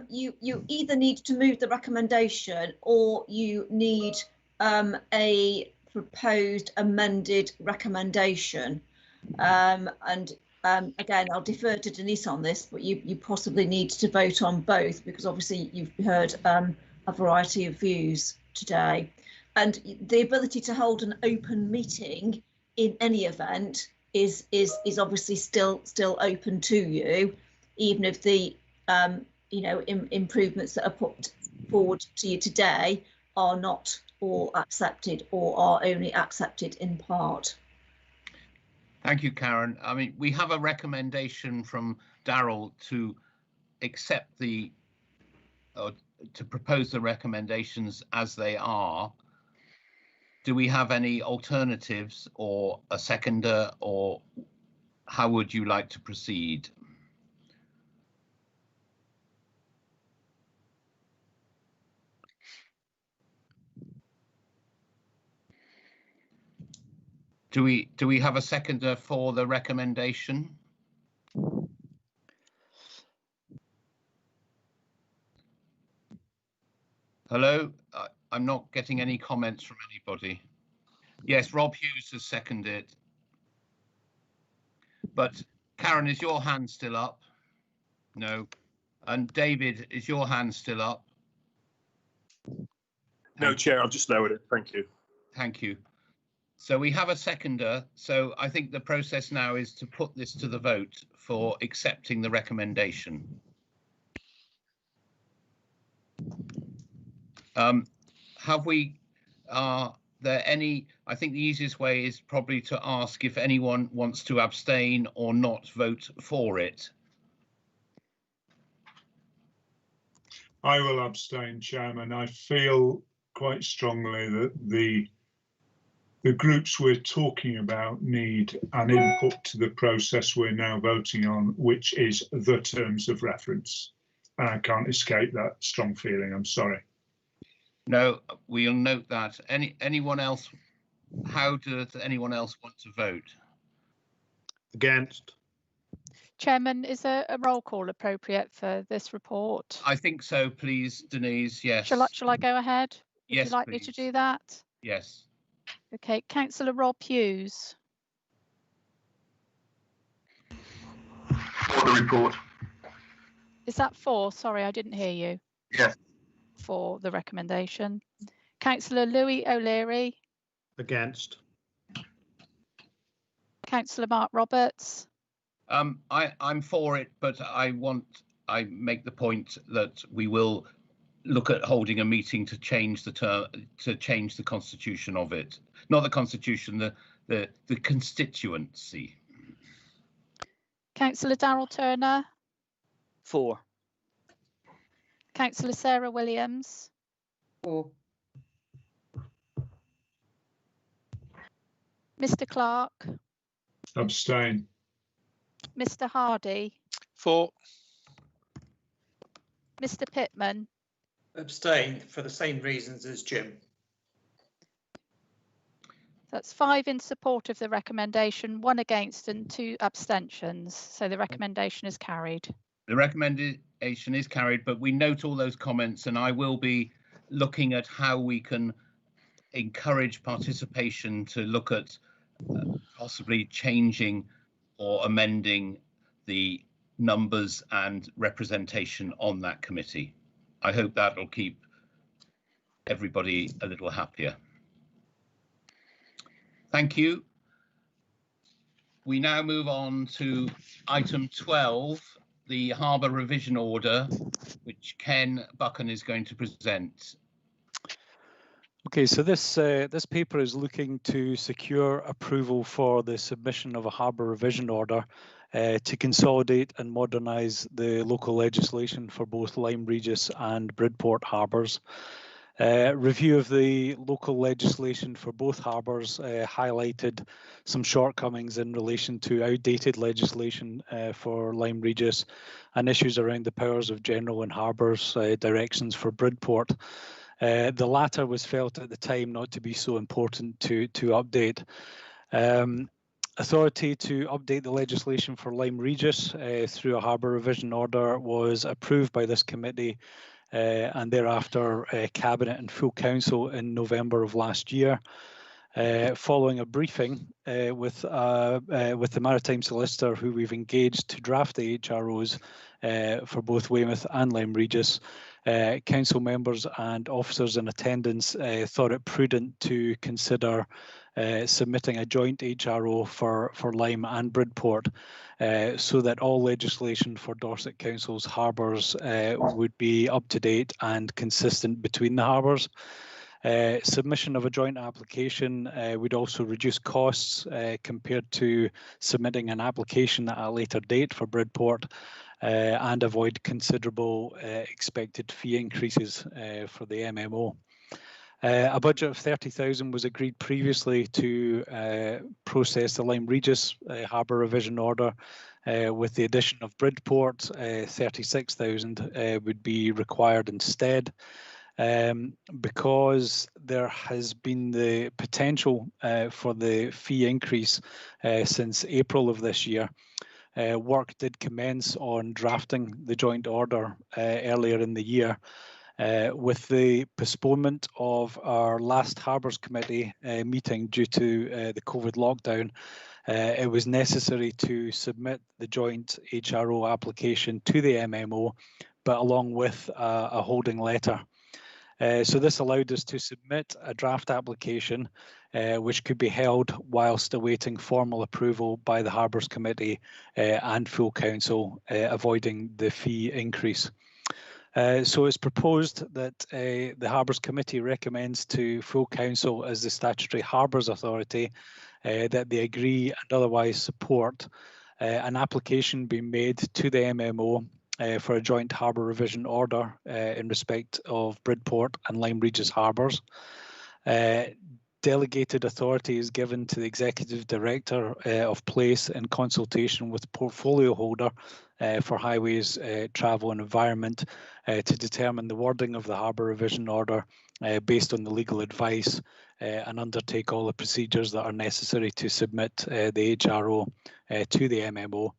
you either need to move the recommendation or you need a proposed amended recommendation. Again, I'll defer to Denise on this, but you possibly need to vote on both, because obviously you've heard a variety of views today, and the ability to hold an open meeting in any event is obviously still open to you, even if the improvements that are put forward to you today are not all accepted or are only accepted in part. Thank you, Karen. I mean, we have a recommendation from Darryl to accept to propose the recommendations as they are. Do we have any alternatives or a seconder, or how would you like to proceed? Do we have a seconder for the recommendation? Hello, I'm not getting any comments from anybody. Yes, Rob Hughes has seconded. But Karen, is your hand still up? No. And David, is your hand still up? No, Chair, I've just lowered it. Thank you. Thank you. So we have a seconder. So I think the process now is to put this to the vote for accepting the recommendation. Are there any, I think the easiest way is probably to ask if anyone wants to abstain or not vote for it. I will abstain, Chairman. I feel quite strongly that the groups we're talking about need an input to the process we're now voting on, which is the terms of reference. And I can't escape that strong feeling. I'm sorry. No, we'll note that. Anyone else? How does anyone else want to vote? Against. Chairman, is a roll call appropriate for this report? I think so, please, Denise. Yes. Shall I go ahead? Would yes, you like please. me to do that? Yes. Okay, Councillor Rob Hughes. For the report. Is that for? Sorry, I didn't hear you. Yes. For the recommendation. Councillor Louis O'Leary. Against. Councillor Mark Roberts. I'm for it, but I make the point that we will look at holding a meeting to change the constitution of it. Not the constitution, the constituency. Councillor Darryl Turner. For. Councillor Sarah Williams. For. Mr. Clark. Abstain. Mr. Hardy. For. Mr. Pittman. Abstain for the same reasons as Jim. That's 5 in support of the recommendation, 1 against and 2 abstentions. So the recommendation is carried. The recommendation is carried, but we note all those comments, and I will be looking at how we can encourage participation to look at possibly changing or amending the numbers and representation on that committee. I hope that will keep everybody a little happier. Thank you. We now move on to item 12, the Harbour Revision Order, which Ken Buchan is going to present. Okay, so this paper is looking to secure approval for the submission of a harbour revision order to consolidate and modernise the local legislation for both Lyme Regis and Bridport harbours. Review of the local legislation for both harbours highlighted some shortcomings in relation to outdated legislation for Lyme Regis and issues around the powers of general and harbours directions for Bridport. The latter was felt at the time not to be so important to update. Authority to update the legislation for Lyme Regis through a harbour revision order was approved by this committee and thereafter Cabinet and full council in November of last year. Following a briefing with the Maritime Solicitor, who we've engaged to draft the HROs for both Weymouth and Lyme Regis, council members and officers in attendance thought it prudent to consider submitting a joint HRO for Lyme and Bridport so that all legislation for Dorset Council's harbours would be up to date and consistent between the harbours. Submission of a joint application would also reduce costs compared to submitting an application at a later date for Bridport and avoid considerable expected fee increases for the MMO. A budget of 30,000 was agreed previously to process the Lyme Regis harbour revision order. With the addition of Bridport, 36,000 would be required instead. Because there has been the potential for the fee increase since April of this year. Work did commence on drafting the joint order earlier in the year. With the postponement of our last Harbours Committee meeting due to the COVID lockdown, it was necessary to submit the joint HRO application to the MMO, but along with a holding letter. So this allowed us to submit a draft application which could be held whilst awaiting formal approval by the Harbours Committee and full council, avoiding the fee increase. So it's proposed that the Harbours Committee recommends to full council as the statutory harbours authority that they agree and otherwise support an application being made to the MMO for a joint harbour revision order in respect of Bridport and Lyme Regis harbours. Delegated authority is given to the Executive Director of Place in consultation with the portfolio holder for Highways, Travel and Environment to determine the wording of the harbour revision order based on the legal advice and undertake all the procedures that are necessary to submit the HRO to the MMO.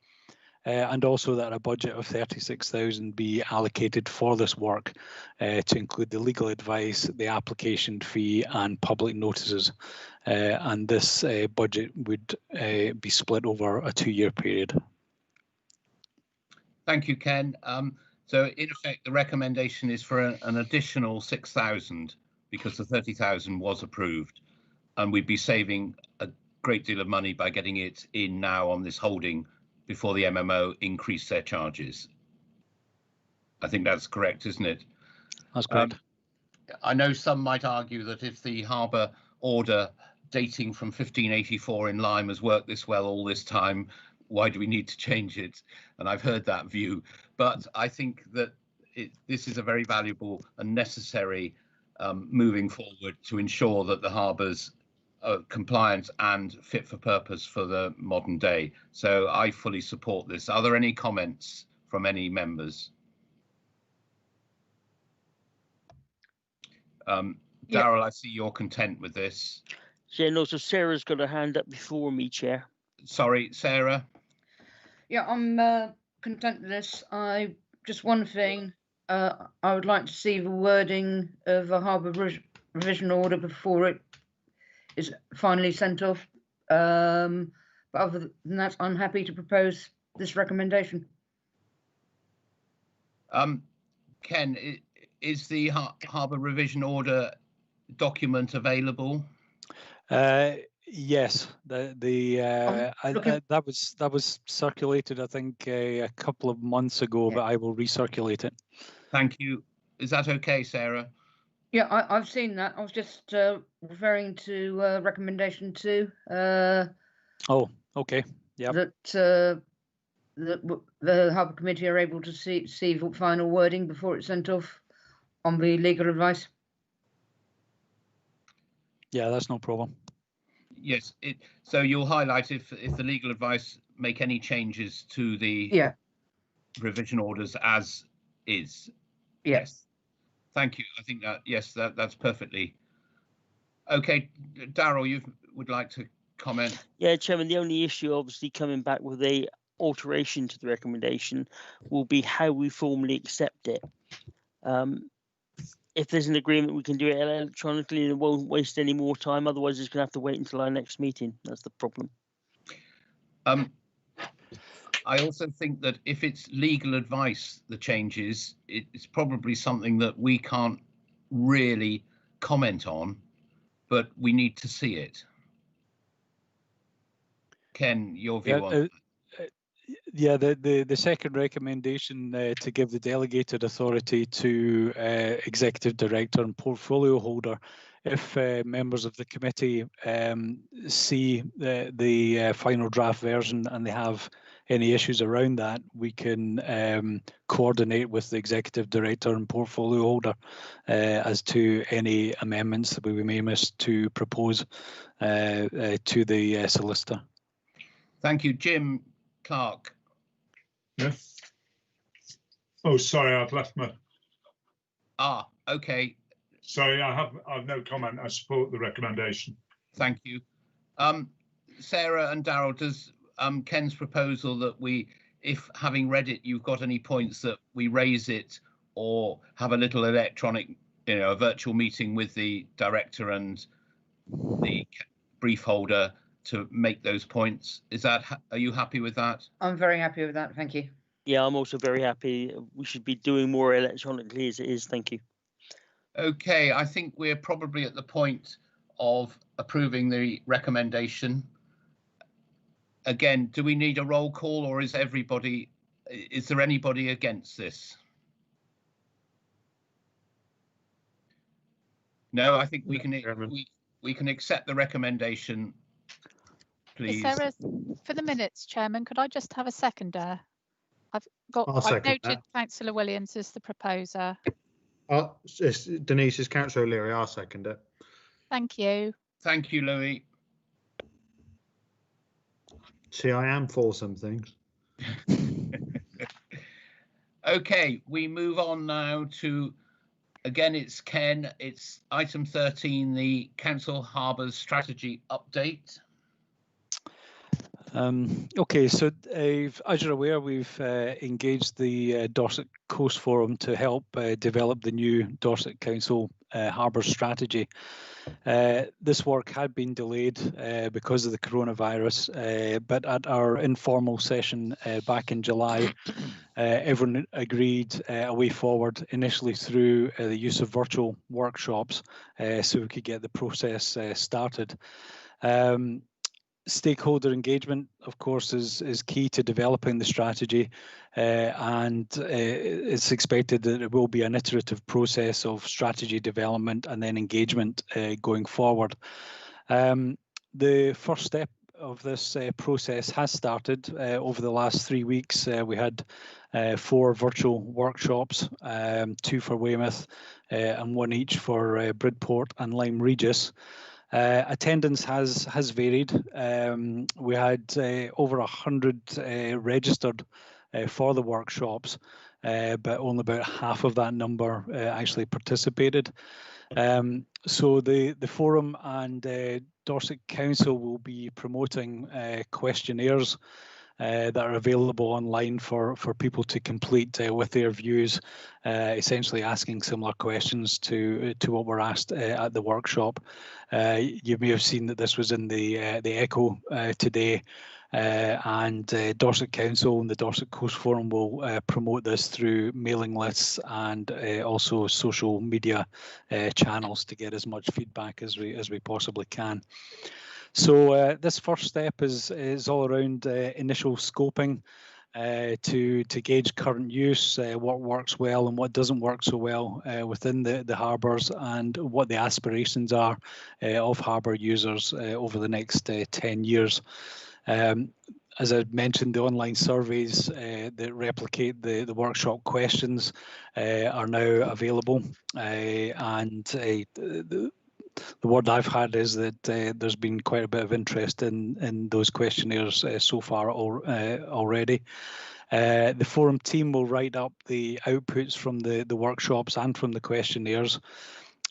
And also that a budget of 36,000 be allocated for this work to include the legal advice, the application fee and public notices. And this budget would be split over a 2-year period. Thank you, Ken. So in effect, the recommendation is for an additional 6,000 because the 30,000 was approved, and we'd be saving a great deal of money by getting it in now on this holding before the MMO increase their charges. I think that's correct, isn't it? That's correct. I know some might argue that if the harbour order dating from 1584 in Lyme has worked this well all this time, why do we need to change it? And I've heard that view, but I think that this is a very valuable and necessary moving forward to ensure that the harbours compliant and fit for purpose for the modern day. So I fully support this. Are there any comments from any members? Darryl, I see you're content with this. Yeah, no, so Sarah's got her hand up before me, Chair. Sorry, Sarah. Yeah, I'm content with this. I just one thing. I would like to see the wording of a harbour revision order before it is finally sent off. But other than that, I'm happy to propose this recommendation. Ken, is the harbour revision order document available? Yes, that was circulated, I think, a couple of months ago, but I will recirculate it. Thank you. Is that okay, Sarah? Yeah, I've seen that. I was just referring to recommendation 2. Oh, okay. Yeah. That the Harbour Committee are able to see the final wording before it's sent off on the legal advice. Yeah, that's no problem. Yes. So you'll highlight if the legal advice make any changes to the revision orders as is. Yes. Thank you. I think that that's perfectly okay. Darryl, you would like to comment? Yeah, Chairman. The only issue, obviously, coming back with a alteration to the recommendation will be how we formally accept it. If there's an agreement, we can do it electronically and it won't waste any more time. Otherwise, it's going to have to wait until our next meeting. That's the problem. I also think that if it's legal advice, the changes, it's probably something that we can't really comment on, but we need to see it. Ken, your view on that? Yeah, the second recommendation to give the delegated authority to executive director and portfolio holder, if members of the committee see the final draft version and they have any issues around that, we can coordinate with the executive director and portfolio holder as to any amendments that we may miss to propose to the solicitor. Thank you. Jim Clark. Yes. Oh, sorry, I've left my. Okay. Sorry, I have no comment. I support the recommendation. Thank you. Sarah and Darryl, does Ken's proposal that we, if having read it, you've got any points that we raise it or have a little electronic, a virtual meeting with the director and the brief holder to make those points? Are you happy with that? I'm very happy with that. Thank you. Yeah, I'm also very happy. We should be doing more electronically as it is. Thank you. Okay, I think we're probably at the point of approving the recommendation. Again, do we need a roll call, or is there anybody against this? No, I think we can accept the recommendation. Please. For the minutes, Chairman, could I just have a seconder? I've noted Councillor Williams as the proposer. Denise is Councillor O'Leary. I'll second it. Thank you. Thank you, Louis. See, I am for some things. Okay, we move on now to, again, it's Ken. It's item 13, the Council Harbours Strategy Update. Okay, so as you're aware, we've engaged the Dorset Coast Forum to help develop the new Dorset Council Harbour strategy. This work had been delayed because of the coronavirus, but at our informal session back in July, everyone agreed a way forward, initially through the use of virtual workshops, so we could get the process started. Stakeholder engagement, of course, is key to developing the strategy, and it's expected that it will be an iterative process of strategy development and then engagement going forward. The first step of this process has started over the last 3 weeks. We had 4 virtual workshops, 2 for Weymouth and 1 each for Bridport and Lyme Regis. Attendance has varied. We had over 100 registered for the workshops, but only about half of that number actually participated. So the forum and Dorset Council will be promoting questionnaires that are available online for people to complete with their views, essentially asking similar questions to what were asked at the workshop. You may have seen that this was in the Echo today. And Dorset Council and the Dorset Coast Forum will promote this through mailing lists and also social media channels to get as much feedback as we possibly can. So this first step is all around initial scoping to gauge current use, what works well and what doesn't work so well within the harbours, and what the aspirations are of harbour users over the next 10 years. As I mentioned, the online surveys that replicate the workshop questions are now available, and the word I've had is that there's been quite a bit of interest in those questionnaires so far already. The forum team will write up the outputs from the workshops and from the questionnaires,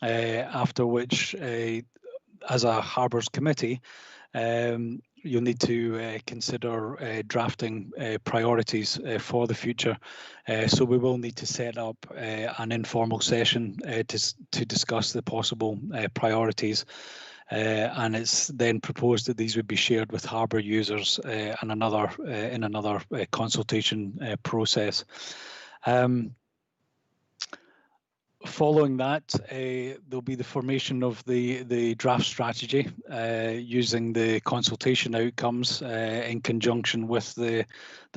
after which, as a Harbours Committee, you'll need to consider drafting priorities for the future. So we will need to set up an informal session to discuss the possible priorities. And it's then proposed that these would be shared with harbour users in another consultation process. Following that, there'll be the formation of the draft strategy using the consultation outcomes in conjunction with the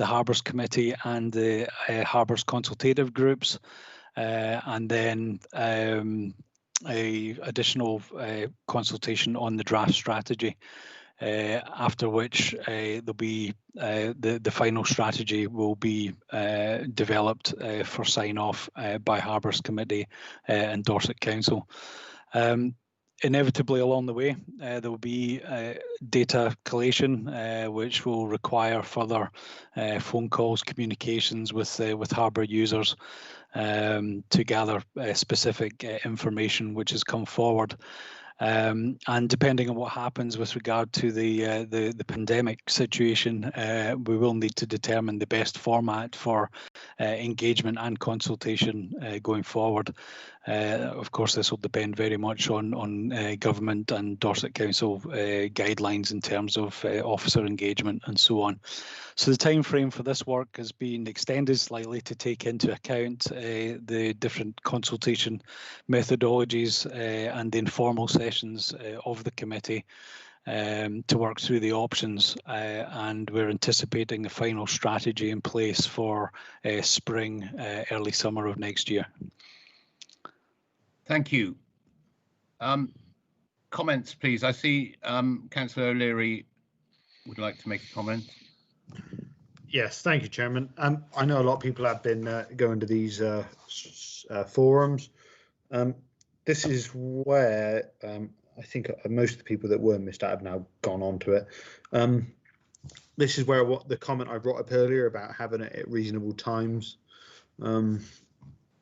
Harbours Committee and the Harbours consultative groups, and then a additional consultation on the draft strategy. After which there'll be the final strategy will be developed for sign off by Harbours Committee and Dorset Council. Inevitably along the way there will be data collation which will require further phone calls, communications with harbour users to gather specific information which has come forward. And depending on what happens with regard to the pandemic situation, we will need to determine the best format for engagement and consultation going forward. Of course, this will depend very much on government and Dorset Council guidelines in terms of officer engagement and so on. So the time frame for this work has been extended slightly to take into account the different consultation methodologies and the informal sessions of the committee to work through the options, and we're anticipating a final strategy in place for spring, early summer of next year. Thank you. Comments, please. I see Councillor O'Leary would like to make a comment. Yes, thank you, Chairman. I know a lot of people have been going to these forums. This is where I think most of the people that were missed out have now gone on to it. This is where the comment I brought up earlier about having it at reasonable times, where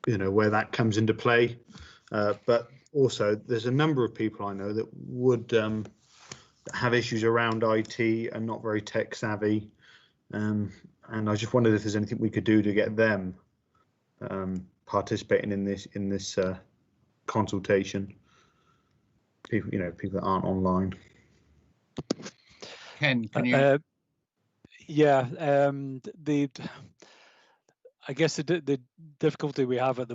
that comes into play. But also, there's a number of people I know that would have issues around IT and not very tech savvy. And I just wondered if there's anything we could do to get them participating in this consultation. People, people that aren't online. Ken, can you? Yeah, I guess the difficulty we have at the